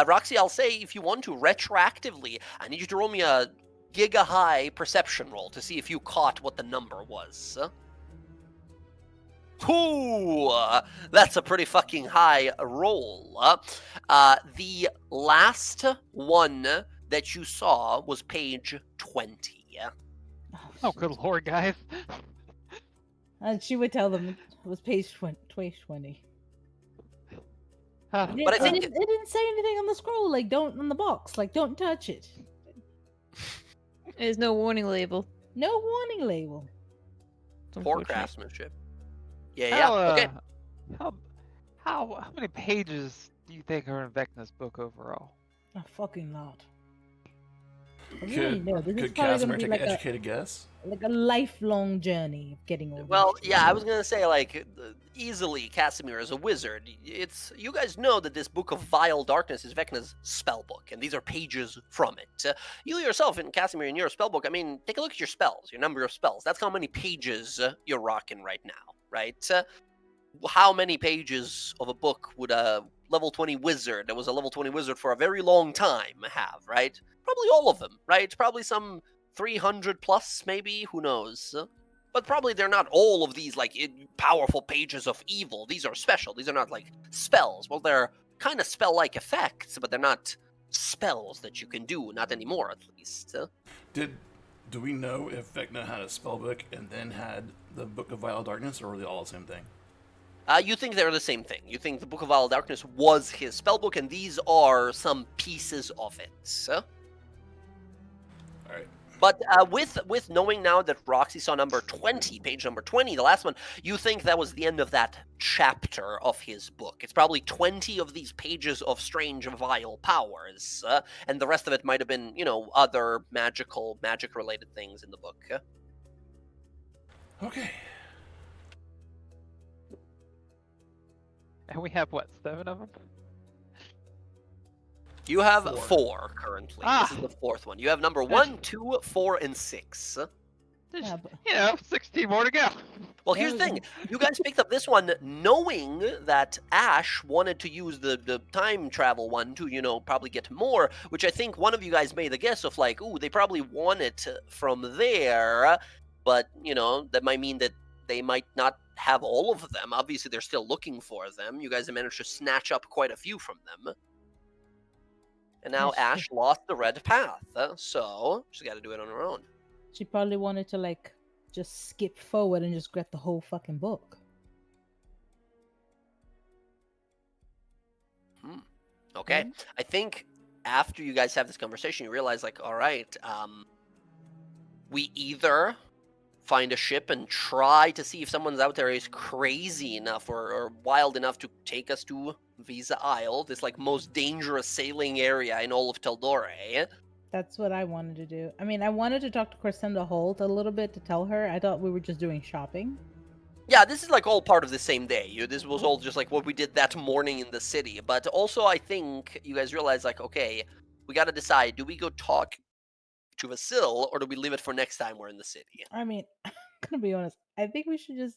Roxy, I'll say if you want to retroactively, I need you to roll me a giga high perception roll to see if you caught what the number was. Ooh, that's a pretty fucking high roll. The last one that you saw was page 20. Oh, good lord, guys. and she would tell them it was page 20. Uh, But I think- it didn't say anything on the scroll, like don't on the box, like don't touch it. There's no warning label. No warning label. It's Poor unfortunate. craftsmanship. Yeah, how, okay. How many pages do you think are in Vecna's book overall? A fucking lot. I really Could, know. This is could probably Casimir gonna be take like an a educated guess? lifelong journey of getting all. Well, these yeah, I shit. was gonna say, like, easily, Casimir is a wizard. You guys know that this Book of Vile Darkness is Vecna's spell book, and these are pages from it. You yourself, in Casimir, in your spell book, I mean, take a look at your spells, your number of spells. That's how many pages you're rocking right now, right? How many pages of a book would a level 20 wizard that was a level 20 wizard for a very long time have, right? Probably all of them, right? Probably some 300 plus, maybe? Who knows? But probably they're not all of these, like, powerful pages of evil. These are special. These are not, like, spells. Well, they're kind of spell-like effects, but they're not spells that you can do. Not anymore, at least. Do we know if Vecna had a spell book and then had the Book of Vile Darkness, or were they all the same thing? You think they're the same thing. You think the Book of Vile Darkness was his spellbook, and these are some pieces of it. All right. But with knowing now that Roxy saw number 20, page number 20, the last one, you think that was the end of that chapter of his book. It's probably 20 of these pages of strange, vile powers, and the rest of it might have been, other magic-related things in the book. Okay. And we have, what, 7 of them? You have 4. 4 currently. Ah. This is the 4th one. You have number 1, 2, 4, and 6. There's, Yeah, but 16 more to go. Well, There here's the we thing. You guys picked up this one knowing that Ash wanted to use the time travel one to, probably get more, which I think one of you guys made the guess of, like, ooh, they probably want it from there, but, that might mean that they might not have all of them. Obviously, they're still looking for them. You guys have managed to snatch up quite a few from them. And now Yes, she- Ash lost the red path, so she's got to do it on her own. she probably wanted to like just skip forward and just grab the whole fucking book. Okay. Mhm. I think after you guys have this conversation, you realize, like, all right, we either find a ship and try to see if someone's out there is crazy enough or wild enough to take us to Visa Isle, this, like, most dangerous sailing area in all of Teldore. That's what I wanted to do. I mean, I wanted to talk to Crescenda Holt a little bit to tell her. I thought we were just doing shopping. Yeah, this is, like, all part of the same day. This was all just, like, what we did that morning in the city. But also, I think you guys realize, like, okay, we got to decide, do we go talk to Vasil, or do we leave it for next time we're in the city? I mean, gonna be honest. I think we should just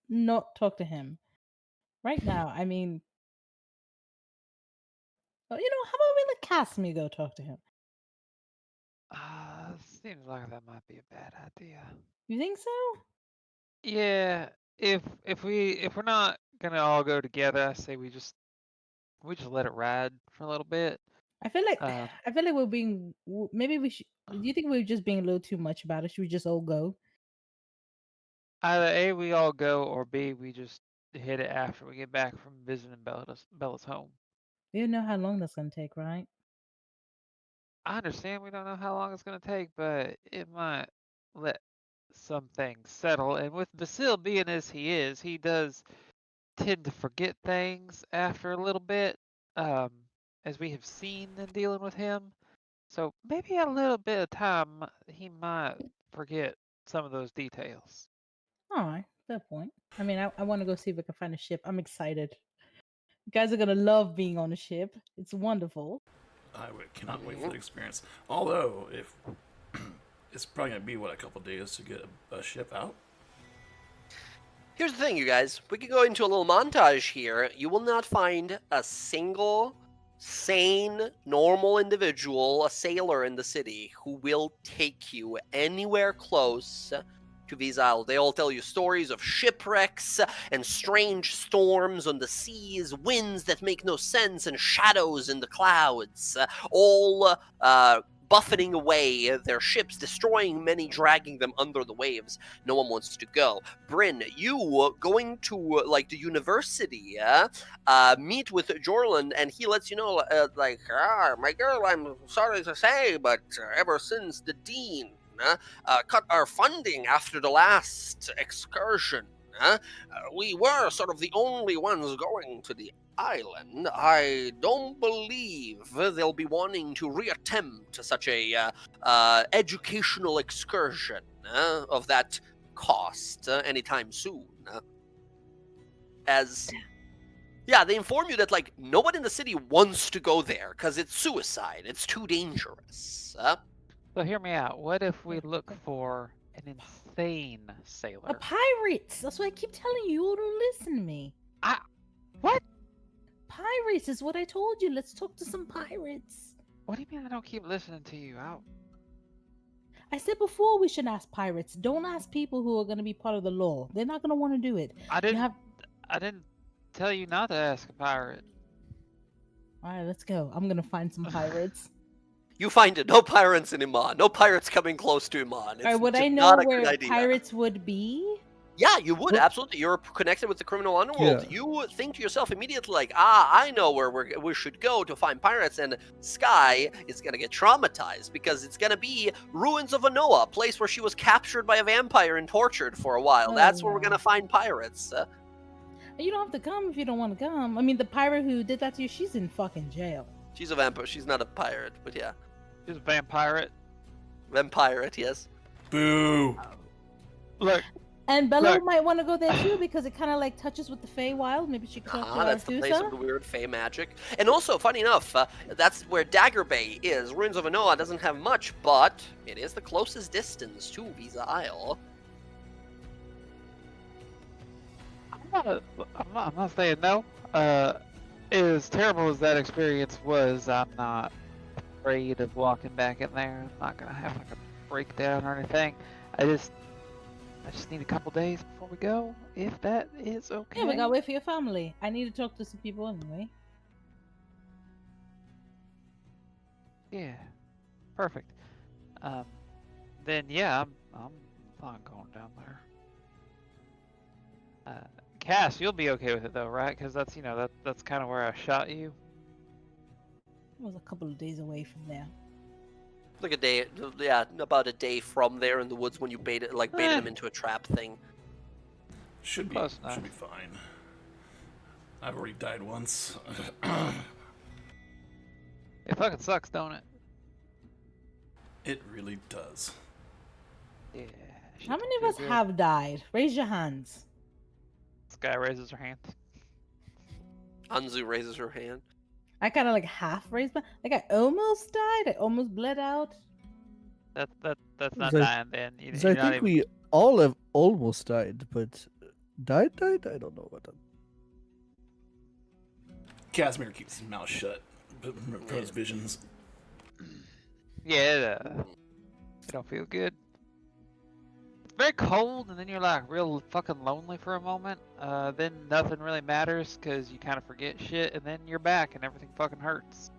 not talk to him right now. I mean, how about we let Casimir go talk to him? Seems like that might be a bad idea. You think so? Yeah, if we're not gonna all go together, I say we just let it ride for a little bit. I feel like Um, we're being. Maybe we should. Do you think we're just being a little too much about it? Should we just all go? Either A, we all go, or B, we just hit it after we get back from visiting Bella's home. We don't know how long that's gonna take, right? I understand we don't know how long it's gonna take, but it might let some things settle. And with Basil being as he is, he does tend to forget things after a little bit, um, as we have seen in dealing with him. So maybe a little bit of time, he might forget some of those details. All right, fair point. I mean, I want to go see if I can find a ship. I'm excited. You guys are gonna love being on a ship. It's wonderful. Cannot wait for the experience. Although, if it's probably gonna be a couple days to get a ship out. Here's the thing, you guys. We could go into a little montage here. You will not find a single sane, normal individual, a sailor in the city, who will take you anywhere close to these isles. They all tell you stories of shipwrecks and strange storms on the seas, winds that make no sense, and shadows in the clouds, all buffeting away their ships, destroying many, dragging them under the waves. No one wants to go. Bryn, you going to the university, meet with Jorland, and he lets you know, my girl, I'm sorry to say, but ever since the dean cut our funding after the last excursion, we were sort of the only ones going to the island. I don't believe they'll be wanting to reattempt such a educational excursion of that cost anytime soon. They inform you that nobody in the city wants to go there because it's suicide. It's too dangerous. So hear me out. What if we look for an insane sailor? A pirates. That's what I keep telling you. You all don't listen to me. What? Pirates is what I told you. Let's talk to some pirates. What do you mean I don't keep listening to you? I said before we should ask pirates. Don't ask people who are going to be part of the law. They're not going to want to do it. I didn't tell you not to ask a pirate. All right, let's go. I'm going to find some pirates. You find it. No pirates in Iman. No pirates coming close to Iman. All right, would I know where pirates would be? Yeah, you would, absolutely. You're connected with the criminal underworld. Yeah. You think to yourself immediately, I know where we should go to find pirates, and Sky is going to get traumatized because it's going to be ruins of Anoa, a place where she was captured by a vampire and tortured for a while. That's where we're going to find pirates. You don't have to come if you don't want to come. I mean, the pirate who did that to you, she's in fucking jail. She's a vampire. She's not a pirate, but yeah. She's a vampire. Vampirate, yes. Boo! Look. And Bella might want to go there too because it kind of touches with the Feywild. Maybe she could talk to that's the place of the weird Fey magic. And also, funny enough, that's where Dagger Bay is. Ruins of Anoa doesn't have much, but it is the closest distance to Visa Isle. I'm not saying no. As terrible as that experience was, I'm not afraid of walking back in there. I'm not gonna have a breakdown or anything. I just need a couple days before we go, if that is okay. Yeah, we gotta wait for your family. I need to talk to some people anyway. Yeah, perfect. Then yeah, I'm fine going down there. Cass, you'll be okay with it though, right? Because that's that's kind of where I shot you. It was a couple of days away from there. Like a day, yeah, about a day from there in the woods when you baited them into a trap thing. Should be fine. I've already died once. It fucking sucks, don't it? It really does. Yeah. How many of us have died? Raise your hands. This guy raises her hand. Anzu raises her hand. I kind of half raised my. I almost died. I almost bled out. That's not So- dying, then. So I think we all have almost died, but died? I don't know about that. Casimir keeps his mouth shut for his visions. Yeah, it don't feel good. It's very cold, and then you're like real fucking lonely for a moment. Then nothing really matters because you kind of forget shit, and then you're back and everything fucking hurts.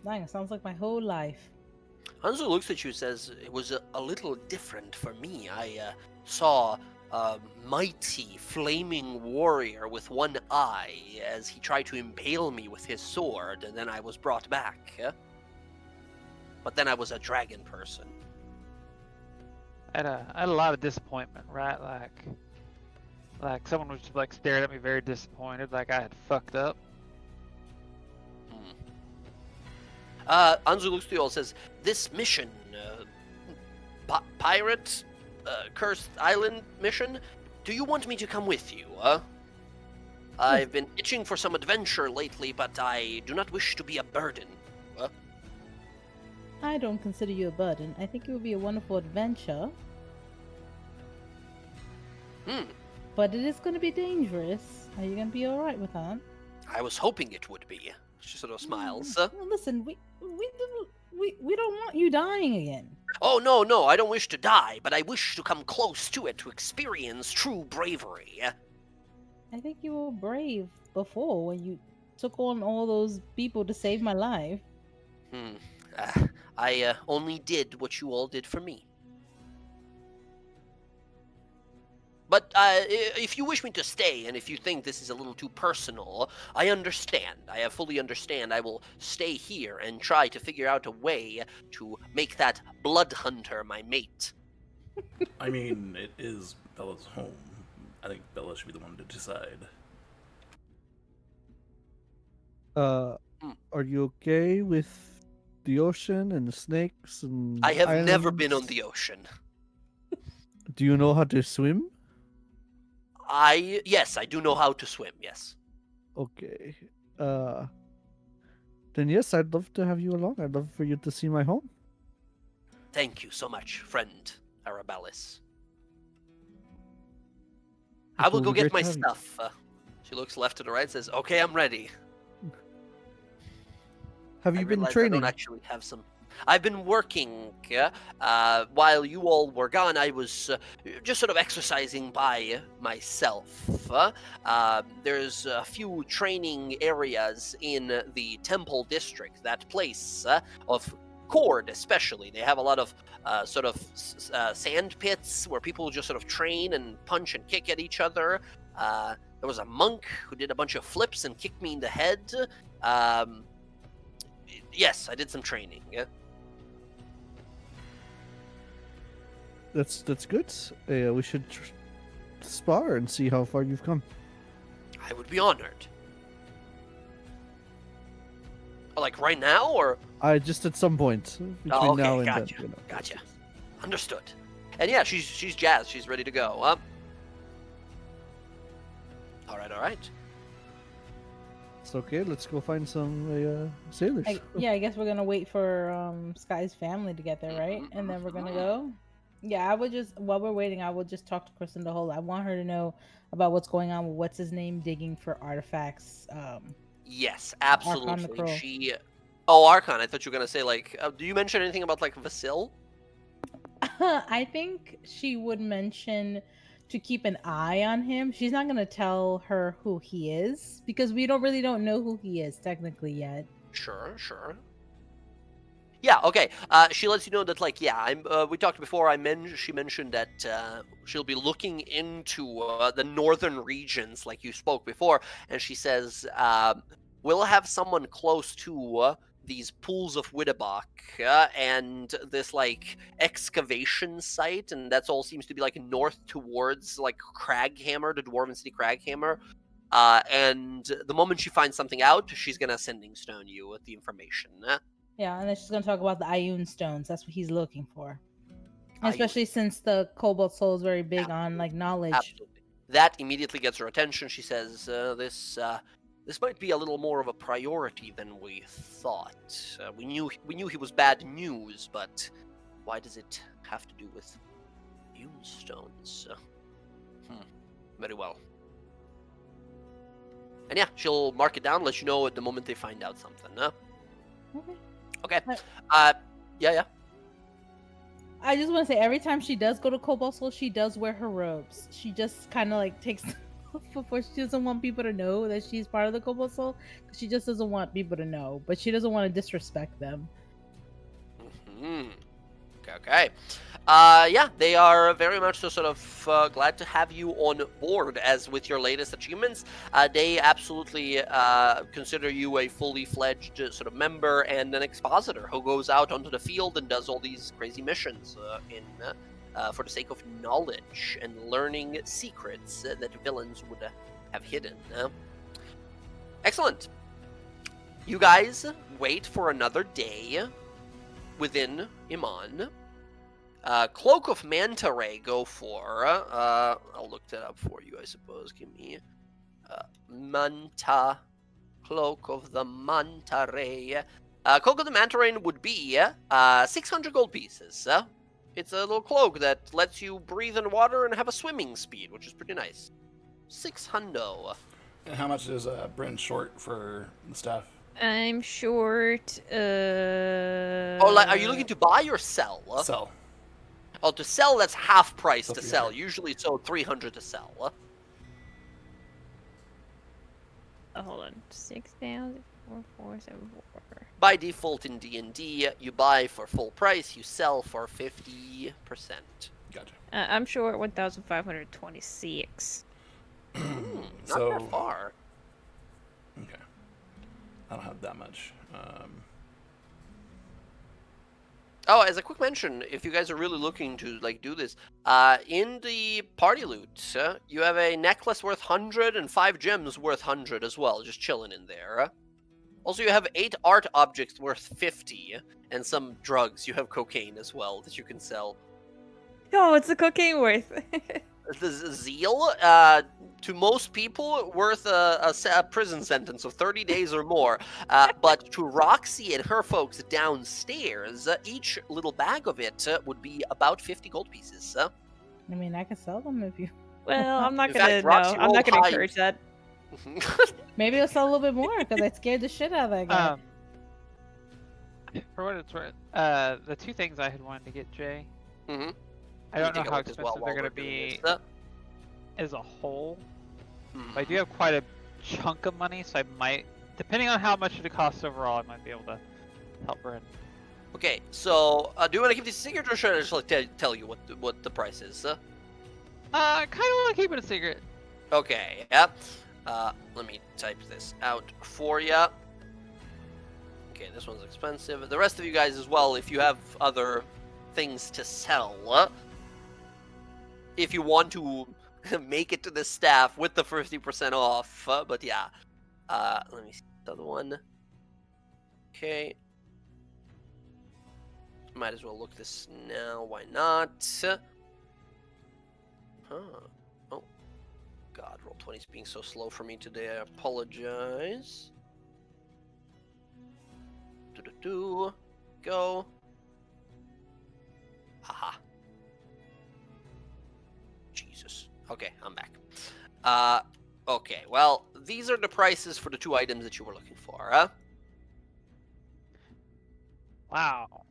Dang, it sounds like my whole life. Hanzo looks at you and says, "It was a little different for me. I saw a mighty flaming warrior with one eye as he tried to impale me with his sword, and then I was brought back. But then I was a dragon person." I had a lot of disappointment, right? Like someone was just like staring at me very disappointed, like I had fucked up. Anzu looks to you all and says, "This mission, pirate, cursed island mission, do you want me to come with you, I've been itching for some adventure lately, but I do not wish to be a burden." I don't consider you a burden. I think it would be a wonderful adventure. But it is going to be dangerous. Are you going to be all right with that? I was hoping it would be. She sort of smiles. Well, listen, we don't want you dying again. Oh, no, I don't wish to die, but I wish to come close to it to experience true bravery. I think you were brave before when you took on all those people to save my life. I only did what you all did for me. But if you wish me to stay, and if you think this is a little too personal, I understand. I fully understand. I will stay here and try to figure out a way to make that blood hunter my mate. I mean, it is Bella's home. I think Bella should be the one to decide. Are you okay with the ocean and the snakes and I have never been on islands? the ocean. Do you know how to swim? Yes, I do know how to swim, yes. Okay. Then yes, I'd love to have you along. I'd love for you to see my home. Thank you so much, friend Arabellis. It I will will go be get great my to have you. stuff. She looks left to the right and says, "Okay, I'm ready." Have I you been realize training? I don't actually have some. I've been working. While you all were gone, I was just sort of exercising by myself. There's a few training areas in the Temple District. That place of Cord, especially. They have a lot of sand pits where people just sort of train and punch and kick at each other. There was a monk who did a bunch of flips and kicked me in the head. Yes, I did some training. That's good. We should spar and see how far you've come. I would be honored. Like right now, or? I just at some point between Oh, okay, now and gotcha, then. gotcha. Understood. And yeah, she's jazzed. She's ready to go. All right. It's okay. Let's go find some sailors. I guess we're gonna wait for Sky's family to get there, right? And then we're gonna go. Yeah, I would just while we're waiting, I will just talk to Kristen the whole. I want her to know about what's going on with what's his name digging for artifacts. Yes, Archon the absolutely. Crow. Archon. I thought you were gonna say like. Do you mention anything about like Vasil? I think she would mention to keep an eye on him. She's not gonna tell her who he is because we don't know who he is technically yet. Sure. Yeah, okay. She lets you know that, like, yeah, we talked before. She mentioned that she'll be looking into the northern regions, like you spoke before, and she says we'll have someone close to these pools of Wittebach and this like excavation site, and that's all seems to be like north towards like Craghammer, the Dwarven City Craghammer. And the moment she finds something out, she's gonna sending stone you with the information. Yeah, and then she's gonna talk about the Ioun stones. That's what he's looking for. Ioun. Especially since the Cobalt Soul is very big on like knowledge. Absolutely. That immediately gets her attention. She says, "This might be a little more of a priority than we thought. We knew he was bad news, but why does it have to do with Immune stones. Very well. And yeah, she'll mark it down, let you know at the moment they find out something. Okay. Okay. But- Yeah. I just want to say, every time she does go to Cobalt Soul, she does wear her robes. She just kind of like takes off before. She doesn't want people to know that she's part of the Cobalt Soul, because she just doesn't want people to know. But she doesn't want to disrespect them. Okay. Yeah, they are very much so sort of glad to have you on board. As with your latest achievements, they absolutely consider you a fully fledged sort of member and an expositor who goes out onto the field and does all these crazy missions for the sake of knowledge and learning secrets that villains would have hidden. Excellent. You guys wait for another day within Iman. Cloak of Manta Ray, go for. I'll look that up for you, I suppose. Give me Manta. Cloak of the Manta Ray. Cloak of the Manta Ray would be 600 gold pieces. It's a little cloak that lets you breathe in water and have a swimming speed, which is pretty nice. 600. And how much is Bryn short for the staff? I'm short. Are you looking to buy or sell? Sell. Oh, to sell, that's half price So to sell. 300. Usually it's 300 to sell. Hold on. 6,000,4474. By default in D&D, you buy for full price, you sell for 50%. Gotcha. I'm short 1,526. Not So- that far. Okay. I don't have that much. Oh, as a quick mention, if you guys are really looking to do this, in the party loot, you have a necklace worth 100 and 5 gems worth 100 as well, just chilling in there. Also, you have 8 art objects worth 50, and some drugs. You have cocaine as well that you can sell. Oh, what's the cocaine worth? The zeal, to most people, worth a prison sentence of 30 days or more. But to Roxy and her folks downstairs, each little bag of it would be about 50 gold pieces. I mean, I can sell them if you. Well, I'm not In gonna. fact, No, Roxy I'm not gonna rolled high. encourage that. Maybe I'll sell a little bit more because I scared the shit out of that guy. For what it's worth, the two things I had wanted to get, Jay. Mhm. I don't know Take a how look as well expensive they're while gonna we're doing be this. as a whole. Mhm. But I do have quite a chunk of money, so I might, depending on how much it costs overall, I might be able to help Bryn. Okay, so do you want to keep this a secret, or should I just tell you what the price is? I kind of want to keep it a secret. Okay, yep. Let me type this out for you. Okay, this one's expensive. The rest of you guys as well, if you have other things to sell, if you want to make it to the staff with the 50% off. But yeah, let me see the other one. Okay. Might as well look this now. Why not? Huh. Oh. God, Roll20 is being so slow for me today. I apologize. Go. Aha. Jesus. Okay, I'm back. Okay, well, these are the prices for the 2 items that you were looking for, huh? Wow.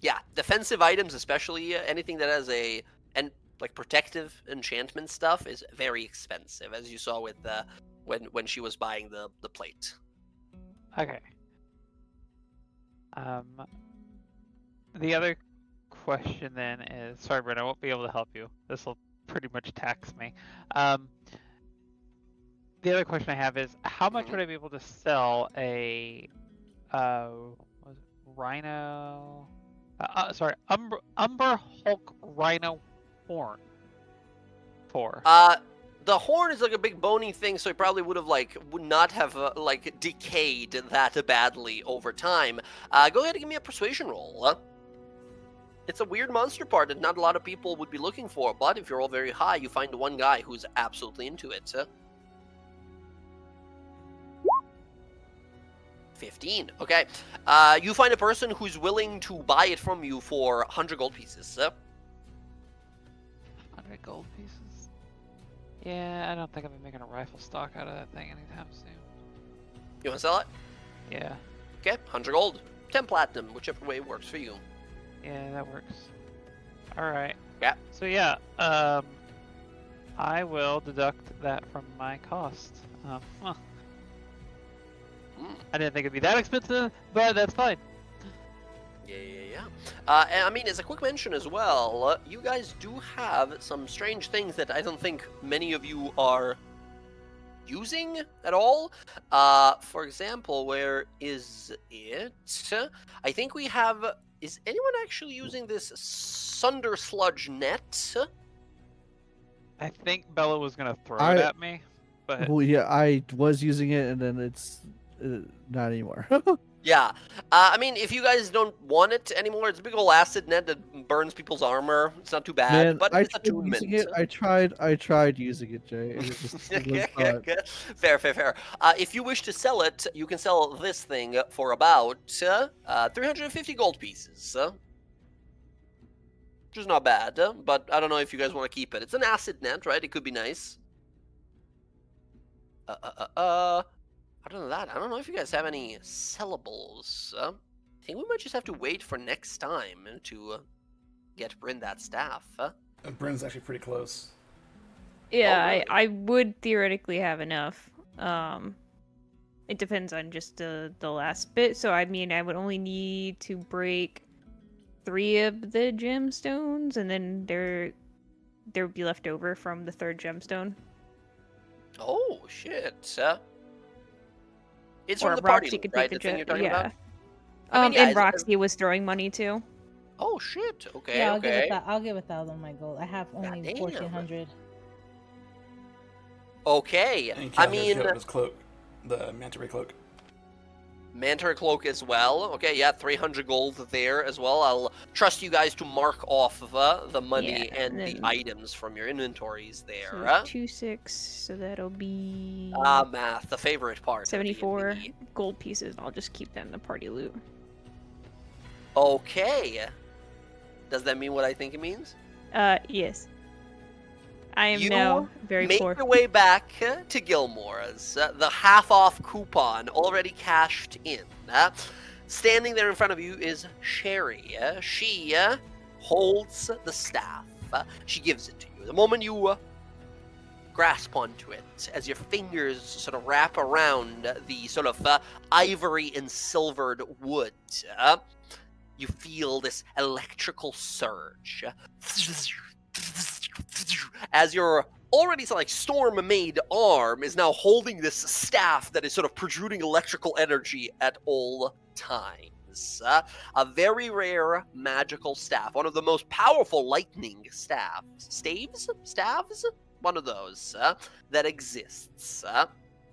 Yeah, defensive items, especially anything that has like protective enchantment stuff, is very expensive, as you saw with when she was buying the plate. Okay. The other question then is, sorry, Bryn, I won't be able to help you. This will pretty much tax me. The other question I have is, how much would I be able to sell a, was it Rhino? Sorry, Umber Hulk Rhino horn for? The horn is like a big bony thing, so it probably would not have decayed that badly over time. Go ahead and give me a persuasion roll. It's a weird monster part that not a lot of people would be looking for, but if you're all very high, you find one guy who's absolutely into it. 15. Okay. You find a person who's willing to buy it from you for 100 gold pieces. 300 gold pieces. Yeah, I don't think I'm making a rifle stock out of that thing anytime soon. You want to sell it? Yeah, Okay, 100 gold, 10 platinum, whichever way works for you. yeah, that works. All right. Yeah. So yeah, I will deduct that from my cost. Huh. Mm. I didn't think it'd be that expensive, but that's fine. Yeah. And I mean, as a quick mention as well, you guys do have some strange things that I don't think many of you are using at all. For example, where is it? I think we have... Is anyone actually using this Sunder Sludge net? I think Bella was gonna throw I- it at me, but Well, yeah, I was using it, and then it's not anymore. Yeah. I mean, if you guys don't want it anymore, it's a big old acid net that burns people's armor. It's not too bad, Man, but I it's tried attunement. using it. I tried using it, Jay. And it just was not. Fair. If you wish to sell it, you can sell this thing for about 350 gold pieces. Which is not bad, but I don't know if you guys want to keep it. It's an acid net, right? It could be nice. Other than that, I don't know if you guys have any sellables. I think we might just have to wait for next time to get Bryn that staff. Bryn's actually pretty close. Yeah, really? I would theoretically have enough. It depends on just the last bit. So I mean, I would only need to break 3 of the gemstones, and then there would be left over from the 3rd gemstone. Oh, shit. It's Or from the party Roxy loot, could right? take The the thing you're talking yeah. about? I mean, yeah, And it's- Roxy was throwing money too. Oh, shit. Okay, Yeah, I'll give okay. it that. I'll give 1,000 of my gold. I have only damn. 1,400. Okay. And I Cal's mean, got his cloak, the manta ray cloak. Mantar Cloak as well. Okay, yeah, 300 gold there as well. I'll trust you guys to mark off the money Yeah, and the then- items from your inventories there. So 2,6, so that'll be Math, the favorite part. of D&D. 74 gold pieces. I'll just keep that in the party loot. Okay. Does that mean what I think it means? Yes. I am You now very Make poor. your way back to Gilmore's. The half-off coupon already cashed in. Standing there in front of you is Sherry. She holds the staff. She gives it to you. The moment you grasp onto it, as your fingers sort of wrap around the sort of ivory and silvered wood, you feel this electrical surge. As your already sort of like storm-made arm is now holding this staff that is sort of protruding electrical energy at all times. A very rare magical staff, one of the most powerful lightning staves? One of those that exists.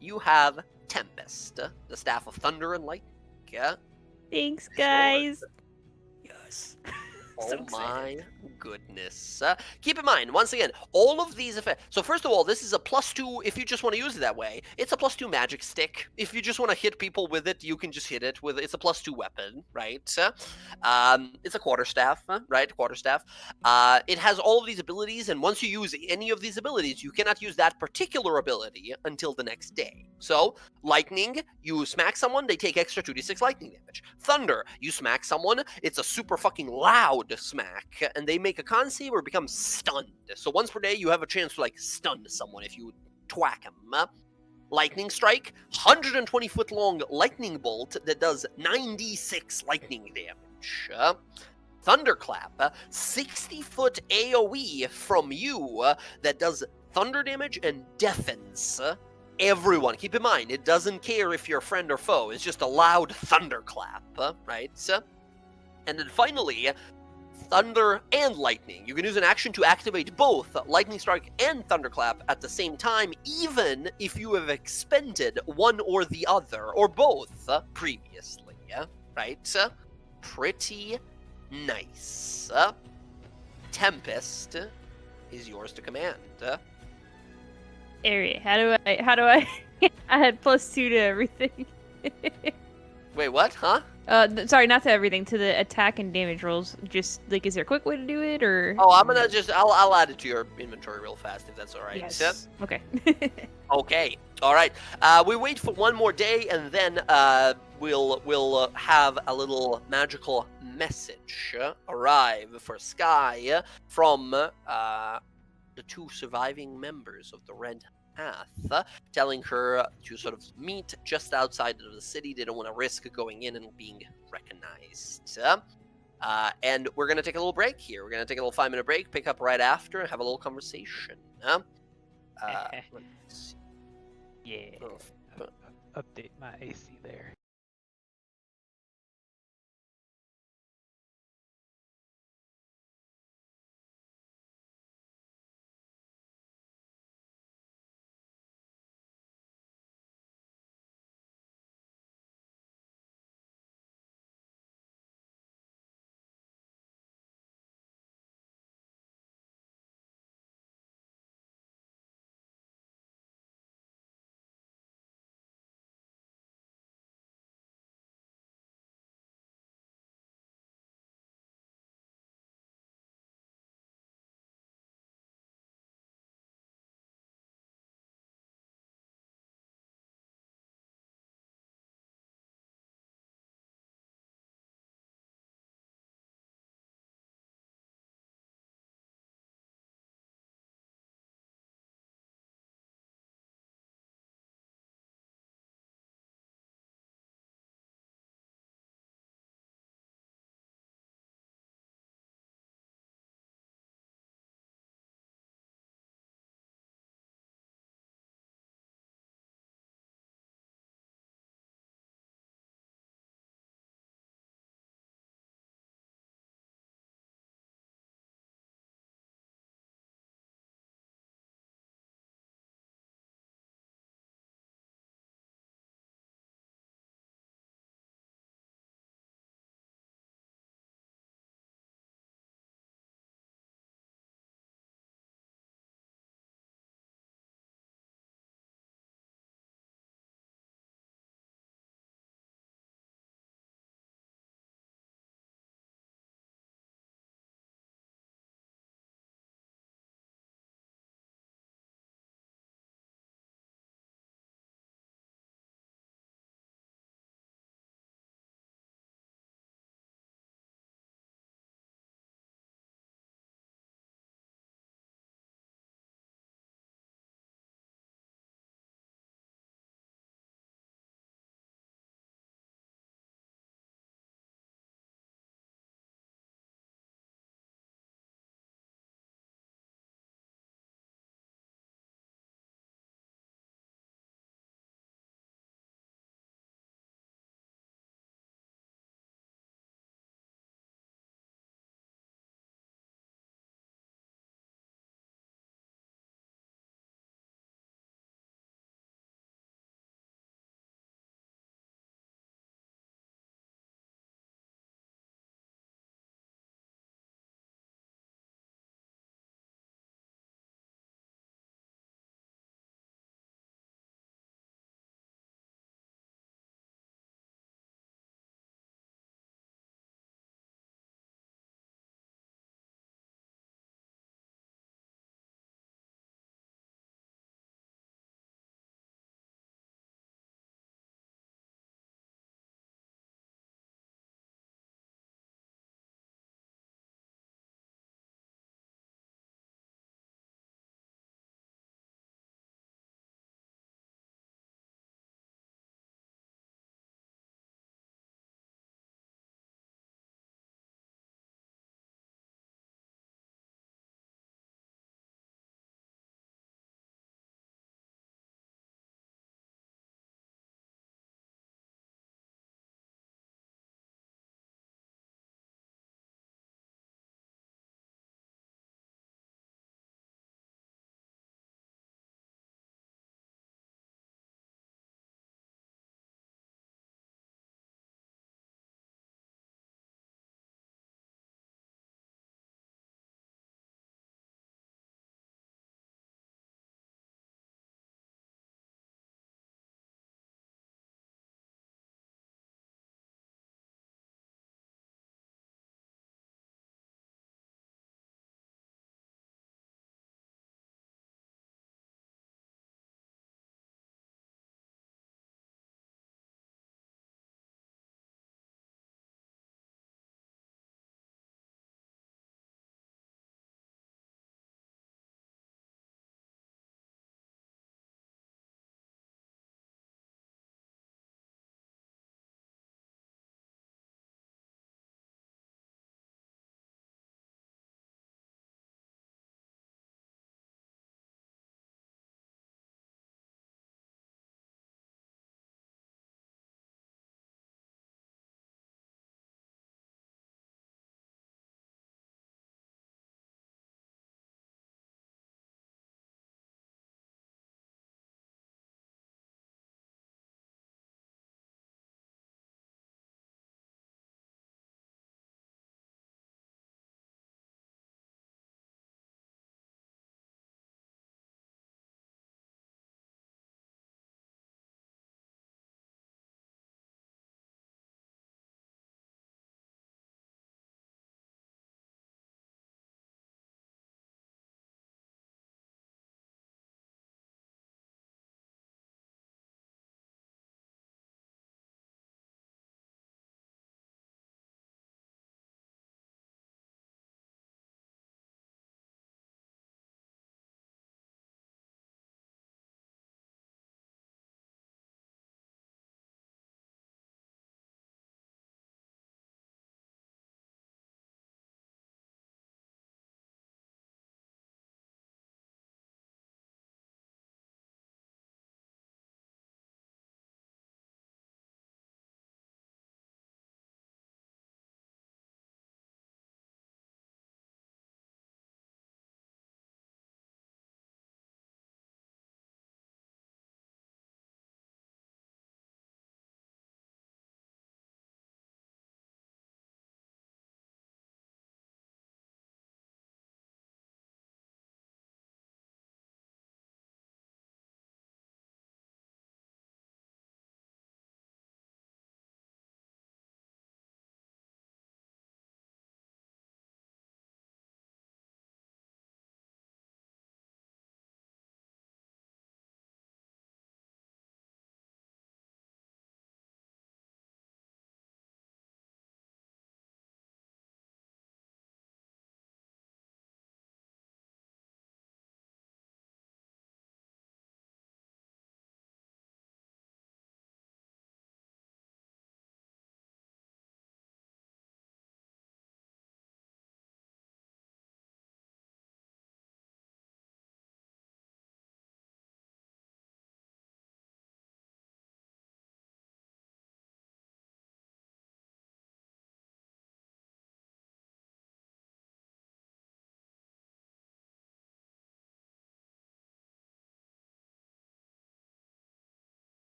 You have Tempest, the staff of thunder and lightning. Thanks, Sure. guys. Yes. So Oh my excited. goodness. Keep in mind, once again, all of these effects. So first of all, this is a +2 if you just want to use it that way. It's a +2 magic stick. If you just want to hit people with it, you can just hit it with it. It's a +2 weapon, right? It's a quarterstaff, right? Quarterstaff. It has all of these abilities, and once you use any of these abilities, you cannot use that particular ability until the next day. So, lightning, you smack someone, they take extra 2d6 lightning damage. Thunder, you smack someone, it's a super fucking loud smack, and they make a con save or become stunned. So once per day, you have a chance to like stun someone if you twack them. Lightning strike, 120-foot long lightning bolt that does 96 lightning damage. Thunderclap, 60-foot AoE from you that does thunder damage and deafens everyone. Keep in mind, it doesn't care if you're friend or foe. It's just a loud thunderclap, right? And then finally, thunder and lightning. You can use an action to activate both lightning strike and thunderclap at the same time, even if you have expended one or the other, or both previously, right? Pretty nice. Tempest is yours to command. Alright, how do I I had +2 to everything. Wait, what? Huh? Sorry, not to everything. To the attack and damage rolls. Just like, is there a quick way to do it, or? Oh, I'm gonna just I'll add it to your inventory real fast if that's all right. Yes. Okay. Okay. All right. We wait for one more day, and then we'll have a little magical message arrive for Sky from the two surviving members of the Red Path, telling her to sort of meet just outside of the city. They don't want to risk going in and being recognized. And we're going to take a little break here. We're going to take a little 5-minute break, pick up right after, and have a little conversation. Let's see. Yeah. Oh, Update my AC there.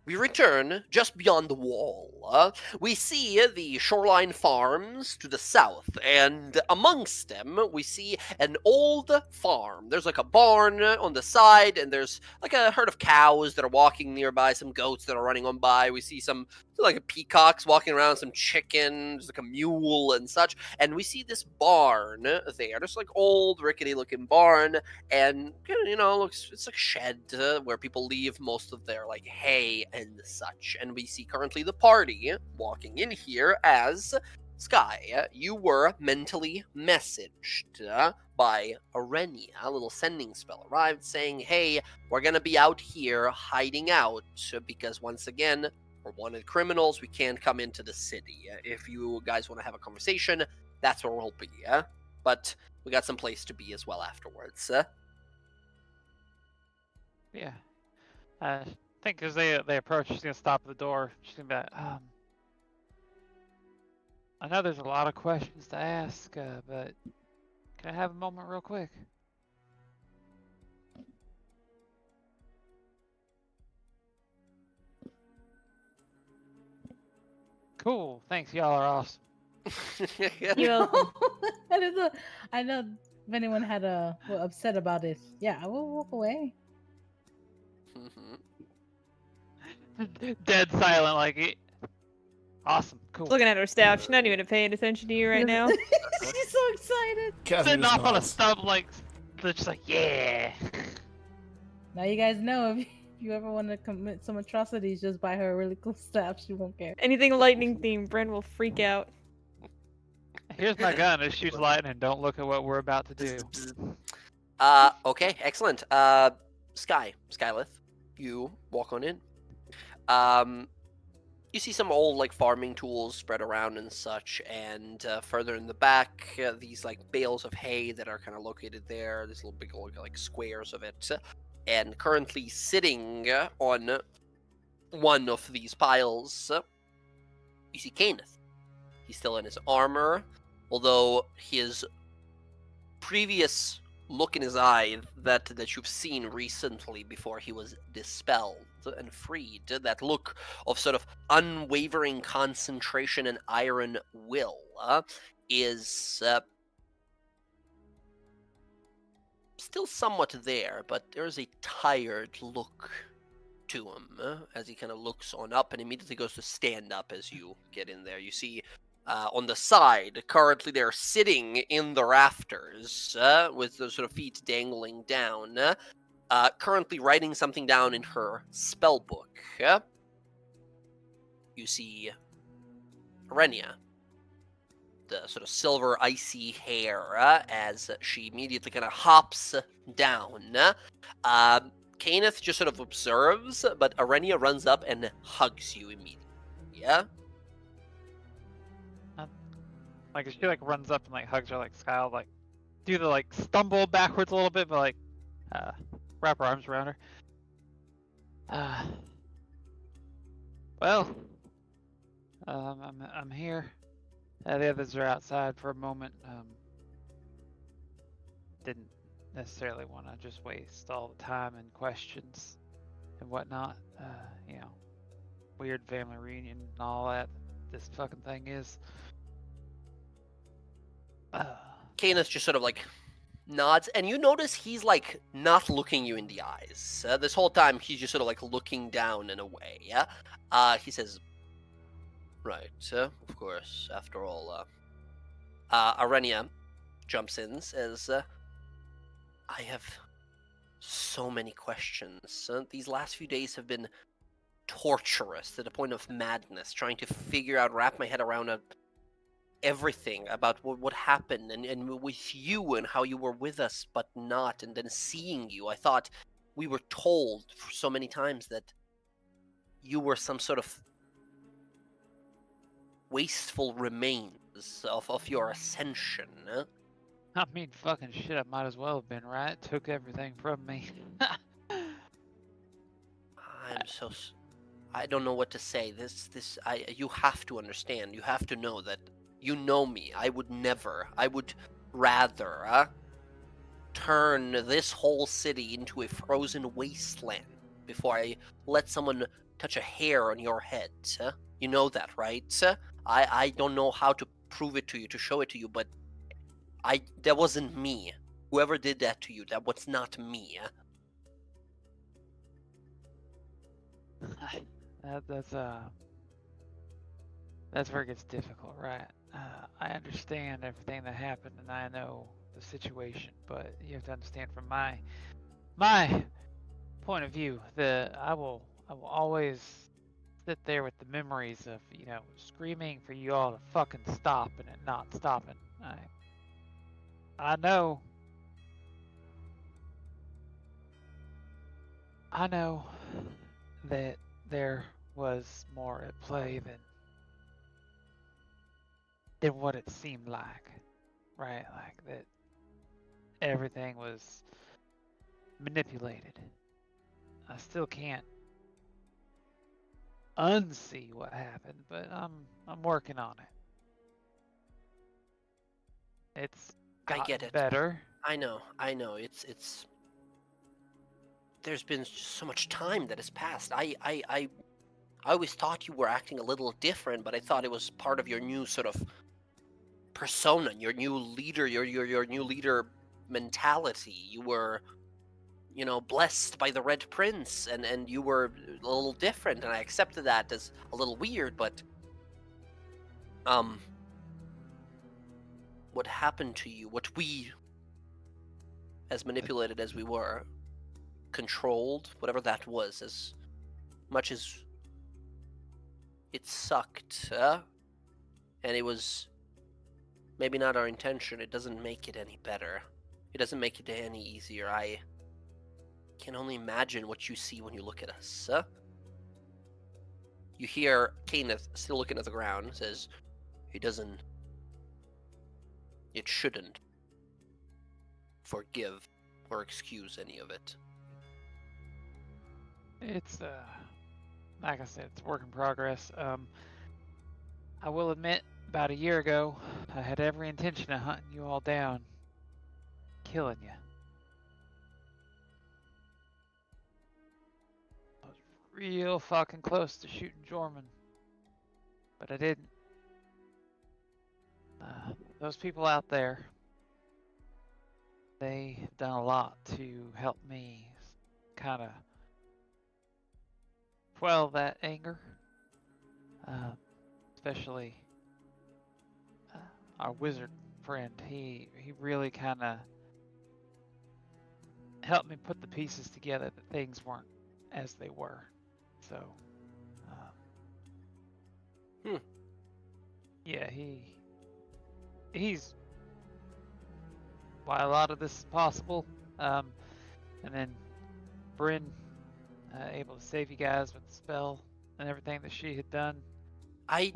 we return just beyond the wall. We see the shoreline farms to the south, and amongst them, we see an old farm. There's like a barn on the side, and there's like a herd of cows that are walking nearby, some goats that are running on by. We see some like peacocks walking around, some chickens, like a mule and such. And we see this barn there, just like old rickety looking barn, and looks, it's like a shed where people leave most of their like hay and such. And we see currently the party walking in here as Sky. You were mentally messaged by Arenia. A little sending spell arrived saying, hey, we're gonna be out here hiding out because once again, we're wanted criminals. We can't come into the city. If you guys want to have a conversation, that's where we'll be. But we got some place to be as well afterwards. Yeah. I think as they approach, she's gonna stop at the door. She's gonna be like, I know there's a lot of questions to ask, but can I have a moment real quick? Cool. Thanks. Y'all are awesome. You're welcome. I know if anyone had were upset about it, yeah, I will walk away. Dead silent, like it. Awesome. Cool. Looking at her staff, she's not even paying attention to you right now. She's so excited. Casimir Sitting just off on a nods. stump, like, just like, yeah. Now you guys know if you ever want to commit some atrocities, just buy her a really cool staff. She won't care. Anything lightning themed, Bren will freak out. Here's my gun. It shoots lightning. Don't look at what we're about to do. Okay, excellent. Skylith, you walk on in. You see some old like farming tools spread around and such, and further in the back, these like bales of hay that are kind of located there. There's little big like squares of it, and currently sitting on one of these piles, you see Kenneth. He's still in his armor, although his previous look in his eye that you've seen recently before he was dispelled and freed, that look of sort of unwavering concentration and iron will, is still somewhat there, but there's a tired look to him as he kind of looks on up and immediately goes to stand up as you get in there. You see on the side, currently they're sitting in the rafters with those sort of feet dangling down, currently writing something down in her spell book. You see Arenia, the sort of silver icy hair, as she immediately kind of hops down. Kenneth just sort of observes, but Arenia runs up and hugs you immediately. Yeah? Like, she like runs up and like hugs her, like Skyle, like do the like stumble backwards a little bit, but like wrap her arms around her. Well, I'm here. The others are outside for a moment. Didn't necessarily want to just waste all the time and questions and whatnot. Weird family reunion and all that. This fucking thing is. Kenneth just sort of like nods, and you notice he's like not looking you in the eyes. This whole time he's just sort of like looking down in a way. He says, "Right, of course. After all, Arenia jumps in, says, I have so many questions. These last few days have been torturous to the point of madness, trying to figure out, wrap my head around everything about what happened and with you and how you were with us but not, and then seeing you. I thought we were told for so many times that you were some sort of wasteful remains of your ascension. I mean, fucking shit, I might as well have been, right? Took everything from me. I don't know what to say. You have to understand. You have to know that you know me. I would rather turn this whole city into a frozen wasteland before I let someone touch a hair on your head. You know that, right? I don't know how to prove it to you, to show it to you, but that wasn't me. Whoever did that to you, that was not me. That's where it gets difficult, right? I understand everything that happened, and I know the situation, but you have to understand from my point of view, I will always sit there with the memories of screaming for you all to fucking stop and it not stopping. I know that there was more at play than what it seemed like, right? Like that everything was manipulated. I still can't unsee what happened, but I'm working on it. It's I gotten get it. better. I know. It's. There's been so much time that has passed. I always thought you were acting a little different, but I thought it was part of your new sort of persona, your new leader, your new leader mentality. You were, blessed by the Red Prince, and you were a little different, and I accepted that as a little weird, but what happened to you, what we, as manipulated as we were, controlled, whatever that was, as much as it sucked, and it was maybe not our intention, it doesn't make it any better. It doesn't make it any easier. I can only imagine what you see when you look at us. You hear Kenneth still looking at the ground, says, it shouldn't forgive or excuse any of it. It's like I said, it's a work in progress. I will admit, about a year ago, I had every intention of hunting you all down, killing you. I was real fucking close to shooting Jorman, but I didn't. Those people out there, they have done a lot to help me kind of quell that anger, especially our wizard friend. He really kind of helped me put the pieces together that things weren't as they were. So, yeah, he's why a lot of this is possible. And then Bryn able to save you guys with the spell and everything that she had done. I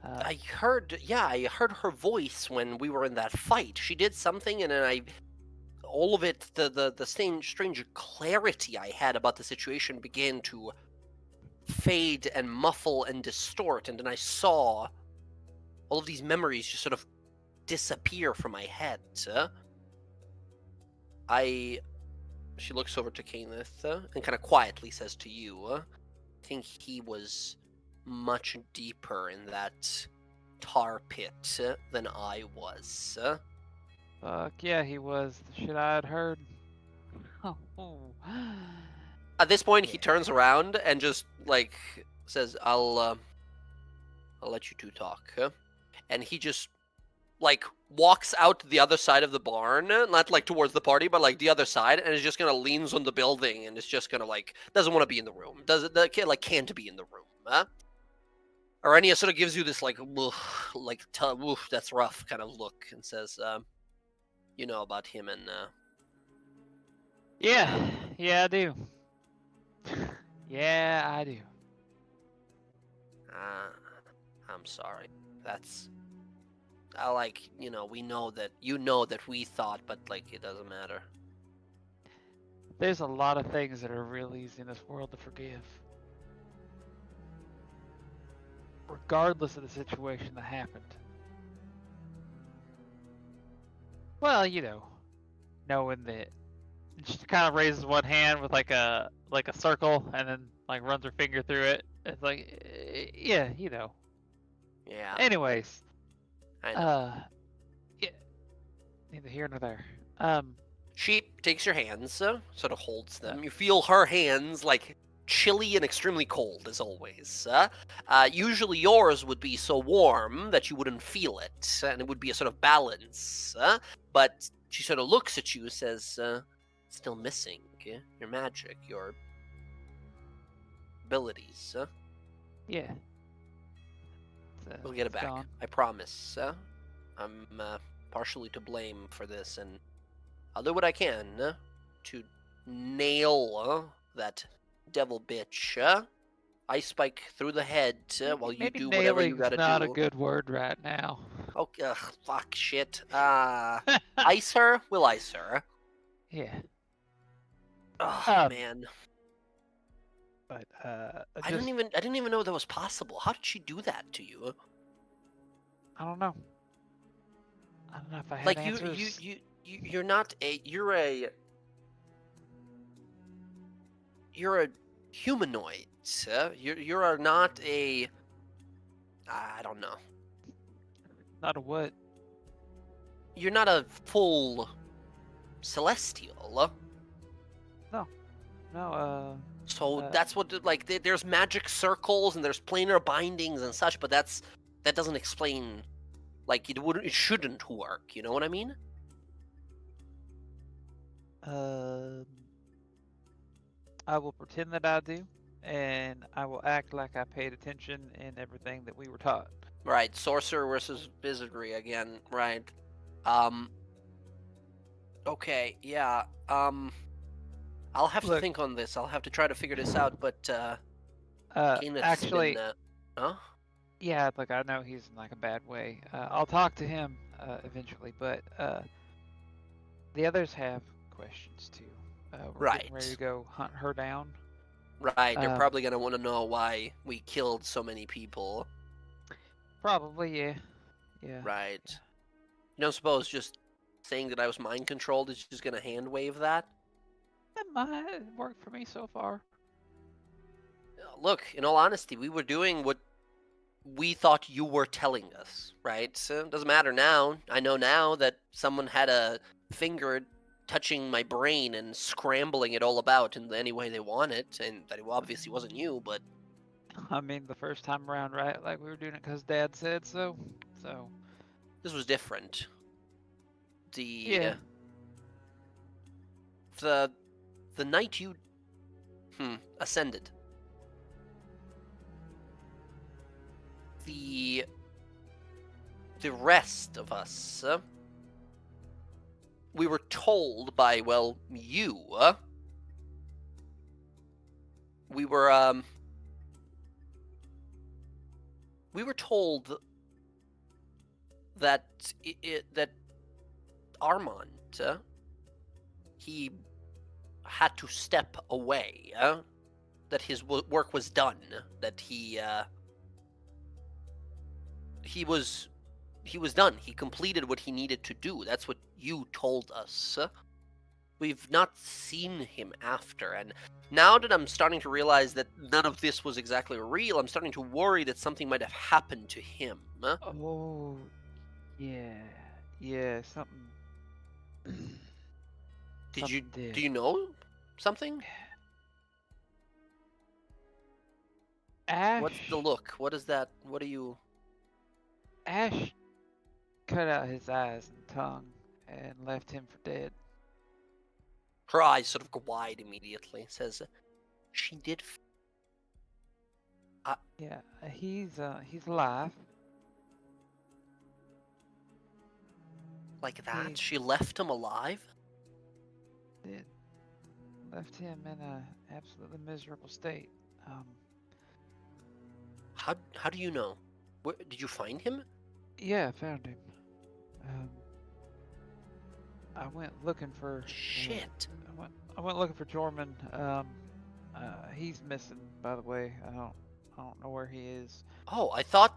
heard her voice when we were in that fight. She did something, and then all of it, the strange clarity I had about the situation began to fade and muffle and distort, and then I saw all of these memories just sort of disappear from my head. She looks over to Kenneth and kind of quietly says to you, I think he was much deeper in that tar pit than I was. Fuck yeah, he was. The shit I had heard. At this point, he turns around and just says, "I'll let you two talk," and he just walks out the other side of the barn, not towards the party, but the other side, and is just gonna leans on the building and is just gonna doesn't want to be in the room. The kid can't be in the room, huh? Arenia sort of gives you this oof, that's rough kind of look, and says, "You know about him and." Yeah, I do. Yeah, I do. I'm sorry. That's. We know that that we thought, but it doesn't matter. There's a lot of things that are real easy in this world to forgive. Regardless of the situation that happened. Well, knowing that she kind of raises one hand with like a circle and then runs her finger through it It's like, yeah, you know. Yeah, Anyways, I know. yeah, neither here nor there. She takes your hands, sort of holds them. You feel her hands like chilly and extremely cold, as always. Usually yours would be so warm that you wouldn't feel it, and it would be a sort of balance. But she sort of looks at you, says, "Still missing your magic, your abilities. Yeah. We'll get it It's back. gone. I promise. I'm partially to blame for this, and I'll do what I can to nail that devil bitch. Ice spike through the head while you Maybe do whatever you nailing's gotta not a do. good word right now. Okay, fuck, shit. Ice her? We'll ice her. Yeah. Oh, man. But I just didn't even know that was possible. How did she do that to you? I don't know. I don't know if I had Like answers. you're not a you're a humanoid. You're not a I don't know. Not a what? You're not a full celestial. No. So Uh, that's what like there's magic circles and there's planar bindings and such, but that doesn't explain like it shouldn't work. You know what I mean? I will pretend that I do, and I will act like I paid attention in everything that we were taught. Right, sorcerer versus wizardry again. Right. Um. Okay. Yeah. I'll have to Look. think on this. I'll have to try to figure this out. But Kenneth's Actually, been. Huh? yeah. Look, I know he's in like a bad way. I'll talk to him eventually, but the others have questions too. We're getting ready Right. to go hunt her down. Right. They're probably gonna want to know why we killed so many people. Probably, yeah. Yeah. Right. You don't suppose just saying that I was mind controlled is just gonna hand wave that? That might work for me so far. Look, in all honesty, we were doing what we thought you were telling us, right? So it doesn't matter now. I know now that someone had a finger touching my brain and scrambling it all about in any way they want it, and that it obviously wasn't you, but I mean, the first time around, right? Like we were doing it because Dad said so. So. this was different. Yeah. The night you ascended. The rest of us, we were told by, well, you, we were told that that Armand, he had to step away, that his work was done, that he was done. He completed what he needed to do. That's what you told us. We've not seen him after, and now that I'm starting to realize that none of this was exactly real, I'm starting to worry that something might have happened to him. Oh, yeah, yeah, something. Do you did. know something? Ash. What's the look? What is that? What are you? Ash cut out his eyes and tongue and left him for dead. Her eyes sort of go wide immediately. Says, "She did." Yeah, he's alive. Like that? He- She left him alive? Did left him in a absolutely miserable state. How do you know? Where, did you find him? Yeah, I found him. I went looking for Shit. I went looking for Jorman. He's missing, by the way. I don't know where he is. Oh, I thought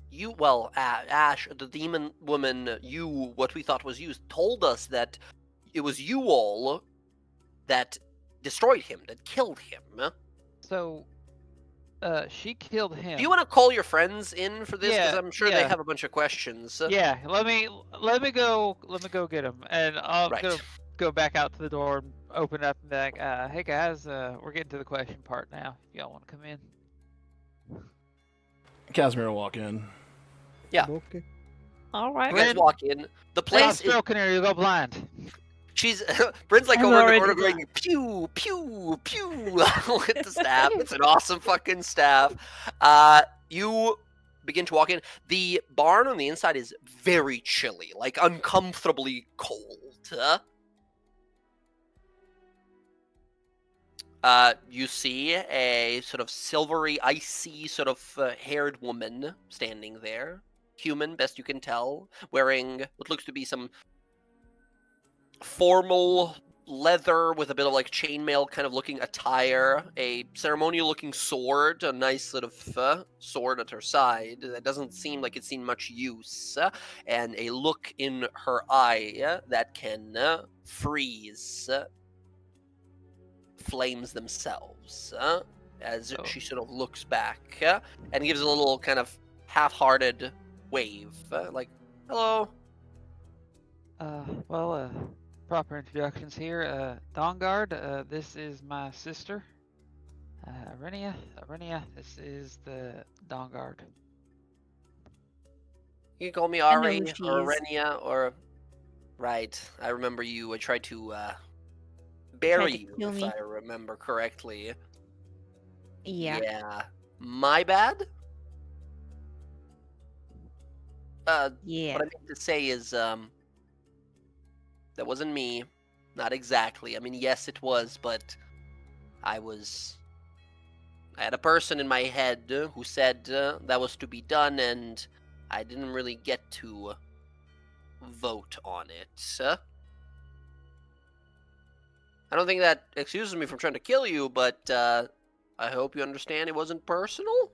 you, well, Ash, the demon woman, you, what we thought was you, told us that it was you all that destroyed him, that killed him. So She killed him. Do you want to call your friends in for this? Because Yeah, I'm sure they yeah. have a bunch of questions. Yeah, let me go get him, and I'll Right. go back out to the door and open up and be like, hey guys, we're getting to the question part now. If y'all want to come in. Casimir will walk in. Yeah. Okay. All You right. guys Bryn, walk in. The Stop place is. stroking her, you'll go blind. She's. Bryn's like I'm over in the already corner going pew pew pew with the staff. It's an awesome fucking staff. You begin to walk in. The barn on the inside is very chilly, like uncomfortably cold. You see a sort of silvery, icy, sort of haired woman standing there. Human, best you can tell, wearing what looks to be some formal leather with a bit of like chainmail kind of looking attire, a ceremonial looking sword, a nice sort of sword at her side that doesn't seem like it's seen much use, and a look in her eye that can freeze flames themselves as Oh. she sort of looks back and gives a little kind of half-hearted wave, like, hello. Well, proper introductions here. DawnGuard, this is my sister. Arenia, this is the DawnGuard. You can call me I know Ari who she or is. Renia or... Right, I remember you. I tried to Tried bury to you, kill if me. I remember correctly. Yeah. My bad? Yeah. What I meant to say is, that wasn't me. Not exactly. I mean, yes, it was, but I had a person in my head who said that was to be done, and I didn't really get to vote on it. I don't think that excuses me from trying to kill you, but I hope you understand it wasn't personal.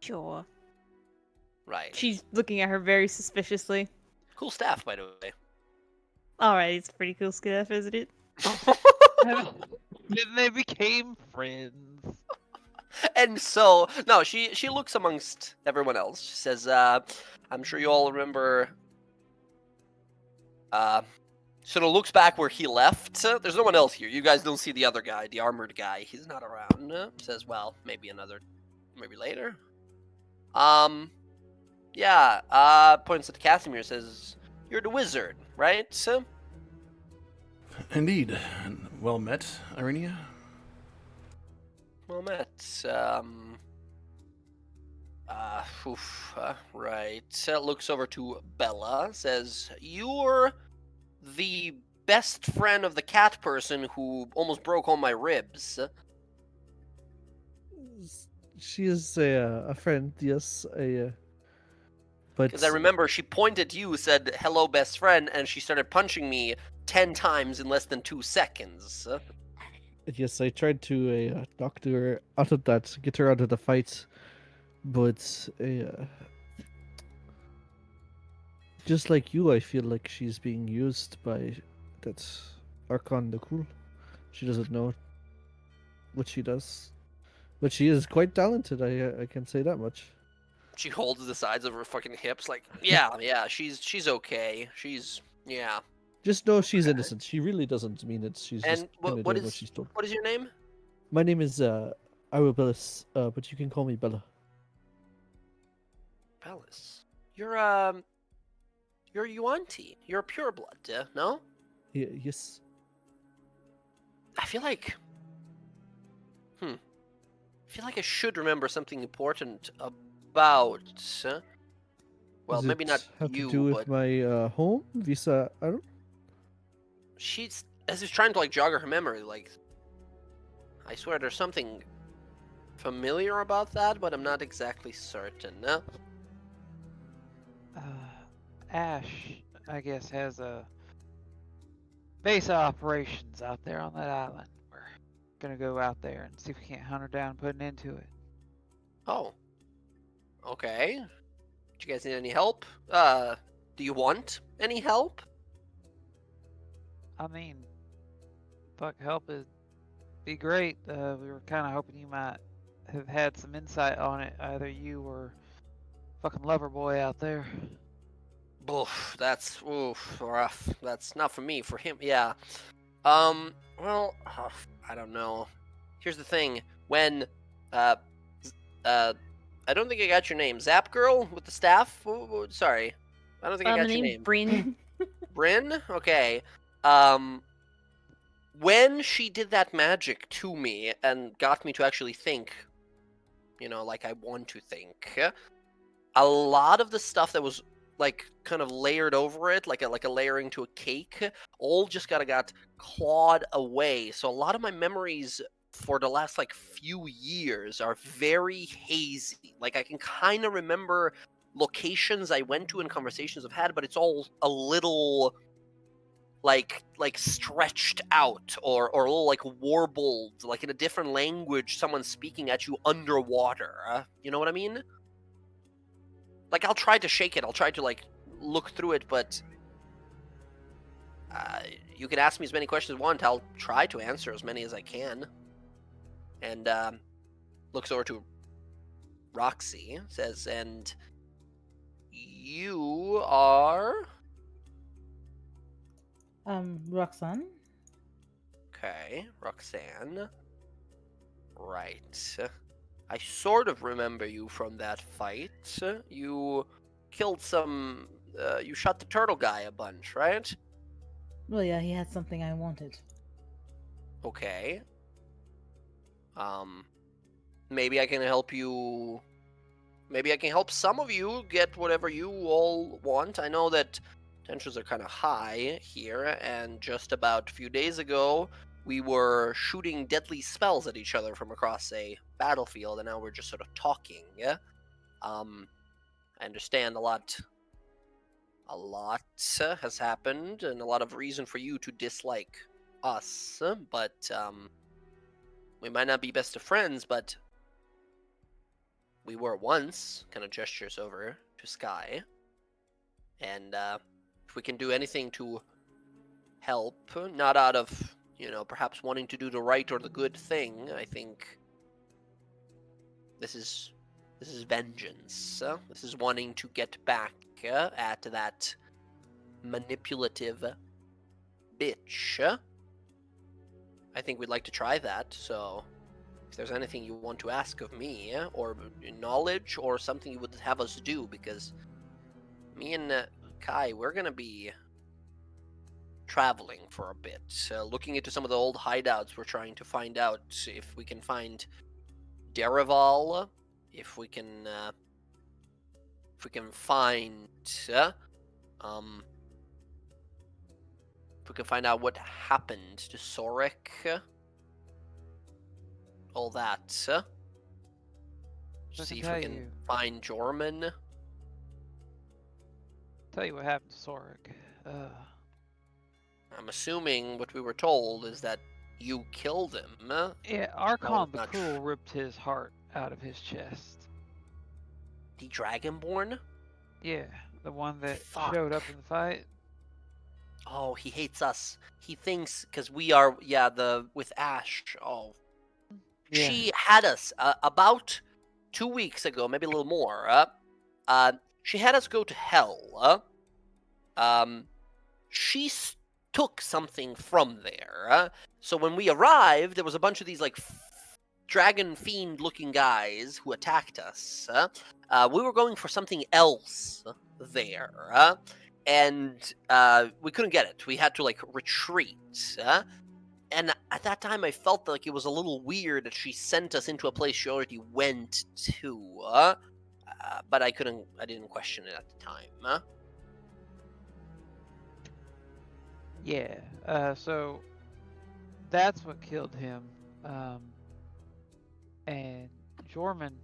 Sure. Right. She's looking at her very suspiciously. Cool staff, by the way. Alright, it's pretty cool stuff, isn't it? Then they became friends. And so, no, she looks amongst everyone else. She says, I'm sure you all remember. Sort of looks back where he left. There's no one else here. You guys don't see the other guy, the armored guy. He's not around. Says, well, maybe later. Yeah. Points at Casimir. Says, you're the wizard, right? Indeed. Well met, Irenia. Well met. Right. Looks over to Bella. Says, you're the best friend of the cat person who almost broke all my ribs. She is a friend, yes. But Because I remember she pointed at you, said, hello, best friend, and she started punching me 10 times in less than 2 seconds. yes, I tried to talk to her out of that, get her out of the fight, but just like you, I feel like she's being used by that Archon the Cool. She doesn't know what she does, but she is quite talented. I can say that much. She holds the sides of her fucking hips like, yeah, she's okay. Yeah. Just know she's innocent. She really doesn't mean it. She's And just kind of what doing what is she's told. what is your name? My name is Arabellis, but you can call me Bella. Bellis. You're Yuan-Ti. You're a pureblood, no? Yes. I feel like I should remember something important about. Well, Does maybe it not have you, to do with but my home visa. I don't. she's as she's trying to like jog her memory. Like, I swear there's something familiar about that, but I'm not exactly certain. Ash, I guess, has a base of operations out there on that island. We're gonna go out there and see if we can't hunt her down and put an end to it. Oh, okay. Do you guys need any help? Do you want any help? I mean, fuck, help would be great. We were kind of hoping you might have had some insight on it, either you or fucking lover boy out there. Oof, that's rough. That's not for me, for him. Yeah. Well, I don't know. Here's the thing. When, uh, I don't think I got your name. Zap Girl with the staff? Sorry. I don't think I My got your name's name. Bryn. Bryn? Okay. Um, when she did that magic to me and got me to actually think, like I want to think, a lot of the stuff that was like kind of layered over it, like a layering to a cake, all just got clawed away. So a lot of my memories for the last like few years are very hazy. Like I can kind of remember locations I went to and conversations I've had, but it's all a little like stretched out or a little like warbled, like in a different language, someone speaking at you underwater. You know what I mean? Like I'll try to shake it. I'll try to like look through it, but you can ask me as many questions as you want. I'll try to answer as many as I can. And looks over to Roxy, says, "And you are Roxanne. okay, Roxanne. Right. I sort of remember you from that fight. You killed some. You shot the turtle guy a bunch, right? Well, yeah, he had something I wanted. Okay. Maybe I can help you. Maybe I can help some of you get whatever you all want. I know that tensions are kind of high here, and just about a few days ago, we were shooting deadly spells at each other from across a battlefield, and now we're just sort of talking. Yeah. I understand a lot has happened, and a lot of reason for you to dislike us. But we might not be best of friends, but we were once. Kind of gestures over to Sky, and if we can do anything to help, not out of perhaps wanting to do the right or the good thing, I think this is vengeance. This is wanting to get back at that manipulative bitch. I think we'd like to try that, so if there's anything you want to ask of me, or knowledge, or something you would have us do, because me and Kai, we're gonna be traveling for a bit, looking into some of the old hideouts. We're trying to find out if we can find Derival, if we can find if we can find out what happened to Sorek, all that. See if we can find Jorman. Tell you what happened to Sorek. I'm assuming what we were told is that you killed him. Yeah, Archon the not Cruel ripped his heart out of his chest. The Dragonborn? Yeah, the one that Fuck. showed up in the fight. Oh, he hates us. He thinks because we are, with Ash. Oh. Yeah. She had us about 2 weeks ago, maybe a little more. She had us go to hell. She took something from there. So when we arrived, there was a bunch of these like dragon fiend looking guys who attacked us. We were going for something else there. And we couldn't get it. We had to like retreat. And at that time, I felt like it was a little weird that she sent us into a place she already went to. But I didn't question it at the time. Yeah, so that's what killed him. And Jorman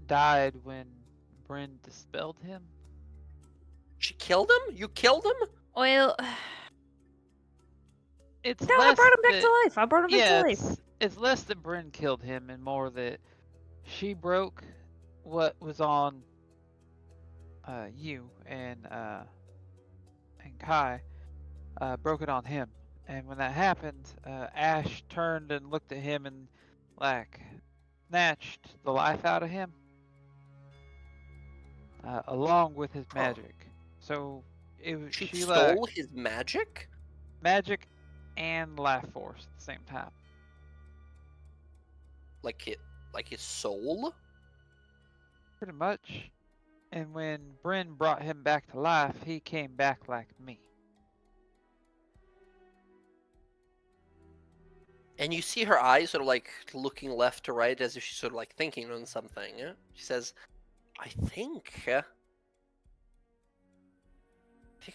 died when Bryn dispelled him. She killed him? You killed him? Well, It's no, I less brought him back that- to life. I brought him back yeah, to life. it's less that Bryn killed him and more that she broke what was on you and Kai, broke it on him. And when that happened, Ash turned and looked at him and like snatched the life out of him, along with his Huh. magic. So She she stole his magic? magic and life force at the same time. Like his soul? Pretty much. And when Bryn brought him back to life, he came back like me. And you see her eyes sort of like looking left to right as if she's sort of like thinking on something. She says, I think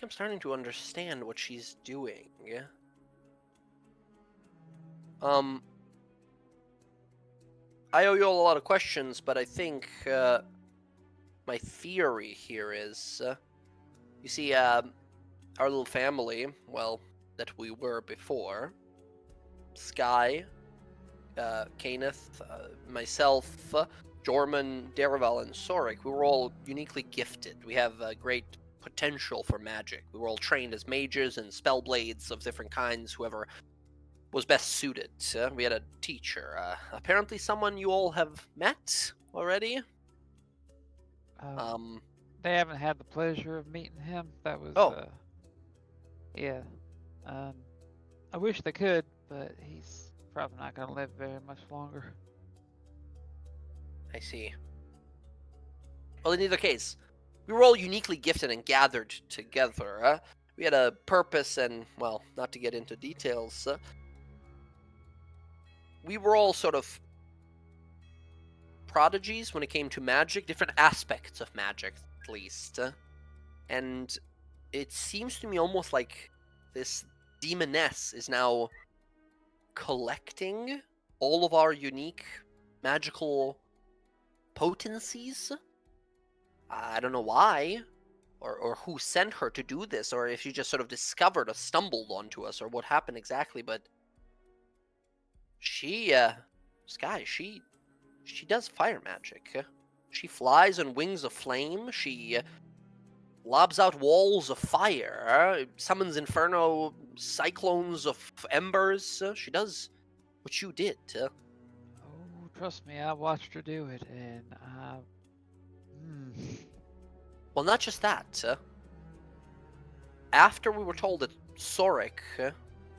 I'm starting to understand what she's doing. I owe you all a lot of questions, but I think my theory here is, you see, our little family, well, that we were before, Sky, Kaneth, myself, Jorman, Derival, and Sorik, we were all uniquely gifted. We have great potential for magic. We were all trained as mages and spellblades of different kinds, whoever was best suited. We had a teacher, apparently someone you all have met already. They haven't had the pleasure of meeting him. That was, yeah. I wish they could, but he's probably not going to live very much longer. I see. Well, in either case, we were all uniquely gifted and gathered together. We had a purpose and, well, not to get into details, we were all sort of prodigies when it came to magic, different aspects of magic, at least. And it seems to me almost like this demoness is now collecting all of our unique magical potencies. I don't know why, or who sent her to do this, or if she just sort of discovered or stumbled onto us, or what happened exactly, but she, Sky, she does fire magic. She flies on wings of flame, she lobs out walls of fire, summons inferno cyclones of embers. She does what you did. Oh, trust me, I watched her do it, and Well, not just that. After we were told that Sorik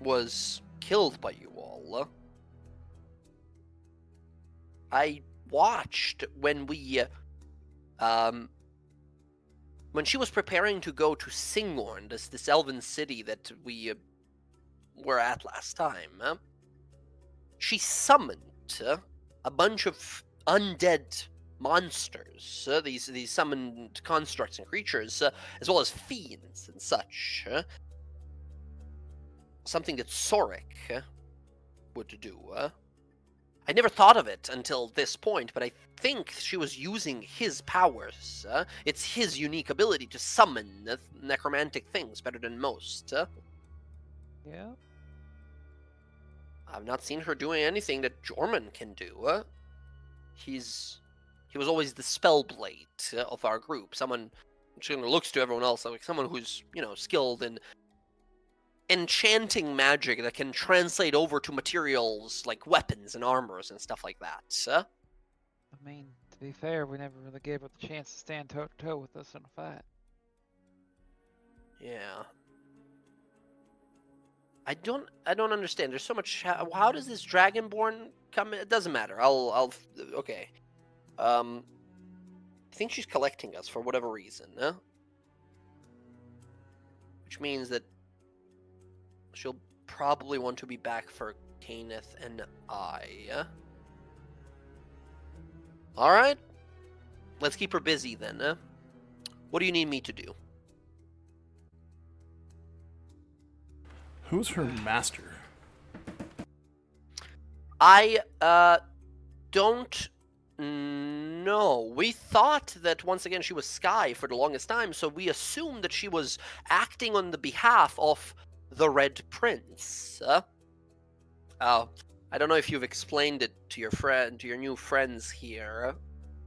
was killed by you all, I watched when when she was preparing to go to Singorn, this elven city that we were at last time. She summoned a bunch of undead monsters, these summoned constructs and creatures, as well as fiends and such. Something that Sorik would do. I never thought of it until this point, but I think she was using his powers. It's his unique ability to summon necromantic things better than most. yeah. I've not seen her doing anything that Jorman can do. He was always the spellblade of our group. Someone who looks to everyone else like someone who's, skilled in enchanting magic that can translate over to materials like weapons and armors and stuff like that. I mean, to be fair, we never really gave her the chance to stand toe to toe with us in a fight. Yeah. I don't understand. There's so much. How does this dragonborn come? It doesn't matter. Okay. I think she's collecting us for whatever reason, which means that she'll probably want to be back for Kaneth and I. Alright. Let's keep her busy then. What do you need me to do? Who's her master? I don't know. We thought that once again she was Sky for the longest time, so we assumed that she was acting on the behalf of the Red Prince. Oh, I don't know if you've explained it to your new friends here.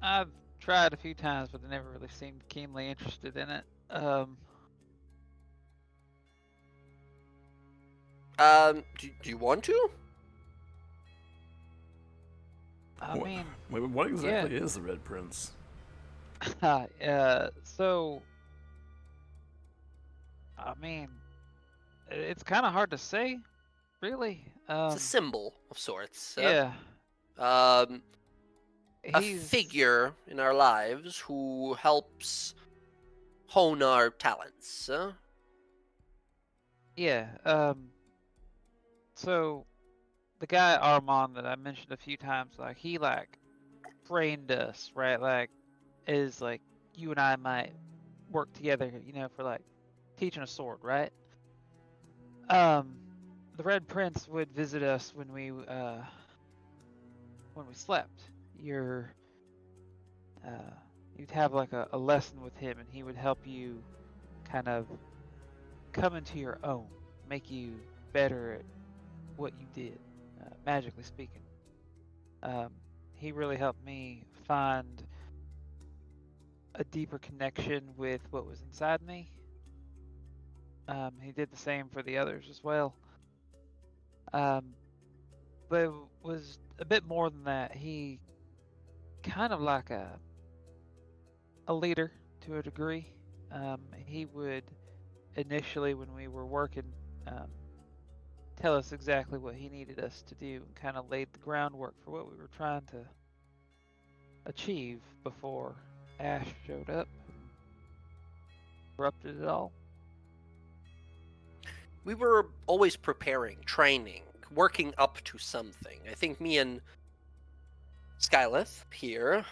I've tried a few times, but they never really seemed keenly interested in it. Do you want to? I What, mean, what exactly is the Red Prince? so I mean, it's kind of hard to say, really. It's a symbol of sorts. Yeah, A he's figure in our lives who helps hone our talents. yeah. So the guy Armand that I mentioned a few times, like he like trained us, right? Like is like you and I might work together, for like teaching a sword, right? Um, the Red Prince would visit us when we slept. You're you'd have like a lesson with him, and he would help you kind of come into your own, make you better at what you did, magically speaking. Um, he really helped me find a deeper connection with what was inside me. He did the same for the others as well. But it was a bit more than that. He kind of like a leader to a degree. He would initially, when we were working, tell us exactly what he needed us to do and kind of laid the groundwork for what we were trying to achieve before Ash showed up and corrupted it all. We were always preparing, training, working up to something. I think me and Skyleth here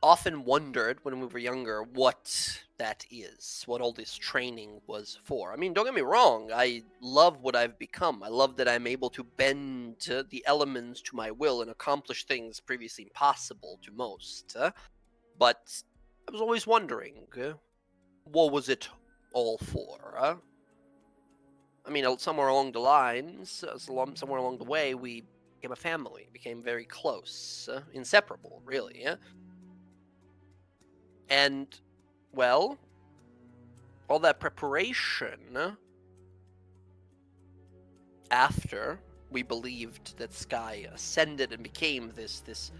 often wondered when we were younger what that is, what all this training was for. I mean, don't get me wrong, I love what I've become. I love that I'm able to bend the elements to my will and accomplish things previously impossible to most. But I was always wondering, what was it all for? I mean, somewhere along the lines, somewhere along the way, we became a family, became very close, inseparable, really. And, well, all that preparation after we believed that Sky ascended and became this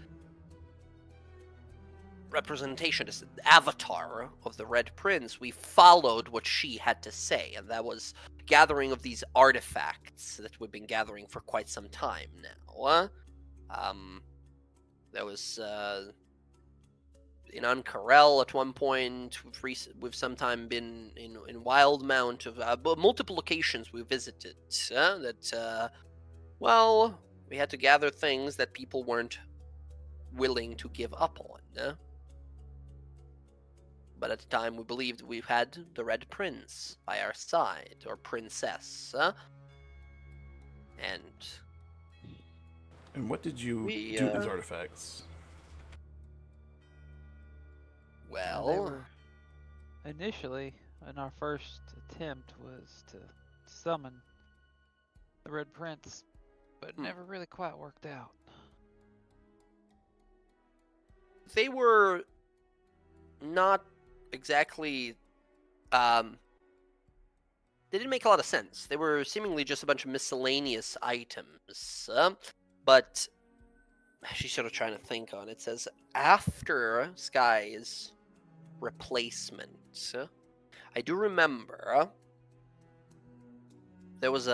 representation, this avatar of the Red Prince, we followed what she had to say, and that was gathering of these artifacts that we've been gathering for quite some time now. There was in Ankarel at one point. We've sometime been in Wildmount of multiple locations we visited. Well, we had to gather things that people weren't willing to give up on. But at the time, we believed we had the Red Prince by our side, or Princess. And what did you do with these artifacts? Well, They were initially, in our first attempt, was to summon the Red Prince, but it never really quite worked out. they were not exactly they didn't make a lot of sense. They were seemingly just a bunch of miscellaneous items. But she's sort of trying to think on it. It says after Sky's replacement, I do remember there was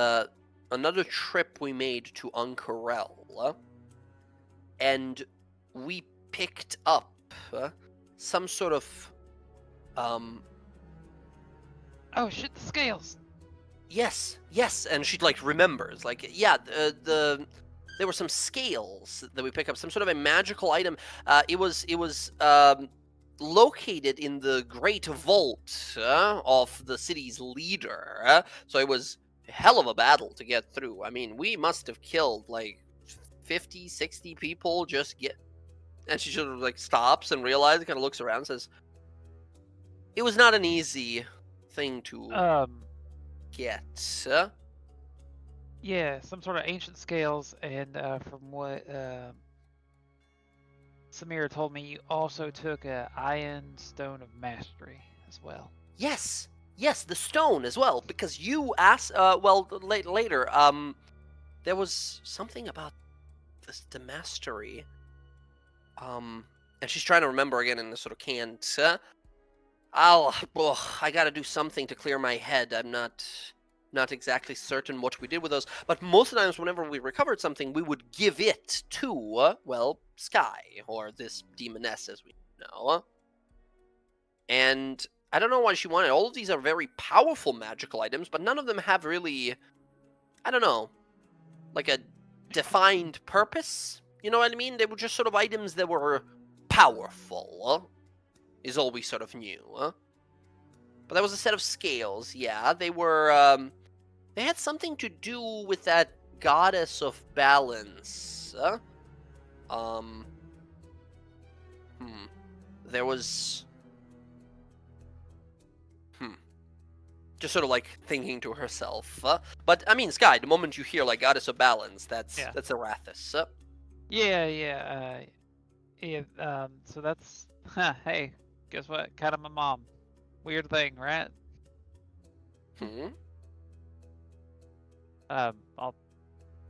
another trip we made to Ankarel, and we picked up some sort of Oh shit! The scales. Yes, and she like remembers, like, yeah, there were some scales that we picked up, some sort of a magical item. It was located in the great vault of the city's leader. So it was a hell of a battle to get through. I mean, we must have killed like 50, 60 people just get. And she sort of like stops and realizes, kind of looks around, and says, "It was not an easy thing to get." Yeah, some sort of ancient scales, and from what Samira told me, you also took a Iron Stone of Mastery as well. Yes, the stone as well, because you asked. Later. There was something about the mastery. And she's trying to remember again and sort of can't. I gotta do something to clear my head. I'm not exactly certain what we did with those, but most of the times whenever we recovered something, we would give it to, well, Sky, or this demoness as we know. And I don't know why she wanted. All of these are very powerful magical items, but none of them have really, I don't know, like a defined purpose. You know what I mean? They were just sort of items that were powerful, is all we sort of knew. But that was a set of scales, yeah. They were, they had something to do with that goddess of balance. There was... Just sort of like thinking to herself. But, I mean, Sky, the moment you hear, like, goddess of balance, that's Arathis. Yeah. So that's... hey, guess what? Kind of my mom. Weird thing, right? I'll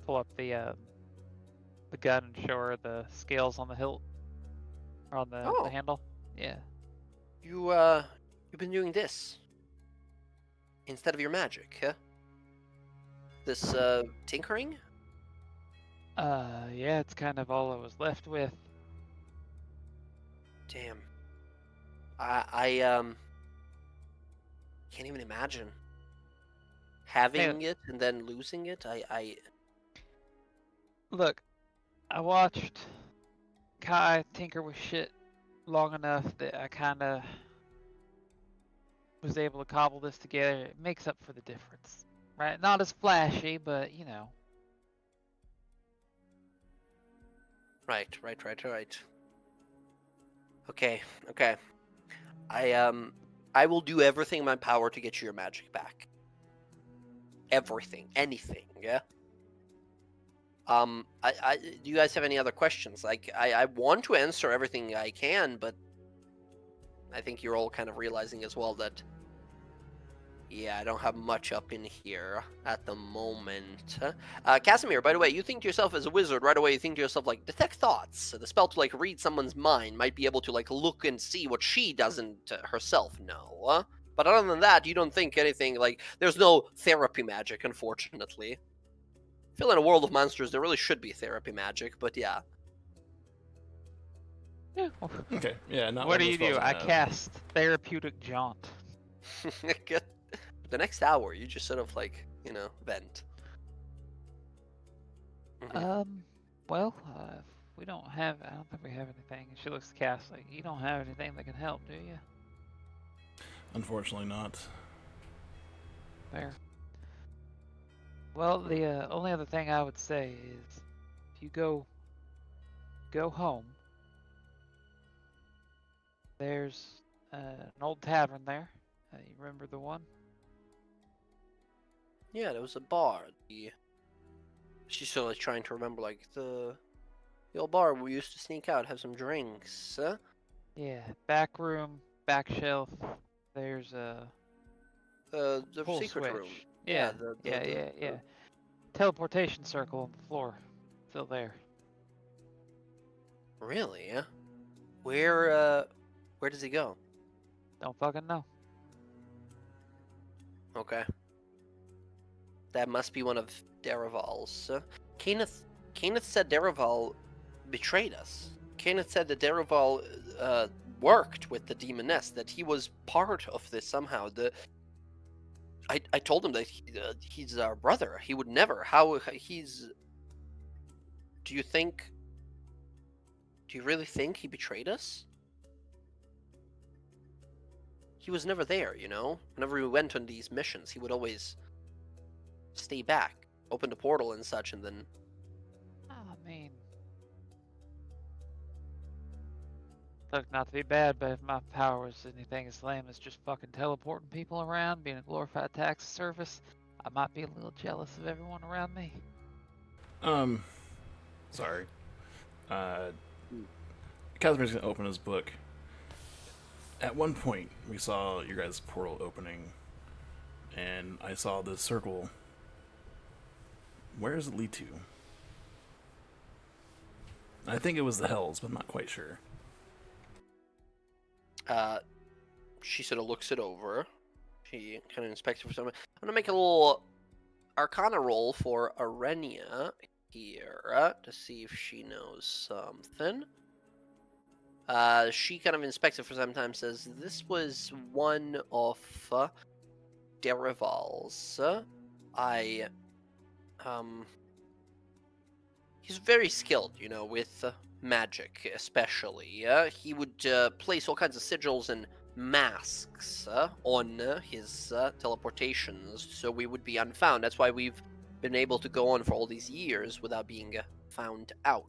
pull up the gun and show her the scales on the hilt, or on the handle. Yeah. You've been doing this instead of your magic, huh? This tinkering? Yeah, it's kind of all I was left with. Damn. I can't even imagine having it and then losing it. Look, I watched Kai tinker with shit long enough that I kind of was able to cobble this together. It makes up for the difference, right? Not as flashy, but you know. Right. Okay. I will do everything in my power to get you your magic back. Everything, anything, yeah? Do you guys have any other questions? Like, I want to answer everything I can, but I think you're all kind of realizing as well that, yeah, I don't have much up in here at the moment. Casimir, by the way, you think to yourself as a wizard, right away you think to yourself, like, detect thoughts. So the spell to, like, read someone's mind might be able to, like, look and see what she doesn't herself know. But other than that, you don't think anything, like, there's no therapy magic, unfortunately. I feel in a world of monsters, there really should be therapy magic, but yeah. Yeah. Okay, yeah, not What one do of you those do? spells I have. cast Therapeutic Jaunt. The next hour, you just sort of, like, you know, vent. Well, we don't have, I don't think we have anything. She looks to cast like, you don't have anything that can help, do you? Unfortunately not. Fair. Well, the only other thing I would say is, if you go home, there's an old tavern there. You remember the one? Yeah, there was a bar. She's sort of like trying to remember, like, the old bar where we used to sneak out, have some drinks. Yeah, back room, back shelf. There's a The pull secret switch. room. Yeah, Yeah, yeah. Teleportation circle on the floor, still there. Really? Yeah. Where does he go? Don't fucking know. Okay. That must be one of Derival's. Kenneth said Derival betrayed us. Kenneth said that Derival worked with the demoness, that he was part of this somehow. I told him that he's our brother. He would never. Do you really think he betrayed us? He was never there, you know? Whenever we went on these missions, he would always stay back, open the portal and such, and then... I mean... Look, not to be bad, but if my power was anything as lame as just fucking teleporting people around, being a glorified tax service, I might be a little jealous of everyone around me. Sorry. Casimir's gonna open his book. At one point, we saw your guys' portal opening, and I saw this circle. Where does it lead to? I think it was the Hells, but I'm not quite sure. She sort of looks it over. She kind of inspects it for something. I'm gonna make a little Arcana roll for Arenia here to see if she knows something. She kind of inspects it for some time. Says this was one of Derival's. He's very skilled, with magic, especially. He would place all kinds of sigils and masks on his teleportations, so we would be unfound. That's why we've been able to go on for all these years without being found out.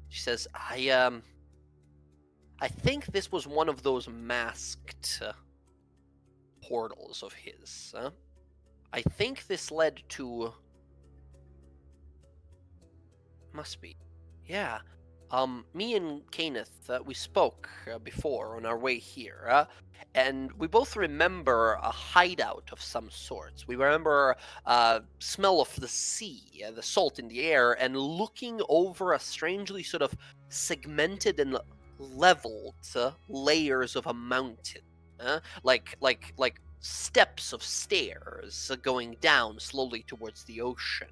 She says, I think this was one of those masked portals of his. I think this led to... Must be. Yeah. Me and Kenneth, we spoke before on our way here, and we both remember a hideout of some sorts. We remember smell of the sea, the salt in the air, and looking over a strangely sort of segmented and leveled layers of a mountain, like steps of stairs going down slowly towards the ocean.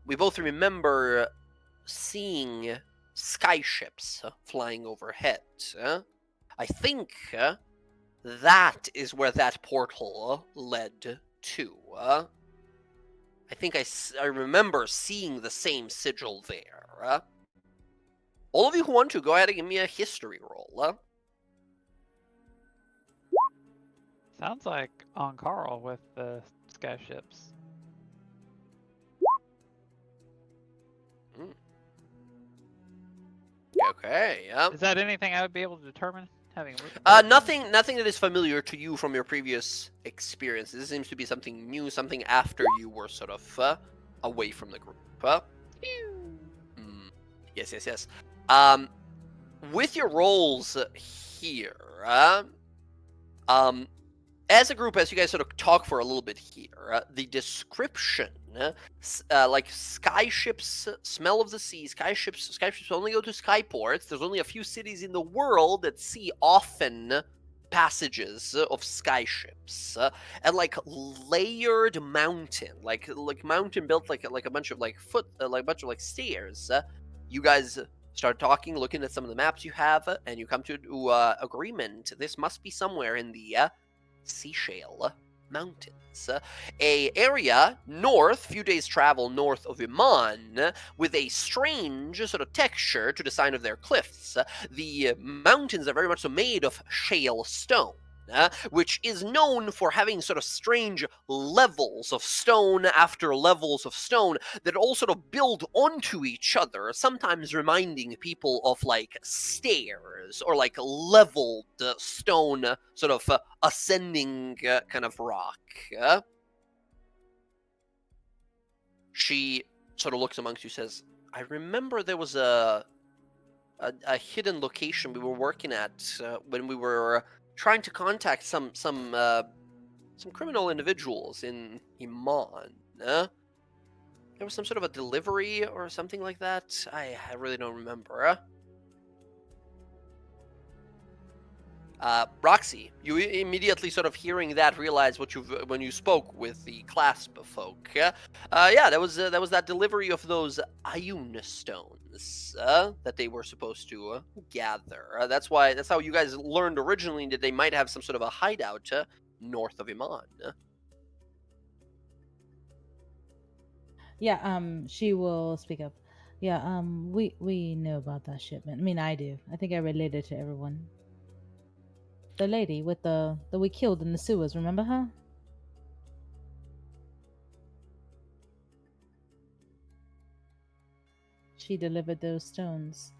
We both remember seeing skyships flying overhead. I think that is where that portal led to. I think I remember seeing the same sigil there. All of you who want to, go ahead and give me a history roll. Sounds like on Carl with the skyships. Okay, yeah. Is that anything I would be able to determine? Having nothing that is familiar to you from your previous experience. This seems to be something new, something after you were sort of away from the group. Yes. With your roles here, as a group, as you guys sort of talk for a little bit here, the description, like skyships, smell of the sea, skyships only go to skyports. There's only a few cities in the world that see often passages of skyships, and like layered mountain, like mountain built like a bunch of stairs. You guys start talking, looking at some of the maps you have, and you come to agreement. This must be somewhere in the Seashale Mountains, a area north, few days travel north of Iman, with a strange sort of texture to the sign of their cliffs. The mountains are very much so made of shale stone, which is known for having sort of strange levels of stone after levels of stone that all sort of build onto each other, sometimes reminding people of like stairs or like leveled stone sort of ascending kind of rock. She sort of looks amongst you, says, I remember there was a hidden location we were working at when we were trying to contact some criminal individuals in Iman. There was some sort of a delivery or something like that. I really don't remember. Roxy, you immediately sort of hearing that realize when you spoke with the clasp folk. Yeah, that was that delivery of those Ayun stones that they were supposed to gather. That's how you guys learned originally that they might have some sort of a hideout north of Iman. Yeah, she will speak up. Yeah, we know about that shipment. I mean, I do. I think I related to everyone. The lady with that we killed in the sewers, remember her? She delivered those stones.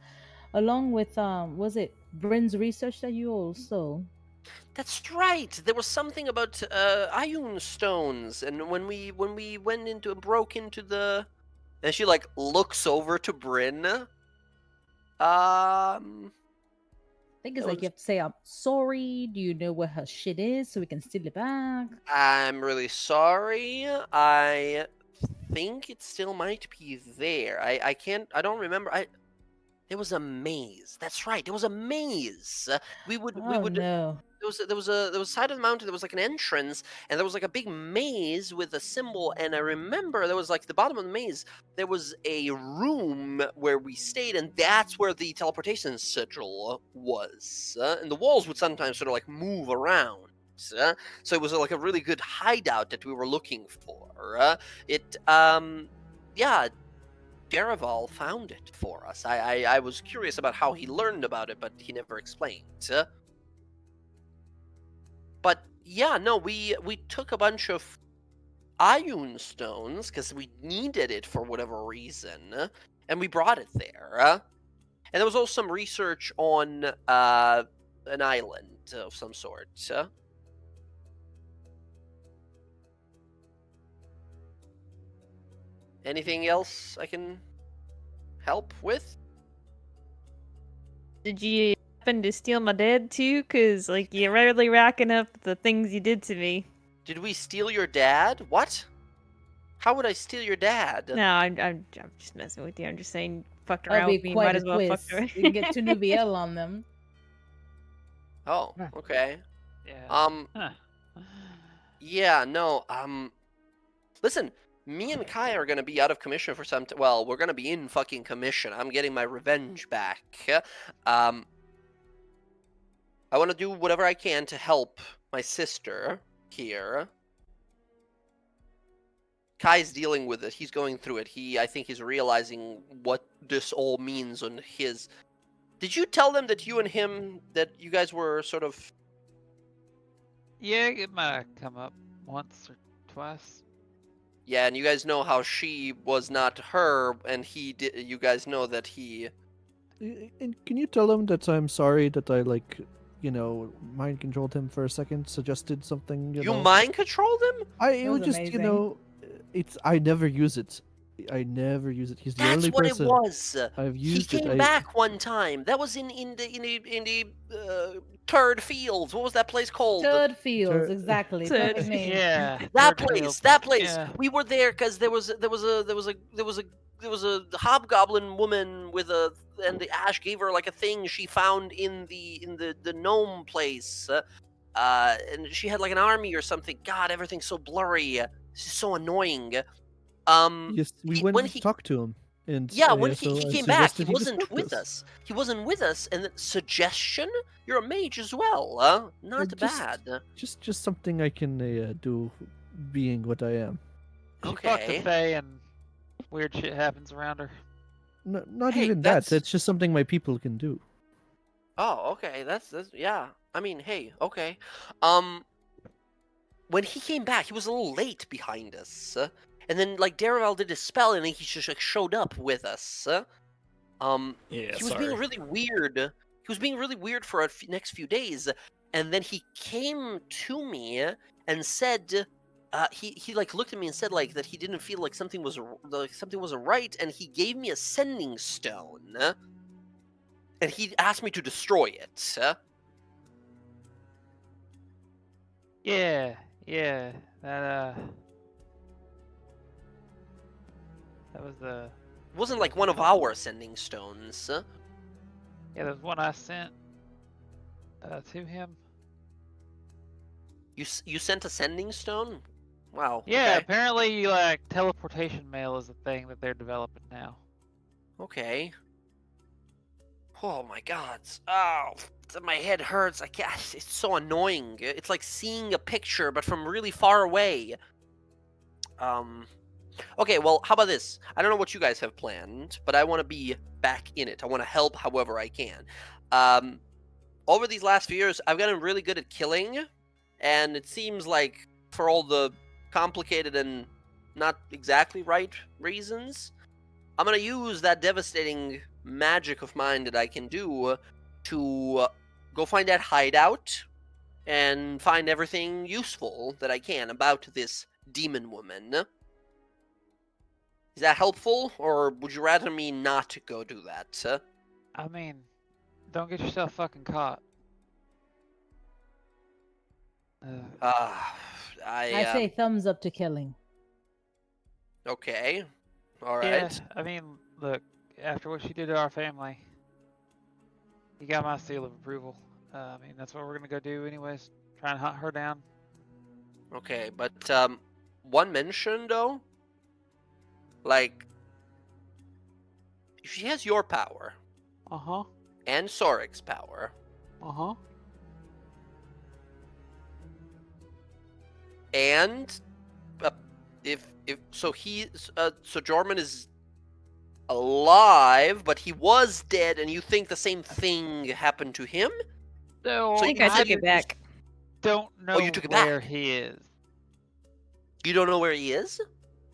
Along with was it Bryn's research that you all saw? That's right. There was something about Ayun stones, and when we went into and broke into the, and she like looks over to Bryn. I think it's like you have to say, I'm sorry. Do you know where her shit is so we can steal it back? I'm really sorry. I think it still might be there. I can't. I don't remember. There was a maze. That's right. There was a maze. We would. Oh no. There was a side of the mountain. There was like an entrance, and there was like a big maze with a symbol. And I remember there was like the bottom of the maze. There was a room where we stayed, and that's where the teleportation sigil was. And the walls would sometimes sort of like move around. So it was like a really good hideout that we were looking for. Yeah, Derival found it for us. I was curious about how he learned about it, but he never explained. But yeah, no, we took a bunch of Ioun stones because we needed it for whatever reason, and we brought it there. And there was also some research on an island of some sort. Anything else I can help with? Did you happen to steal my dad too? Cause like you're rarely racking up the things you did to me. Did we steal your dad? What? How would I steal your dad? No, I'm just messing with you. I'm just saying, fucked That'll around be with me. quite Might a as well fuck twist. around. You can get to Nubiel on them. Oh, okay. Yeah. Huh. Yeah, no, listen, me and Kai are gonna be out of commission for some well, we're gonna be in fucking commission. I'm getting my revenge back. I want to do whatever I can to help my sister here. Kai's dealing with it. He's going through it. I think he's realizing what this all means on his... Did you tell them that you and him, that you guys were sort of... Yeah, it might have come up once or twice. Yeah, and you guys know how she was not her, and he did. You guys know that he... And can you tell him that I'm sorry that I, like, mind controlled him for a second, suggested something, You know? mind controlled him? It That would was just, amazing. I never use it. I never use it. He's the That's only what person it was. I've He used it. came back one time. That was in the Turd Fields. What was that place called? Turd Fields, Tur- exactly. Turd Perfect name. Yeah. That Turd place. Fields. That place. Yeah. We were there because there was a hobgoblin woman with and the Ash gave her like a thing she found in the gnome place. And she had like an army or something. God, everything's so blurry. This is so annoying. Yes, we he- went when and he- talked to him, and Yeah, when so he I came back, he suggested wasn't disrupt with us. He wasn't with us. And the suggestion? You're a mage as well, huh? Not just- bad. Just something I can do, being what I am. She fucks Okay. a fae and weird shit happens around her. Not Hey, even that's- that. That's just something my people can do. Oh, okay. That's yeah. I mean, hey, okay. When he came back, he was a little late behind us. And then like Darival did his spell, and then he just like showed up with us. Yeah, He was being really weird. He was being really weird for next few days, and then he came to me and said, he like looked at me and said like that he didn't feel like something wasn't right, and he gave me a sending stone, and he asked me to destroy it. Yeah. That was the... It wasn't like one of our sending stones. Yeah, there's one I sent to him. You sent a sending stone? Wow. Yeah, Okay. apparently like teleportation mail is a thing that they're developing now. Okay. Oh my god. Oh, my head hurts. I can't. It's so annoying. It's like seeing a picture, but from really far away. Okay, well, how about this? I don't know what you guys have planned, but I want to be back in it. I want to help however I can. Over these last few years, I've gotten really good at killing, and it seems like for all the complicated and not exactly right reasons, I'm going to use that devastating magic of mine that I can do to go find that hideout and find everything useful that I can about this demon woman. Is that helpful, or would you rather me not go do that? I mean, don't get yourself fucking caught. I say thumbs up to killing. Okay. All Yeah, right. I mean, look, after what she did to our family, you got my seal of approval. I mean, that's what we're gonna go do anyways. Try and hunt her down. Okay, but one mention though, like she has your power Uh-huh. and Sorik's power, Uh-huh. and if so, so Jorman is alive, but he was dead, and you think the same thing happened to him? So So I think you I said took you it back. don't know you took it where back? he is. You don't know where he is?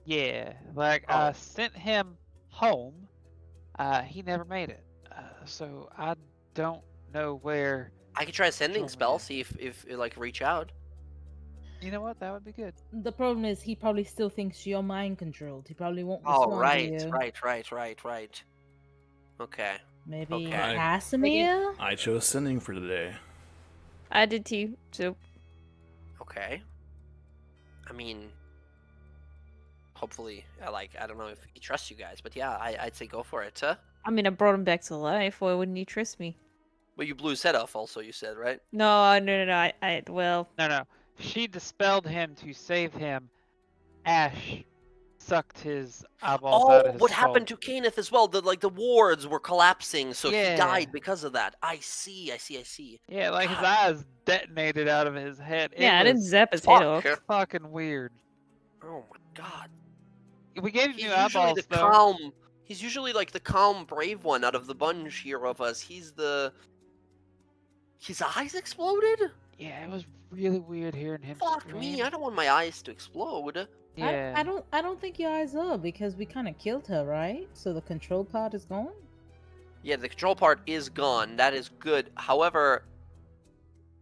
Yeah, like Oh. I sent him home. He never made it. So I don't know where. I could try a sending Jorman spell, is. see if like reach out. You know what? That would be good. The problem is he probably still thinks you're mind controlled. He probably won't Oh, respond to right, you. right. Okay. Maybe Okay. Casimir? I chose sending for today. I did too. So Okay. I mean, hopefully, I don't know if he trusts you guys, but yeah, I'd say go for it. I mean, I brought him back to life. Why wouldn't he trust me? Well, you blew his head off, also. You said, right? No. Well, No. She dispelled him to save him. Ash sucked his eyeballs out Oh, of his what skull. happened to Kenneth as well? The wards were collapsing, so he Yeah. died because of that. I see. Yeah, like his God. eyes detonated out of his head. It yeah, I didn't was zap his head off. Fuck. fucking weird. Oh my God. We gave him He's new usually eyeballs the though. calm. He's usually like the calm, brave one out of the bunch here of us. He's the. His eyes exploded? Yeah, it was really weird hearing him Fuck scream. me! I don't want my eyes to explode. Yeah. I don't think your eyes are because we kind of killed her, right? So the control part is gone. Yeah, the control part is gone. That is good. However,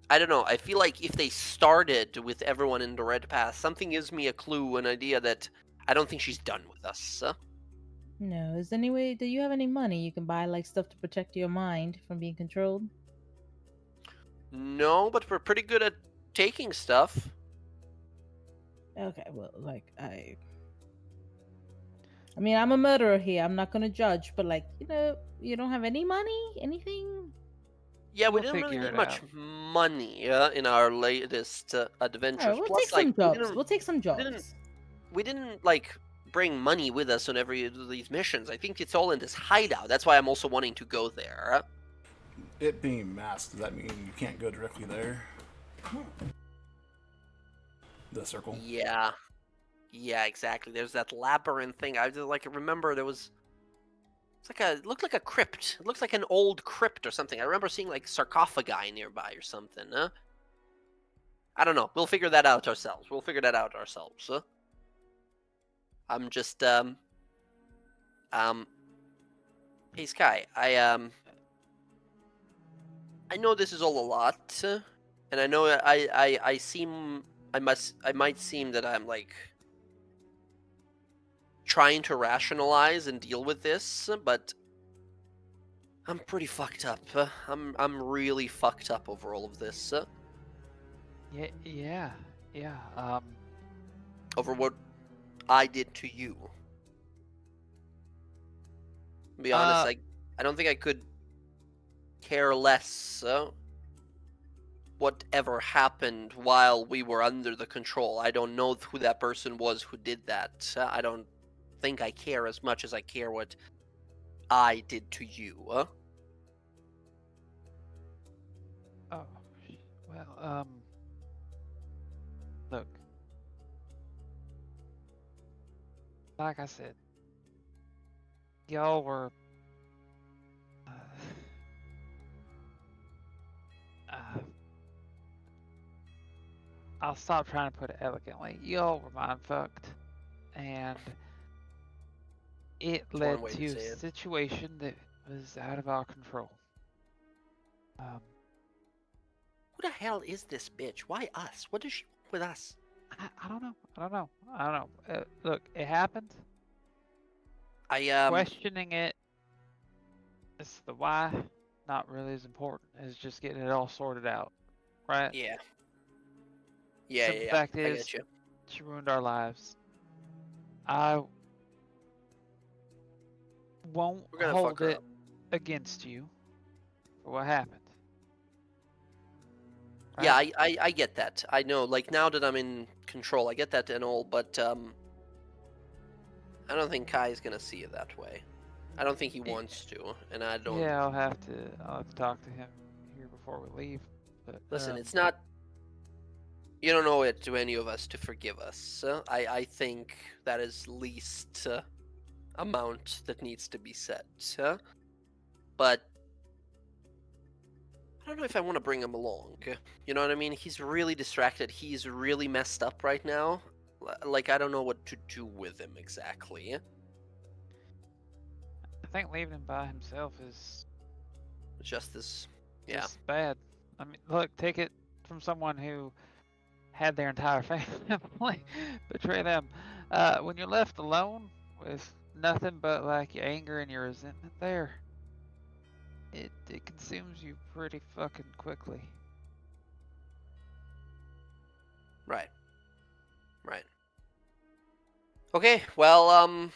I don't know. I feel like if they started with everyone in the red path, something gives me a clue, an idea that I don't think she's done with us. No, is there any way? Do you have any money you can buy like stuff to protect your mind from being controlled? No, but we're pretty good at taking stuff. Okay, well, like I mean, I'm a murderer here. I'm not gonna judge, but like, you don't have any money, anything. Yeah, we We'll didn't really figure need it much out. money in our latest All adventures. right, we'll Plus, take some we jobs. didn't We'll take some we didn't jobs. we didn't like bring money with us on every of these missions. I think it's all in this hideout. That's why I'm also wanting to go there. It being masked, does that mean you can't go directly there? The circle? Yeah, exactly. There's that labyrinth thing. I just like remember there was. It looked like a crypt. It looks like an old crypt or something. I remember seeing like sarcophagi nearby or something. I don't know. We'll figure that out ourselves. I'm just Hey Sky, I know this is all a lot, and I know I might seem that I'm like trying to rationalize and deal with this, but I'm pretty fucked up. I'm really fucked up over all of this. Yeah. Over what I did to you. To be honest, I don't think I could care less whatever happened while we were under the control. I don't know who that person was who did that. I don't think I care as much as I care what I did to you. Oh, well, look. Like I said, y'all were I'll stop trying to put it elegantly. Y'all were mind fucked, and it led way to to say a it. situation that was out of our control. Who the hell is this bitch? Why us? What does she want with us? I don't know. Look, it happened. I Questioning it is the why, not really as important as just getting it all sorted out, right? Yeah. Simple fact I is, get you. she ruined our lives. I won't We're gonna hold fuck her it up. against you for what happened. Yeah, right? I get that. I know, like, now that I'm in control, I get that and all, but I don't think Kai is gonna see it that way. I don't think he wants to, and I don't. Yeah, I'll have to talk to him here before we leave. But Listen, it's not. You don't owe it to any of us to forgive us. I think that is least amount that needs to be said. But I don't know if I want to bring him along. You know what I mean? He's really distracted. He's really messed up right now. Like, I don't know what to do with him exactly. I think leaving him by himself is Just as, yeah. just bad. I mean, look, take it from someone who had their entire family betray them. When you're left alone with nothing but like your anger and your resentment there, it consumes you pretty fucking quickly. Right. Right. Okay, well,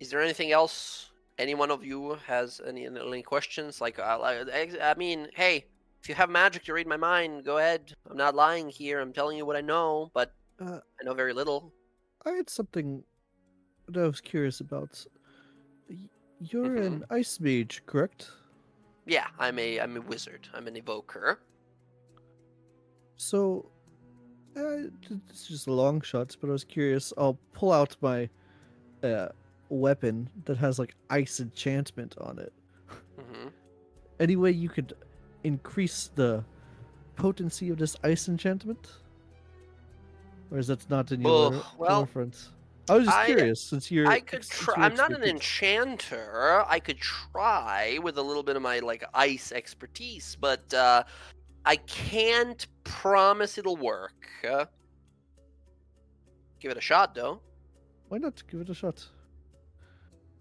is there anything else? Any one of you has any questions? Like, I mean, hey, if you have magic to read my mind, go ahead. I'm not lying here. I'm telling you what I know, but Uh, I know very little. I had something that I was curious about. You're Mhm. an ice mage, correct? Yeah, I'm a wizard. I'm an evoker. So, it's just a long shot, but I was curious. I'll pull out my weapon that has like ice enchantment on it. Hmm. Any way you could increase the potency of this ice enchantment? Or is that not in your Well, forefront? I was just I curious since you're I could try. I'm not an expertise. enchanter. I could try with a little bit of my like ice expertise, but I can't promise it'll work. Give it a shot, though. Why not give it a shot?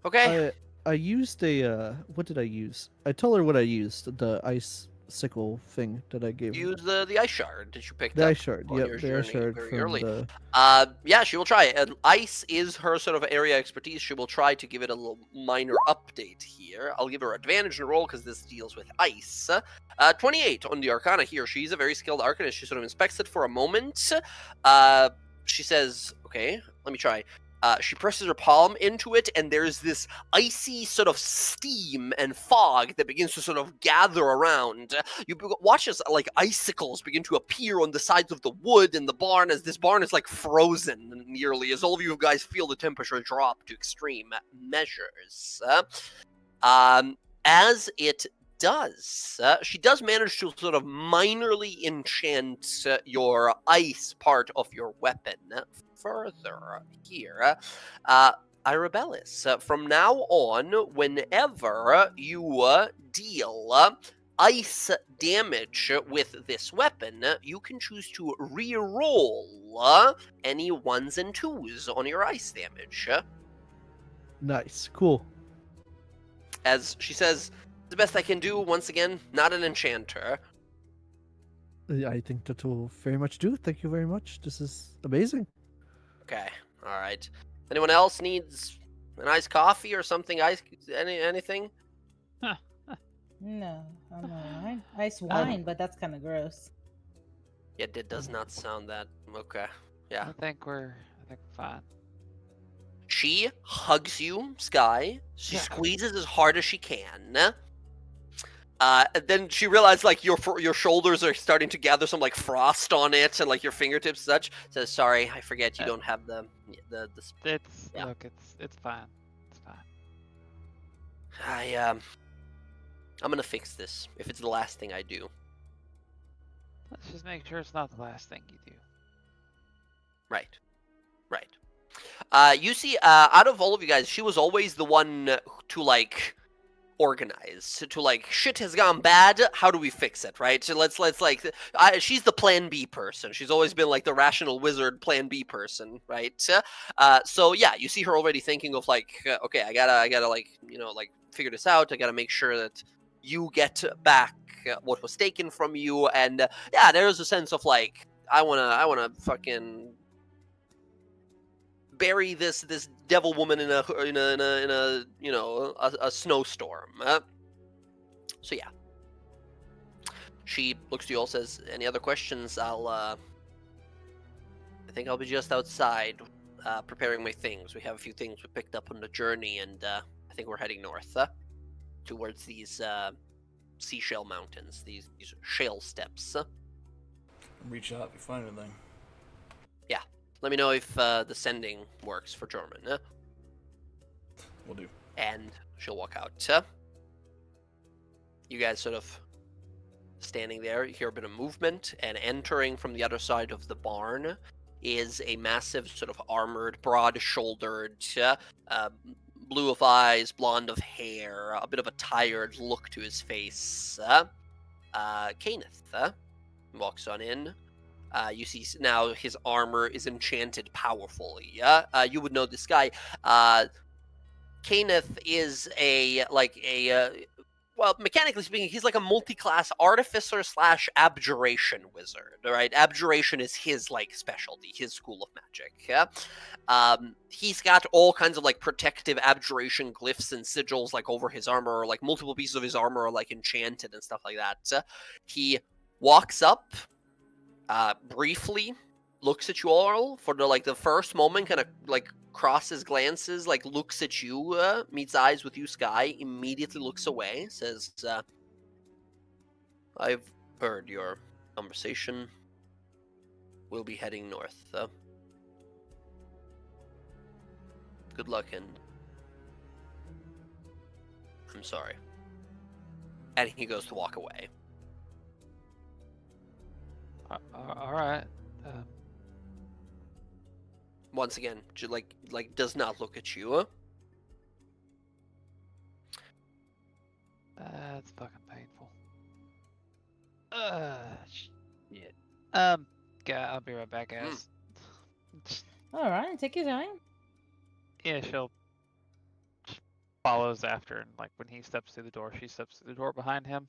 Okay. I used a what did I use? I told her what I used, the ice sickle thing that I gave her. Use the ice shard that you picked The up ice shard, on yep, your the ice journey shard very from early. the Yeah, she will try it. And ice is her sort of area expertise. She will try to give it a little minor update here. I'll give her advantage in the roll because this deals with ice. 28 on the Arcana here. She's a very skilled arcanist. She sort of inspects it for a moment. She says, "Okay, let me try." She presses her palm into it, and there's this icy sort of steam and fog that begins to sort of gather around. You watch as like icicles begin to appear on the sides of the wood in the barn, as this barn is like frozen nearly, as all of you guys feel the temperature drop to extreme measures. As it does, she does manage to sort of minorly enchant your ice part of your weapon further here. Irabellis, from now on, whenever you deal ice damage with this weapon, you can choose to re-roll any 1s and 2s on your ice damage. nice, cool. As she says, the best I can do, once again, not an enchanter. I think that will very much do. Thank you very much. This is amazing. Okay, all right. Anyone else needs an iced coffee or something? Anything? No, I'm alright. Ice wine, but that's kind of gross. Yeah, it does not sound that okay. Yeah. I think we're fine. She hugs you, Sky. She Yeah. squeezes as hard as she can. And then she realized like your shoulders are starting to gather some like frost on it, and like your fingertips and such. Says, "Sorry, I forget you don't have the." It's Yeah. look, it's fine. It's fine. I'm gonna fix this if it's the last thing I do. Let's just make sure it's not the last thing you do. Right. You see, out of all of you guys, she was always the one to like organize, to like, shit has gone bad, how do we fix it, right? So let's like, she's the plan B person. She's always been like the rational wizard plan B person, right? So yeah, you see her already thinking of like, okay, I gotta like, like figure this out. I gotta make sure that you get back what was taken from you, and yeah, there's a sense of like, I wanna fucking bury this devil woman in a a snowstorm. So yeah, she looks to you all, says, "Any other questions? I think I'll be just outside, preparing my things. We have a few things we picked up on the journey, and I think we're heading north towards these seashell mountains, these shale steps." Reach out if you find anything. Let me know if the sending works for German. We'll do. And she'll walk out. You guys sort of standing there, you hear a bit of movement, and entering from the other side of the barn is a massive, sort of armored, broad-shouldered, blue of eyes, blonde of hair, a bit of a tired look to his face. Kenneth walks on in. You see now his armor is enchanted powerfully. You would know this guy. Kenneth is well, mechanically speaking, he's like a multi-class artificer / abjuration wizard. Right? Abjuration is his specialty, his school of magic. Yeah? He's got all kinds of protective abjuration glyphs and sigils over his armor, or multiple pieces of his armor are enchanted and stuff like that. He walks up. Briefly looks at you all for the first moment, kind of crosses glances, looks at you, meets eyes with you, Sky, immediately looks away, says, "I've heard your conversation. We'll be heading north. Good luck, and I'm sorry." And he goes to walk away. All right. Once again, does not look at you. That's fucking painful. Shit. I'll be right back, guys. All right, take your time. Yeah, she follows after, and when he steps through the door, she steps through the door behind him.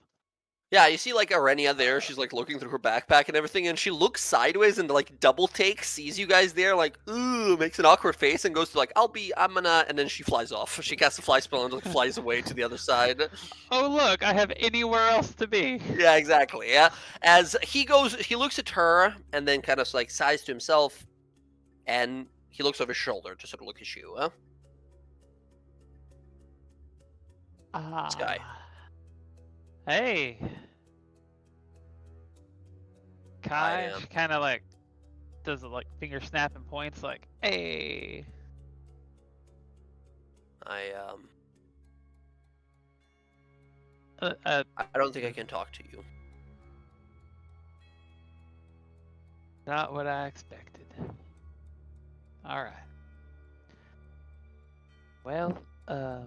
Yeah, you see Arenia there, she's looking through her backpack and everything, and she looks sideways and double takes, sees you guys there, ooh, makes an awkward face and goes to I'm gonna, and then she flies off. She casts a fly spell and flies away to the other side. Oh look, I have anywhere else to be. Yeah, exactly, yeah. As he looks at her and then kind of sighs to himself, and he looks over his shoulder to sort of look at you, Sky. Hey. Kai, she kind of does a finger snap and points hey. I I don't think I can talk to you. Not what I expected. All right. Well, I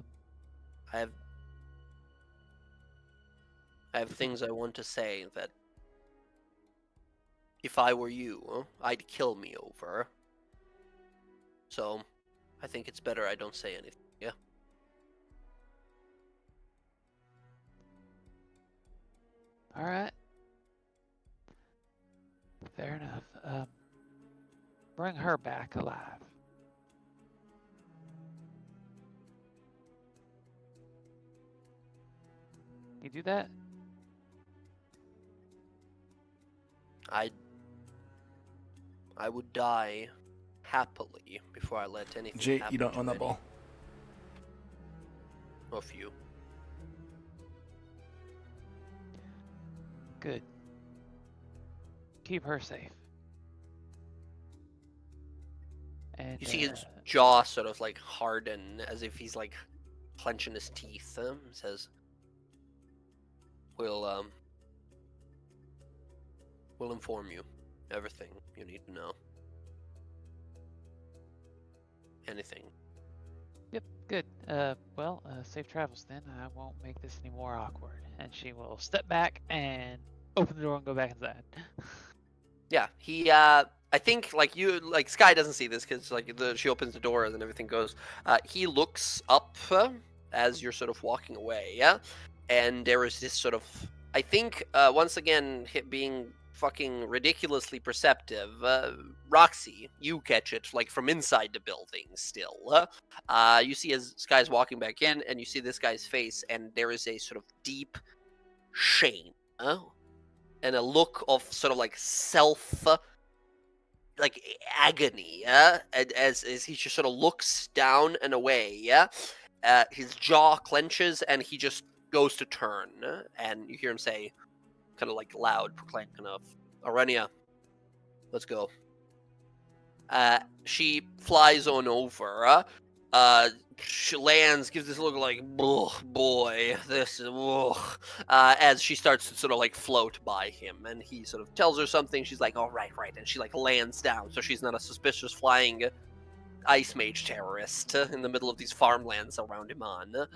have things I want to say that, if I were you, I'd kill me over. So, I think it's better I don't say anything, yeah? Alright. Fair enough. Bring her back alive. You do that? I would die happily before I let anything Jay, happen you don't to own that any ball. of you. Good. Keep her safe. And You see his jaw sort of harden, as if he's clenching his teeth. Says, "We'll inform you everything you need to know. Anything." Yep, good. Well, safe travels then. I won't make this any more awkward. And she will step back and open the door and go back inside. Yeah, he. I think Sky doesn't see this because she opens the door and then everything goes. He looks up as you're sort of walking away. Yeah, and there is this sort of. I think once again being fucking ridiculously perceptive. Roxy, you catch it like from inside the building still. You see as this guy's walking back in, and you see this guy's face, and there is a sort of deep shame and a look of sort of like self, like agony, and as he just sort of looks down and away, his jaw clenches, and he just goes to turn, and you hear him say, kind of like loud, proclaim, kind of, Arenia, let's go. She flies on over. She lands, gives this look like, boy, this is, as she starts to sort of like float by him, and he sort of tells her something. She's like, "Oh, right," and she like lands down, so she's not a suspicious flying ice mage terrorist in the middle of these farmlands around Iman.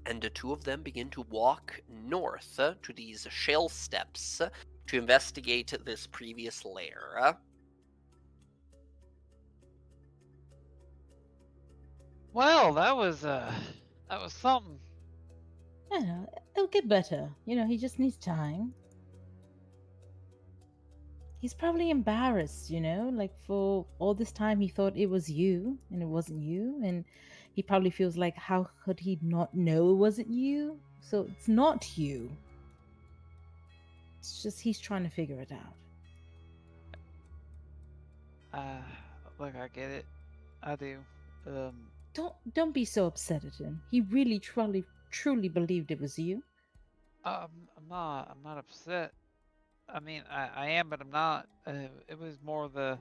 And the two of them begin to walk north to these shale steps to investigate this previous lair. Well, that was something. Yeah, it'll get better. He just needs time. He's probably embarrassed, like for all this time he thought it was you and it wasn't you. And he probably feels like, how could he not know it wasn't you? So it's not you. It's just he's trying to figure it out. Look, I get it. I do. Don't be so upset at him. He really truly believed it was you. I'm not upset. I mean, I am, but I'm not. It was more the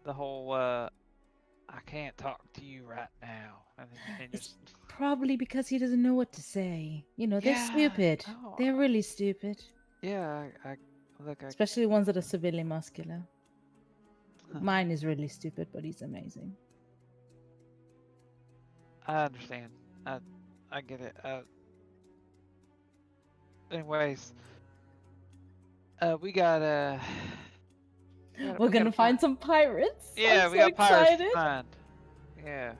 whole I can't talk to you right now. And It's just probably because he doesn't know what to say. They're Yeah, stupid. no, They're really stupid. yeah. Look, Especially the ones that are severely muscular. Huh. Mine is really stupid, but he's amazing. I understand. I get it. Anyways, we got We're gonna find some pirates. Yeah, I'm we so got pirates excited. to find. Yeah.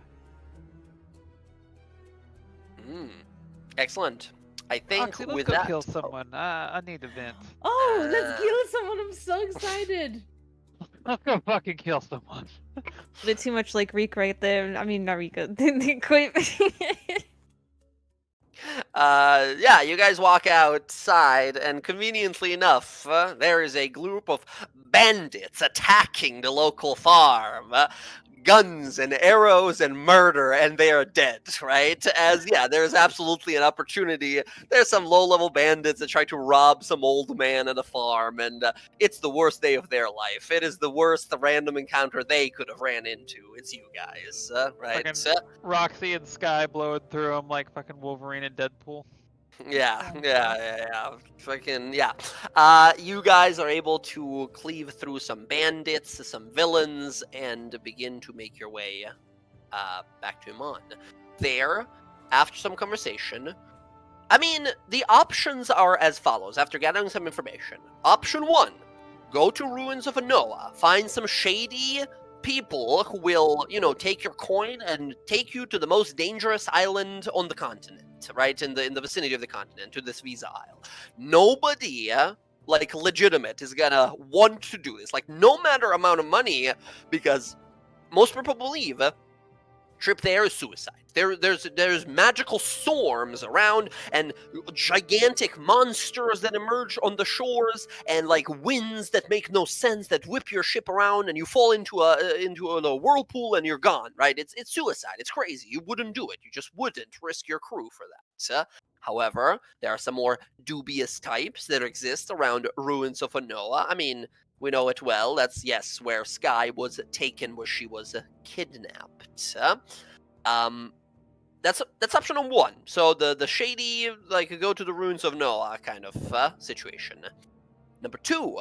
Excellent. I think Roxy, let's with go that, kill someone. I need to vent. Oh, let's kill someone! I'm so excited. Let's go fucking kill someone. A bit too much like Reek right there. I mean, not Rika. The quip. yeah, you guys walk outside, and conveniently enough, there is a group of bandits attacking the local farm. Guns and arrows and murder, and they are dead, right? As, yeah, there's absolutely an opportunity. There's some low-level bandits that try to rob some old man at a farm, and it's the worst day of their life. It is the worst random encounter they could have ran into. It's you guys, right? Fucking Roxy and Sky blowing through them like fucking Wolverine and Deadpool. Yeah. Fucking, yeah. You guys are able to cleave through some bandits, some villains, and begin to make your way back to Iman. There, after some conversation, I mean, the options are as follows after gathering some information. Option 1, go to Ruins of Anoa, find some shady people who will, take your coin and take you to the most dangerous island on the continent, right? In the vicinity of the continent, to this Visa Isle. Nobody, like, legitimate is gonna want to do this. Like, no matter amount of money, because most people believe trip there is suicide. There's magical storms around, and gigantic monsters that emerge on the shores, and like winds that make no sense that whip your ship around, and you fall into a whirlpool and you're gone. Right? It's suicide. It's crazy. You wouldn't do it. You just wouldn't risk your crew for that. However, there are some more dubious types that exist around Ruins of Anoa. I mean, we know it well. That's, yes, where Sky was taken, where she was kidnapped. That's option 1. So the shady, like, go to the Ruins of Noah kind of situation. Number 2,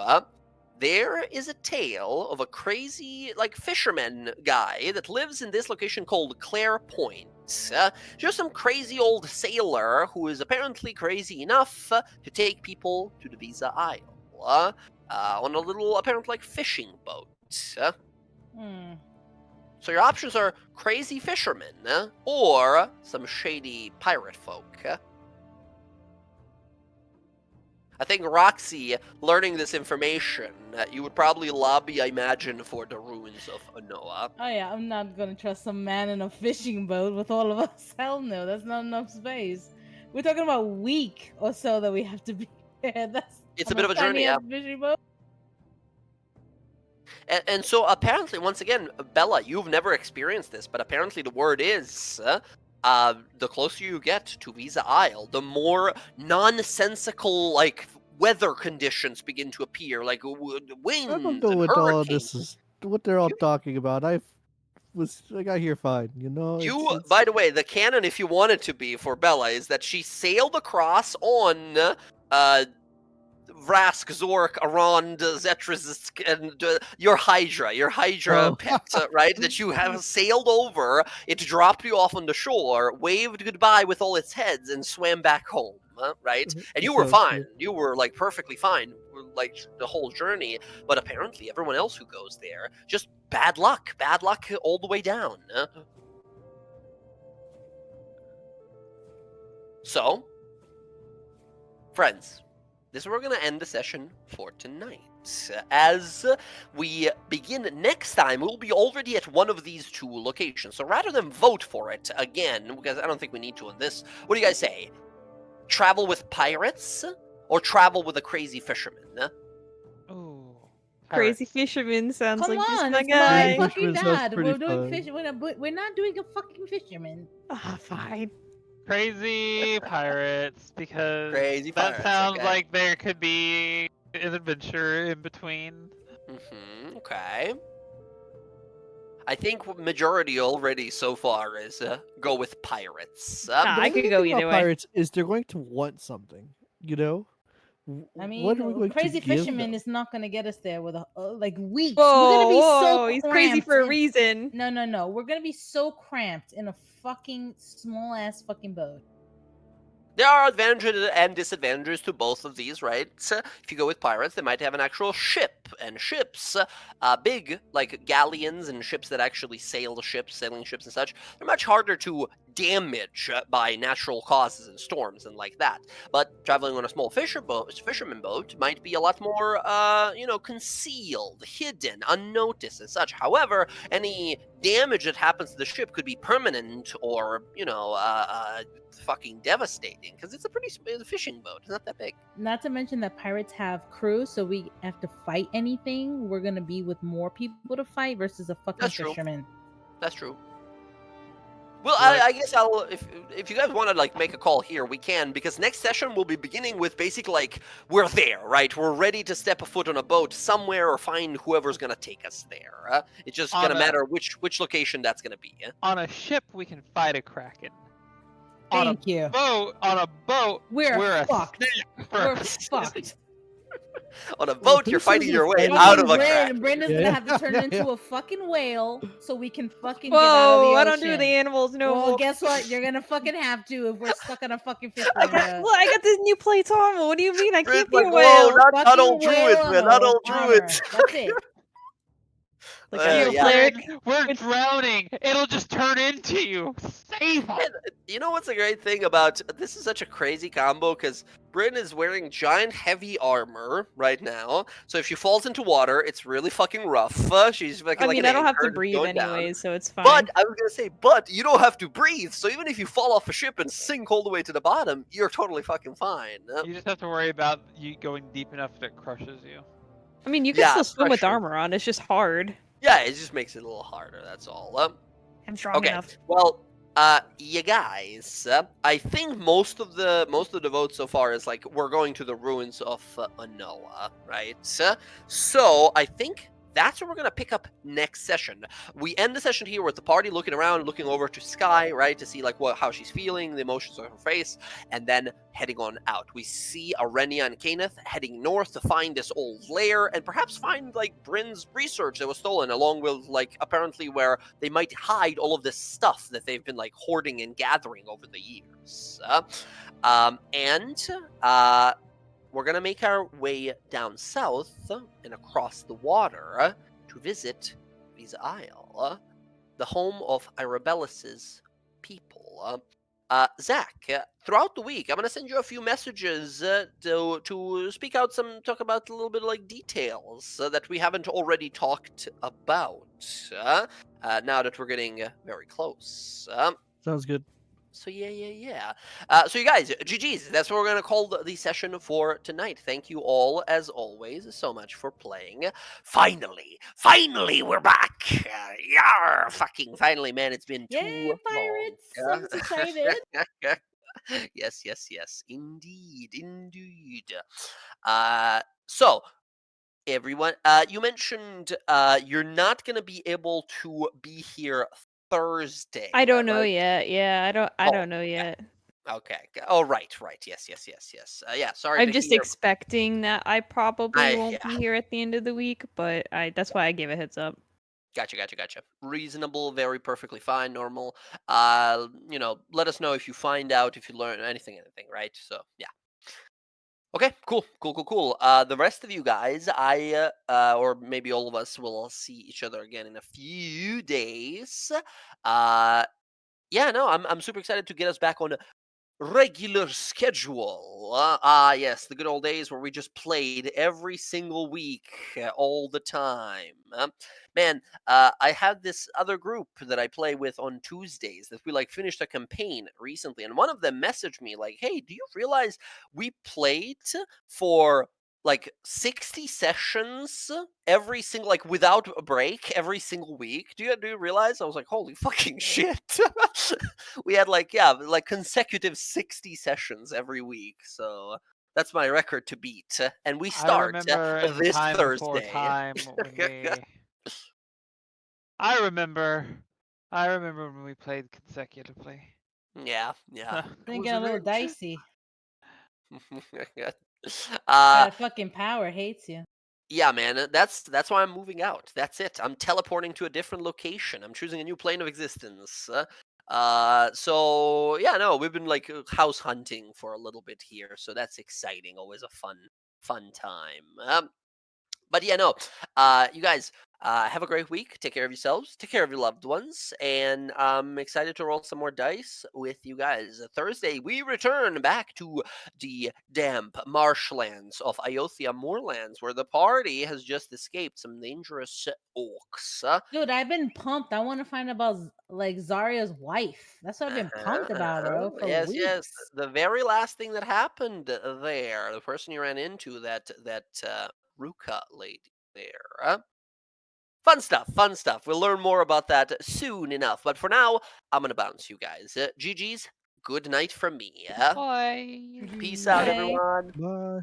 there is a tale of a crazy, like, fisherman guy that lives in this location called Clare Point. Just some crazy old sailor who is apparently crazy enough to take people to the Visa Isle on a little, apparent, like, fishing boat. So your options are crazy fishermen or some shady pirate folk. I think Roxy, learning this information, you would probably lobby, I imagine, for the ruins of Anoa. Oh yeah, I'm not gonna trust some man in a fishing boat with all of us. Hell no, that's not enough space. We're talking about a week or so that we have to be there. That's It's on a bit of a journey, tiny-ass yeah. fishing boat. And so apparently, once again, Bella, you've never experienced this, but apparently the word is, the closer you get to Visa Isle, the more nonsensical, like, weather conditions begin to appear, like winds I don't know and what all hurricanes. this is, what they're all talking about. I got here fine, you know. You, by the way, the canon, if you want it to be for Bella, is that she sailed across on Vrask, Zork, Arond, Zetrisk, and your Hydra Oh. pet, right? That you have sailed over, it dropped you off on the shore, waved goodbye with all its heads, and swam back home, right? And you were Sounds fine. good. You were, like, perfectly fine, like, the whole journey. But apparently everyone else who goes there, just bad luck all the way down. So, friends, this is where we're going to end the session for tonight. As we begin next time, we'll be already at one of these two locations. So rather than vote for it again, because I don't think we need to on this, what do you guys say? Travel with pirates or travel with a crazy fisherman? Ooh. Crazy fisherman sounds Come like just on, my it's guy. my fucking Fisherman sounds dad. pretty We're doing fun. fish. We're not doing a fucking fisherman. Ah, fine. Crazy pirates, because Crazy that pirates, sounds okay. like there could be an adventure in between. Okay. I think majority already so far is go with pirates. Ah, The I only could go thing about either way. Pirates is they're going to want something, you know. I What are we mean, going crazy to give fisherman them? is not gonna get us there with like weeks. Whoa, We're gonna be whoa, so he's cramped. crazy for a reason. No. We're gonna be so cramped in a fucking small ass fucking boat. There are advantages and disadvantages to both of these, right? If you go with pirates, they might have an actual ship, and ships, big, like galleons and ships that actually sail the ships, sailing ships and such, they're much harder to damage by natural causes and storms and like that. But traveling on a small fisherman boat might be a lot more, concealed, hidden, unnoticed and such. However, any damage that happens to the ship could be permanent or, fucking devastating because it's a fishing boat. It's not that big. Not to mention that pirates have crew, so we have to fight anything. We're gonna be with more people to fight versus a fucking That's true. fisherman. That's true. Well, Like- I guess I'll if you guys want to like make a call here, we can, because next session we'll be beginning with basically like we're there, right? We're ready to step a foot on a boat somewhere or find whoever's gonna take us there. It's just gonna matter which location that's gonna be. On a ship, we can fight a kraken. Thank you. On a boat, We're a fucked. snake We're first. fucked. On a boat, you're who's fighting your way gonna out of a Fucking crack. Brandon's Yeah. gonna have to turn Yeah. into a fucking whale so we can fucking get out of the Whoa, ocean. I don't do the animals no Well, more. guess what? You're gonna fucking have to if we're stuck on a fucking I fisherman got, boat. look, I got this new plate armor. What do you mean? I It's can't be like, a whoa, whale. not all Fucking druids, whale man, not all armor. druids. That's it. Look, I Yeah. feel cleric. We're It's- drowning. It'll just turn into you. Save us. You know what's a great thing about this is such a crazy combo because Bryn is wearing giant heavy armor right now. So if she falls into water, it's really fucking rough. She's like, I mean, I don't have to anchor breathe going down. anyways, so it's fine. But I was gonna say, but you don't have to breathe. So even if you fall off a ship and sink all the way to the bottom, you're totally fucking fine. You just have to worry about you going deep enough that it crushes you. I mean, you can Yeah, still swim with pressure. armor on. It's just hard. Yeah, it just makes it a little harder. That's all. I'm strong Okay. enough. Well, you guys, I think most of the votes so far is like we're going to the ruins of Anoa, right? So I think that's where we're gonna pick up next session. We end the session here with the party looking around, looking over to Sky, right, to see like how she's feeling, the emotions on her face, and then heading on out. We see Arenia and Kenneth heading north to find this old lair and perhaps find like Bryn's research that was stolen, along with like apparently where they might hide all of this stuff that they've been like hoarding and gathering over the years. We're going to make our way down south and across the water to visit Visa Isle, the home of Arabella's people. Zach, throughout the week, I'm gonna send you a few messages to speak out talk about a little bit of, like, details that we haven't already talked about. Uh, now that we're getting very close. Sounds good. So yeah. So you guys, GG's. That's what we're gonna call the session for tonight. Thank you all, as always, so much for playing. Finally, we're back. Yar, fucking finally, man. It's been Yay, too long. pirates! I'm so excited. Yes, indeed. So everyone, you mentioned you're not gonna be able to be here Thursday. I Is that don't know right? yet. Yeah, I Oh, don't know okay. yet. Okay. Oh, right. Yes. Yeah. Sorry I'm to just hear. expecting that I probably won't Yeah. be here at the end of the week, but that's why I gave a heads up. Gotcha. Reasonable, very perfectly fine, normal. Let us know if you find out, if you learn anything, right? So yeah. Okay, cool. The rest of you guys, or maybe all of us, will see each other again in a few days. Yeah, no, I'm super excited to get us back on regular schedule. Yes, the good old days where we just played every single week, all the time. Man, I had this other group that I play with on Tuesdays that we like finished a campaign recently, and one of them messaged me like, "Hey, do you realize we played for like 60 sessions every single, like, without a break every single week? Do you realize?" I was like, "Holy fucking shit!" We had like consecutive 60 sessions every week. So that's my record to beat. And we I start remember in this time before Thursday. time when we. I remember. I remember when we played consecutively. Yeah. Then Was get a little it? dicey. uh That fucking power hates you. yeah, man, that's why I'm moving out. That's it. I'm teleporting to a different location. I'm choosing a new plane of existence. So yeah, no, we've been like house hunting for a little bit here, so that's exciting. Always a fun time. But yeah, no. You guys, have a great week. Take care of yourselves. Take care of your loved ones. And I'm excited to roll some more dice with you guys. Thursday, we return back to the damp marshlands of Iothia Moorlands, where the party has just escaped some dangerous orcs. Dude, I've been pumped. I want to find about like Zarya's wife. That's what I've been pumped about, bro, for Yes. weeks. The very last thing that happened there, the person you ran into, that Ruka lady there. Fun stuff. We'll learn more about that soon enough. But for now, I'm gonna bounce you guys. GG's. Good night from me. Bye. Peace out, Bye. everyone. Bye.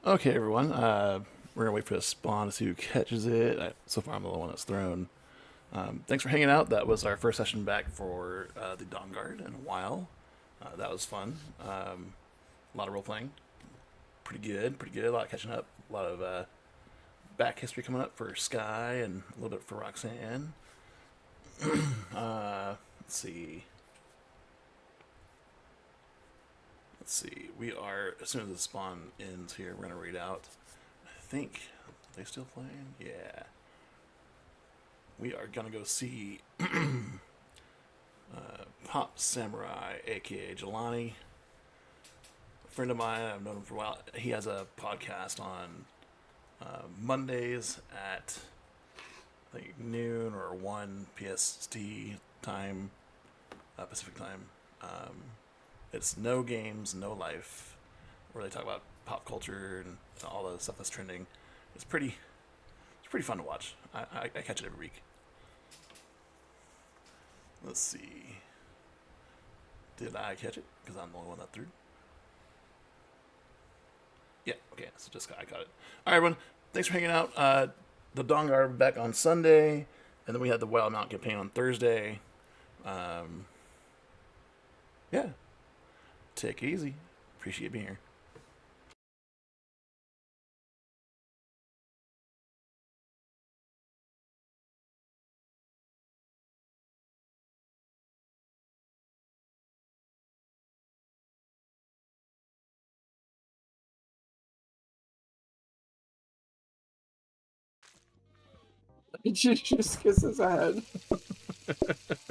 Okay, everyone. We're gonna wait for the spawn to see who catches it. So far, I'm the one that's thrown. Thanks for hanging out. That was our first session back for the DawnGuard in a while. That was fun. A lot of role playing. Pretty good. A lot of catching up. A lot of back history coming up for Sky and a little bit for Roxanne. Let's see. We are, as soon as the spawn ends here, we're gonna read out. I think, are they still playing? Yeah. We are gonna go see Pop Samurai, aka Jelani. A friend of mine, I've known him for a while. He has a podcast on Mondays at, I think, noon or 1 PST time, Pacific time. It's No Games, No Life, where they talk about pop culture and all the stuff that's trending. It's pretty fun to watch. I catch it every week. Let's see. Did I catch it? Because I'm the only one that threw. Yeah, okay, so just I got it. All right, everyone, thanks for hanging out. The DawnGuard back on Sunday, and then we had the Wild Mount campaign on Thursday. Yeah, take it easy. Appreciate being here. She just kisses her head.